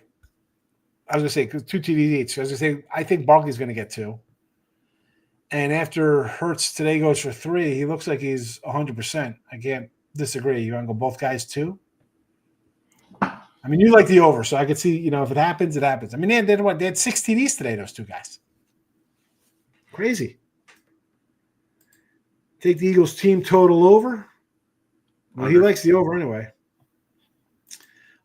I was going to say 2 TDs each. I was going to say I think Barkley's going to get 2. And after Hurts today goes for 3, he looks like he's 100%. I can't disagree. You want to go both guys 2? I mean, you like the over, so I could see, if it happens, it happens. I mean, they had 6 TDs today, those 2 guys. Crazy. Take the Eagles team total over. Well, he likes the over anyway.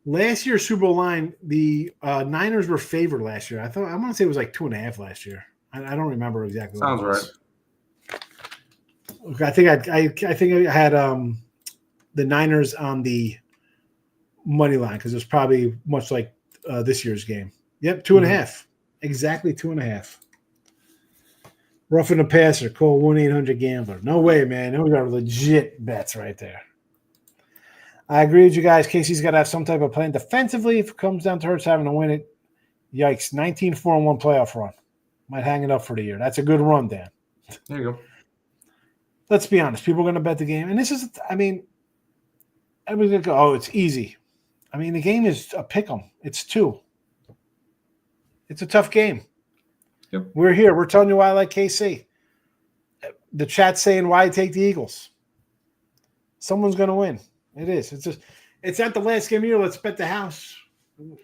Last year's Super Bowl line, the Niners were favored last year. I want to say it was like 2.5 last year. I don't remember exactly. Sounds right. Okay, I think I had the Niners on the money line because it was probably much like this year's game. Yep, 2.5. Exactly 2.5. Roughing the passer, call 1-800-GAMBLER. No way, man. Those are legit bets right there. I agree with you guys. Casey's got to have some type of plan defensively. If it comes down to Hurts having to win it, yikes. 19-4-1 playoff run. Might hang it up for the year. That's a good run, Dan. There you go. Let's be honest. People are going to bet the game. And this is, everybody's going to go, oh, it's easy. I mean, the game is a pick 'em. It's 2. It's a tough game. Yep. We're here. We're telling you why I like KC. The chat's saying why I take the Eagles. Someone's going to win. It is. It's not the last game of the year. Let's bet the house.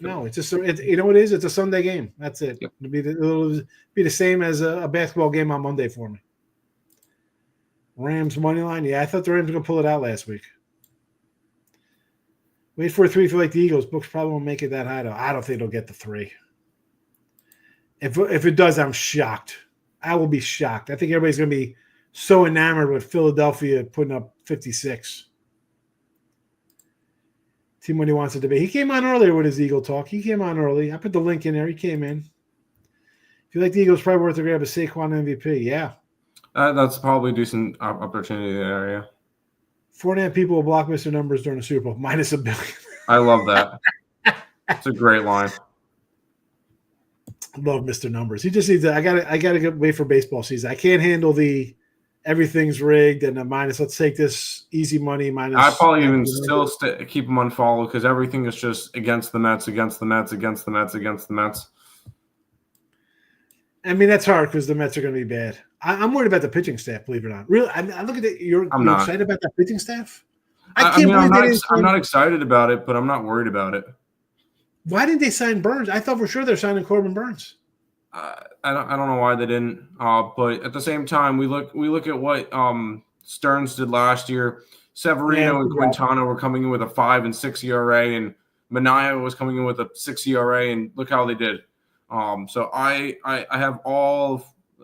No, it's just you know what it is. It's a Sunday game. That's it. Yep. It'll be the same as a basketball game on Monday for me. Rams money line. Yeah, I thought the Rams were going to pull it out last week. Wait for a 3 if you like the Eagles. Books probably won't make it that high though. I don't think it'll get the 3. If it does, I'm shocked. I will be shocked. I think everybody's going to be so enamored with Philadelphia putting up 56. Team when he wants to debate. He came on earlier with his Eagle talk. He came on early. I put the link in there. He came in. If you like the Eagles, probably worth to grab a Saquon MVP. Yeah. That's probably a decent opportunity there, yeah. 4.5 people will block Mr. Numbers during the Super Bowl, minus $1 billion. I love that. It's a great line. Love Mr. Numbers. He just needs to, I gotta wait for baseball season. I can't handle the everything's rigged and the minus. Let's take this easy money minus. I probably even still keep him unfollowed because everything is just against the Mets, against the Mets, against the Mets, against the Mets. I mean, that's hard because the Mets are going to be bad. I'm worried about the pitching staff, believe it or not. Really, I look at it. You're excited about that pitching staff? I'm not excited about it, but I'm not worried about it. Why didn't they sign Burns? I thought for sure they're signing Corbin Burns. I don't know why they didn't. But at the same time, we look at what Stearns did last year. Severino and Quintana were coming in with a 5 and 6 ERA, and Mania was coming in with a 6 ERA, and look how they did. So I have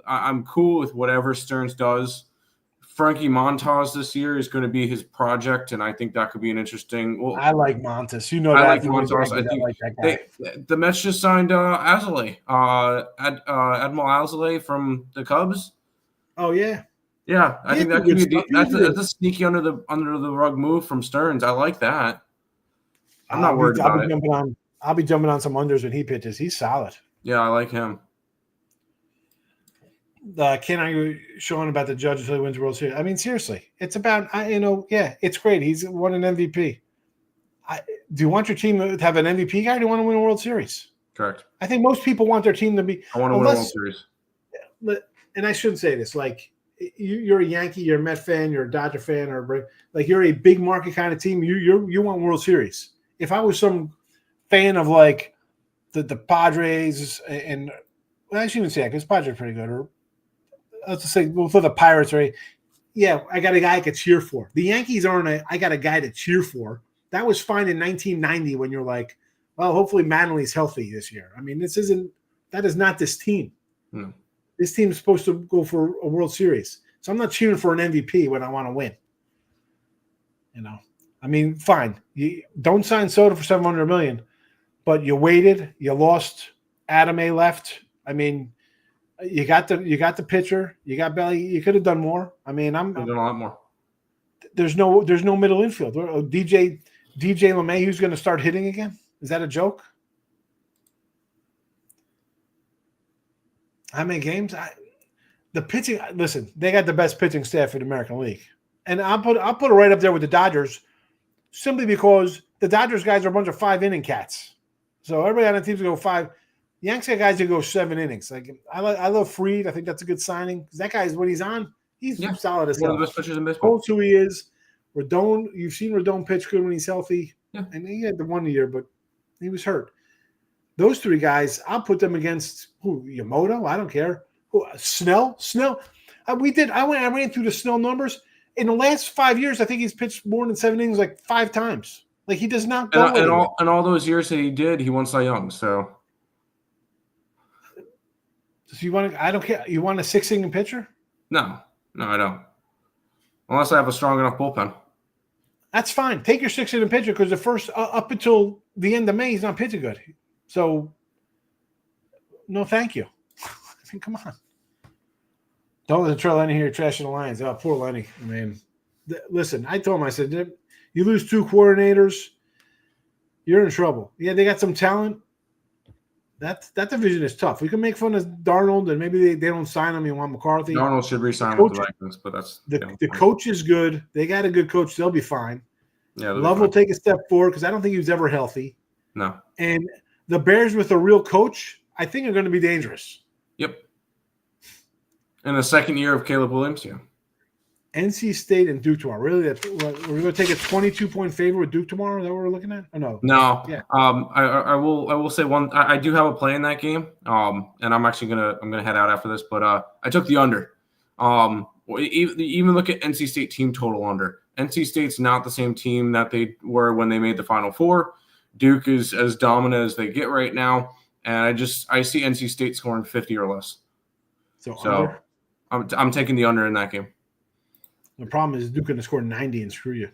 I'm cool with whatever Stearns does. Frankie Montas this year is going to be his project, and I think that could be an interesting. Well, I like Montas. I like Montas. I think like that guy. The Mets just signed Alzolay, Admiral Alzolay from the Cubs. Oh yeah, yeah. I think that could be that's a sneaky under the rug move from Stearns. I like that. I'm not worried about it. I'll be jumping on some unders when he pitches. He's solid. Yeah, I like him. Can't argue, Sean, about the judge until he wins the World Series. I mean, seriously, it's about it's great. He's won an MVP. Do you want your team to have an MVP guy? Or do you want to win a World Series? Correct. I think most people want their team to be. I want to win a World Series. And I shouldn't say this. Like, you're a Yankee, you're a Met fan, you're a Dodger fan, or like you're a big market kind of team. You want World Series. If I was some fan of like the Padres and well, I shouldn't even say that because Padres are pretty good. Or let's just say we'll throw the Pirates, right? Yeah, I got a guy I could cheer for. The Yankees aren't I got a guy to cheer for. That was fine in 1990 when you're like, well, hopefully Manley's healthy this year. I mean, that is not this team. Hmm. This team is supposed to go for a World Series. So I'm not cheering for an MVP when I want to win. I mean, fine. You don't sign Soto for $700 million, but you waited. You lost. Adam A left. I mean, you got the pitcher. You got Belly. You could have done more. I mean, They've done a lot more. There's no middle infield. DJ LeMay, who's going to start hitting again? Is that a joke? How many games? The pitching. Listen, they got the best pitching staff in the American League, and I'll put it right up there with the Dodgers, simply because the Dodgers guys are a bunch of 5-inning cats. So everybody on the teams go 5. Yanks got guys who go 7 innings. Like I love Fried. I think that's a good signing because that guy's when he's on, he's solid as hell. One of the best pitchers in baseball. Holds who he is. Rodon, you've seen Rodon pitch good when he's healthy, and he had the 1 year, but he was hurt. Those 3 guys, I'll put them against Yamamoto. I don't care. Snell. I ran through the Snell numbers. In the last 5 years, I think he's pitched more than 7 innings like 5 times. Like he does not go anywhere. And all those years that he did, he won Cy Young. So you want? I don't care. You want a 6-inning pitcher? No, I don't. Unless I have a strong enough bullpen. That's fine. Take your 6-inning pitcher because the first up until the end of May, he's not pitching good. So, no, thank you. I mean, come on. Don't let Trey Lenny hear trashing the Lions. Oh, poor Lenny. I mean, listen, I told him, I said, you lose 2 coordinators, you're in trouble. Yeah, they got some talent. That division is tough. We can make fun of Darnold, and maybe they don't sign him. You want McCarthy. Darnold should re-sign with the Vikings, but that's the coach is good. They got a good coach. They'll be fine. Yeah, Love will take a step forward because I don't think he was ever healthy. No. And the Bears with a real coach, I think, are going to be dangerous. Yep. In the second year of Caleb Williams, yeah. NC State and Duke tomorrow. Really, we're going to take a 22-point favor with Duke tomorrow. Is that what we're looking at? Or no? No. Yeah. I will say one. I do have a play in that game. And I'm actually gonna head out after this. But I took the under. Even look at NC State team total under. NC State's not the same team that they were when they made the Final Four. Duke is as dominant as they get right now, and I see NC State scoring 50 or less. So under? I'm taking the under in that game. The problem is Duke going to score 90 and screw you.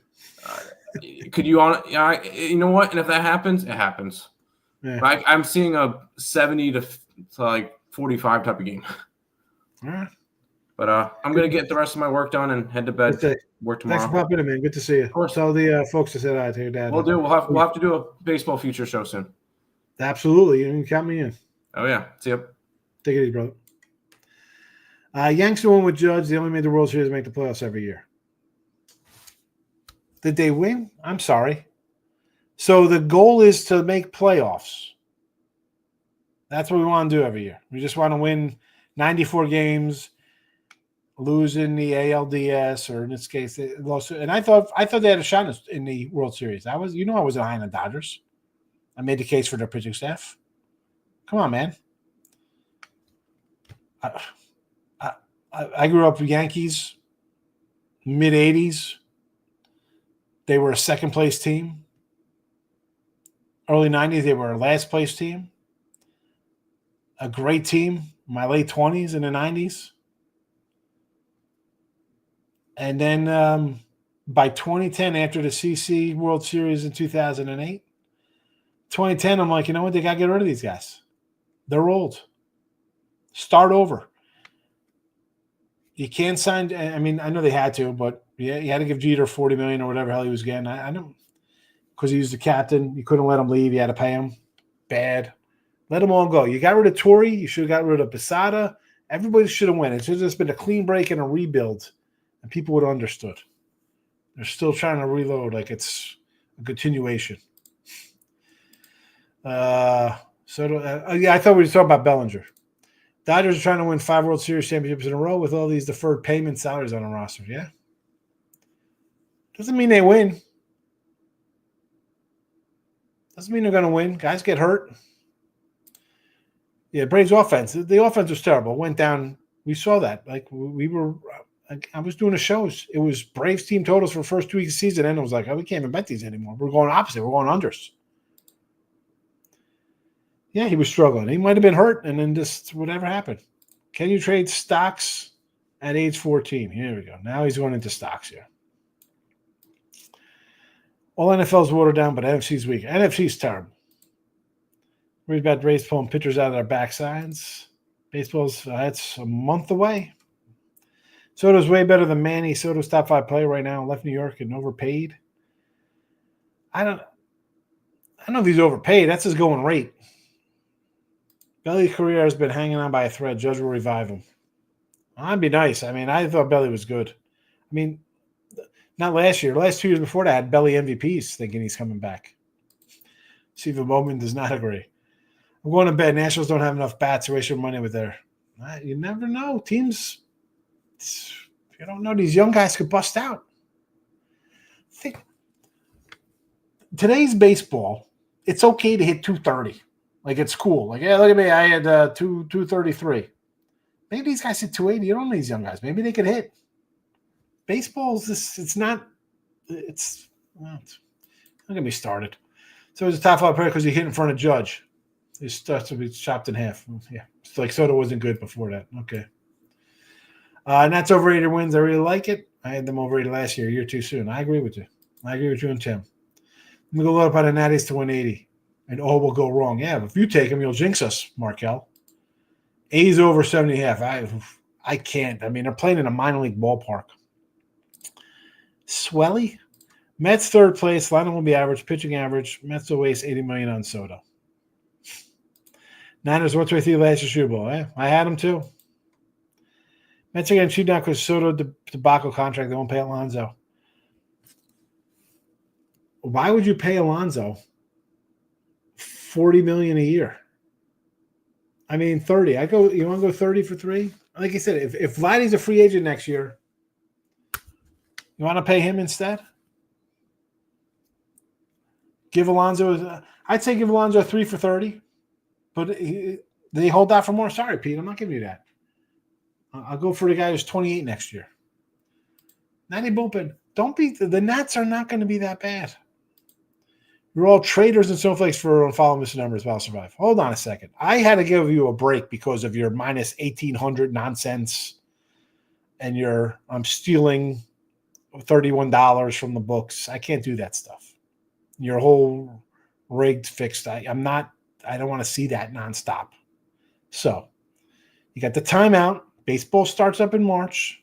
Could you you know what? And if that happens, it happens. Yeah. I'm seeing a 70 to like 45 type of game. All right. But I'm going to get the rest of my work done and head to bed. Work tomorrow. Thanks for popping in, man. Good to see you. Of course. Tell the folks to say hi to your dad. We'll do. We'll have to do a baseball future show soon. Absolutely. You can count me in. Oh, yeah. See you. Take it easy, brother. Yanks won with Judge. They only made the World Series to make the playoffs every year. Did they win? I'm sorry. So the goal is to make playoffs. That's what we want to do every year. We just want to win 94 games, lose in the ALDS, or in this case, they lost. And I thought they had a shot in the World Series. I was high on the Dodgers. I made the case for their pitching staff. Come on, man. I grew up with Yankees, mid-'80s. They were a second-place team. Early 90s, they were a last-place team. A great team, my late 20s and the 90s. And then by 2010, after the CC World Series in 2008, 2010, I'm like, you know what? They got to get rid of these guys. They're old. Start over. You can't sign. I mean, I know they had to, but yeah, you had to give Jeter $40 million or whatever hell he was getting. I know because he was the captain. You couldn't let him leave. You had to pay him. Bad. Let them all go. You got rid of Torrey. You should have got rid of Posada. Everybody should have won. It should have just been a clean break and a rebuild, and people would have understood. They're still trying to reload like it's a continuation. I thought we were talking about Bellinger. Dodgers are trying to win 5 World Series championships in a row with all these deferred payment salaries on the roster. Yeah. Doesn't mean they win. Doesn't mean they're going to win. Guys get hurt. Yeah, Braves offense. The offense was terrible. Went down We saw that. Like we were. I was doing the shows. It was Braves team totals for the first 2 weeks of the season, and it was like, oh, we can't even bet these anymore. We're going opposite. We're going unders. Yeah, he was struggling. He might have been hurt, and then just whatever happened. Can you trade stocks at age 14? Here we go. Now he's going into stocks here. All NFL's watered down, but NFC's weak. NFC's terrible. Worried about Braves pulling pitchers out of their backsides. Baseball's that's a month away. Soto's way better than Manny. Soto's top 5 player right now. Left New York and overpaid. I don't know if he's overpaid. That's his going rate. Belly's career has been hanging on by a thread. Judge will revive him. That'd be nice. I mean, I thought Belly was good. I mean, not last year. The last 2 years before that, I had Belly MVPs thinking he's coming back. Stephen Bowman does not agree. I'm going to bed. Nationals don't have enough bats to waste your money with their. You never know. Teams, you don't know. These young guys could bust out. Today's baseball, it's okay to hit 230. Like, it's cool. Like, yeah, look at me. I had 233. Maybe these guys hit 280. You don't know these young guys. Maybe they could hit. Baseball's this. It's not. It's not going to be started. So it's a top 5 player because he hit in front of Judge. He starts to be chopped in half. Yeah, it's like Soto wasn't good before that. Okay. And that's overrated wins. I really like it. I had them overrated last year too soon. I agree with you. I agree with you and Tim. I'm going to go load up on the Natties to 180. And all will go wrong. Yeah, but if you take him, you'll jinx us, Markel. A's over 70.5. I can't. I mean, they're playing in a minor league ballpark. Swelly? Mets third place. Lineup will be average. Pitching average. Mets will waste $80 million on Soto. Niners 123 last year's Super Bowl. I had them too. Mets are getting cheated out because Soto debacle contract. They won't pay Alonso. Why would you pay Alonso $40 million a year? I mean, 30. You want to go 30 for 3? Like I said, if Vladdy's a free agent next year, you want to pay him instead? Give Alonso, I'd say give Alonso a 3 for 30, but they hold out for more. Sorry, Pete, I'm not giving you that. I'll go for the guy who's 28 next year. Natty Bullpen, the Nats are not going to be that bad. You're all traders and snowflakes for following Mr. Numbers while survive. Hold on a second. I had to give you a break because of your minus 1,800 nonsense, and I'm stealing $31 from the books. I can't do that stuff. Your whole rigged fixed. I don't want to see that nonstop. So you got the timeout. Baseball starts up in March.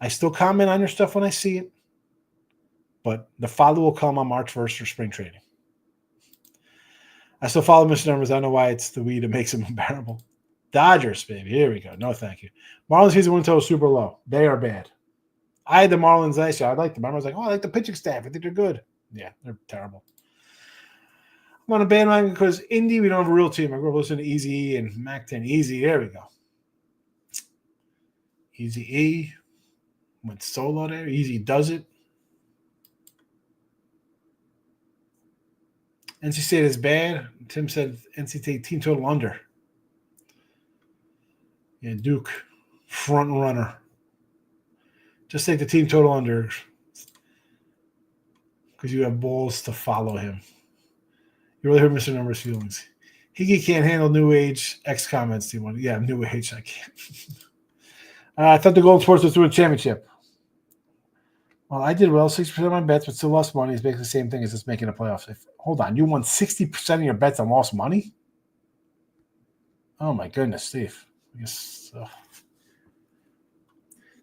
I still comment on your stuff when I see it. But the follow will come on March 1st for spring training. I still follow Mr. Numbers. I don't know why it's the weed that makes them unbearable. Dodgers, baby. Here we go. No, thank you. Marlins season win total super low. They are bad. I had the Marlins last year. I liked them. I was like, I like the pitching staff. I think they're good. Yeah, they're terrible. I'm on a bandwagon because Indy, we don't have a real team. I grew up listening to Easy and Mac 10. Easy. There we go. Easy E. Went solo there. Easy does it. NC State is bad. Tim said NC State team total under. Yeah, Duke, front runner. Just take the team total under because you have balls to follow him. You really hurt Mr. Numbers' feelings. Higgy can't handle New Age X comments. Yeah, New Age, I can't. I thought the Golden Sports was doing a championship. Well, I did well, 60% of my bets, but still lost money. It's basically the same thing as just making the playoffs. Hold on, you won 60% of your bets and lost money? Oh, my goodness, Steve. This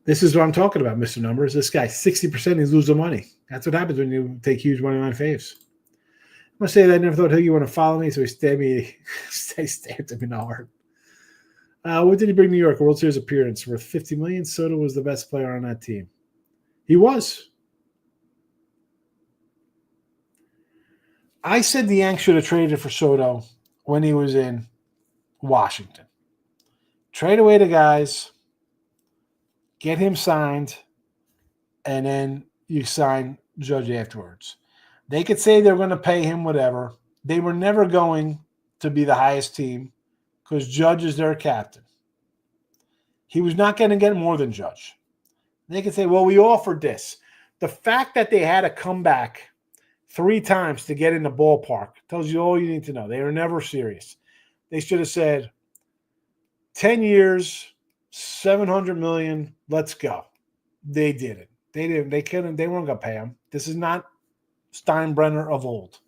is what I'm talking about, Mr. Numbers. This guy, 60%, he's losing money. That's what happens when you take huge money on faves. I'm going to say that I never thought you want to follow me, so he stabbed me in the heart. What did he bring New York? A World Series appearance worth $50 million. Soto was the best player on that team. He was. I said the Yanks should have traded for Soto when he was in Washington. Trade away the guys, get him signed, and then you sign Judge afterwards. They could say they're going to pay him whatever. They were never going to be the highest team because Judge is their captain. He was not going to get more than Judge. They can say, well, we offered this. The fact that they had to come back 3 times to get in the ballpark tells you all you need to know. They were never serious. They should have said, 10 years, $700 million, let's go. They didn't. They didn't. They couldn't. They weren't going to pay him. This is not Steinbrenner of old.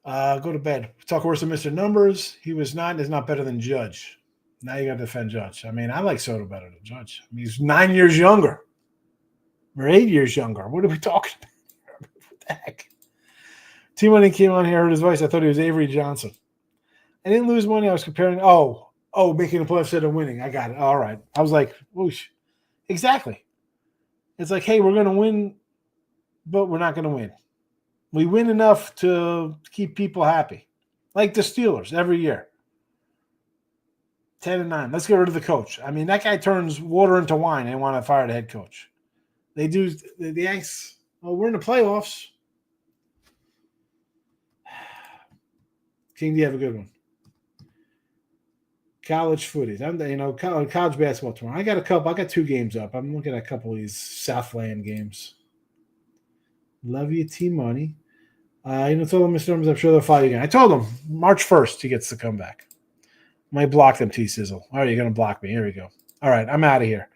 Go to bed. Talk worse than Mr. Numbers. He was not and is not better than Judge. Now you got to defend Judge. I mean, I like Soto better than Judge. I mean, he's 9 years younger. Or 8 years younger. What are we talking about? What the heck? T-Money came on here, heard his voice. I thought he was Avery Johnson. I didn't lose money. I was comparing. Making the playoffs instead of winning. I got it. All right. I was like, whoosh. Exactly. It's like, hey, we're going to win, but we're not going to win. We win enough to keep people happy. Like the Steelers every year. 10-9. Let's get rid of the coach. I mean, that guy turns water into wine. They want to fire the head coach. They do. The Yanks, we're in the playoffs. King, do you have a good one? College footy. College basketball tomorrow. I got 2 games up. I'm looking at a couple of these Southland games. Love you, T-Money. Told them Mr. Numbers, I'm sure they'll follow you again. I told them March 1st he gets to come back. Might block them, T-Sizzle. All right, you're going to block me. Here we go. All right, I'm out of here.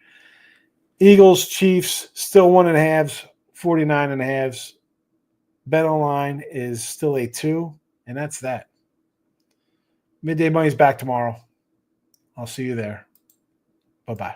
Eagles, Chiefs, still 1.5s, 49.5s. Bet online is still a 2, and that's that. Midday Money's back tomorrow. I'll see you there. Bye-bye.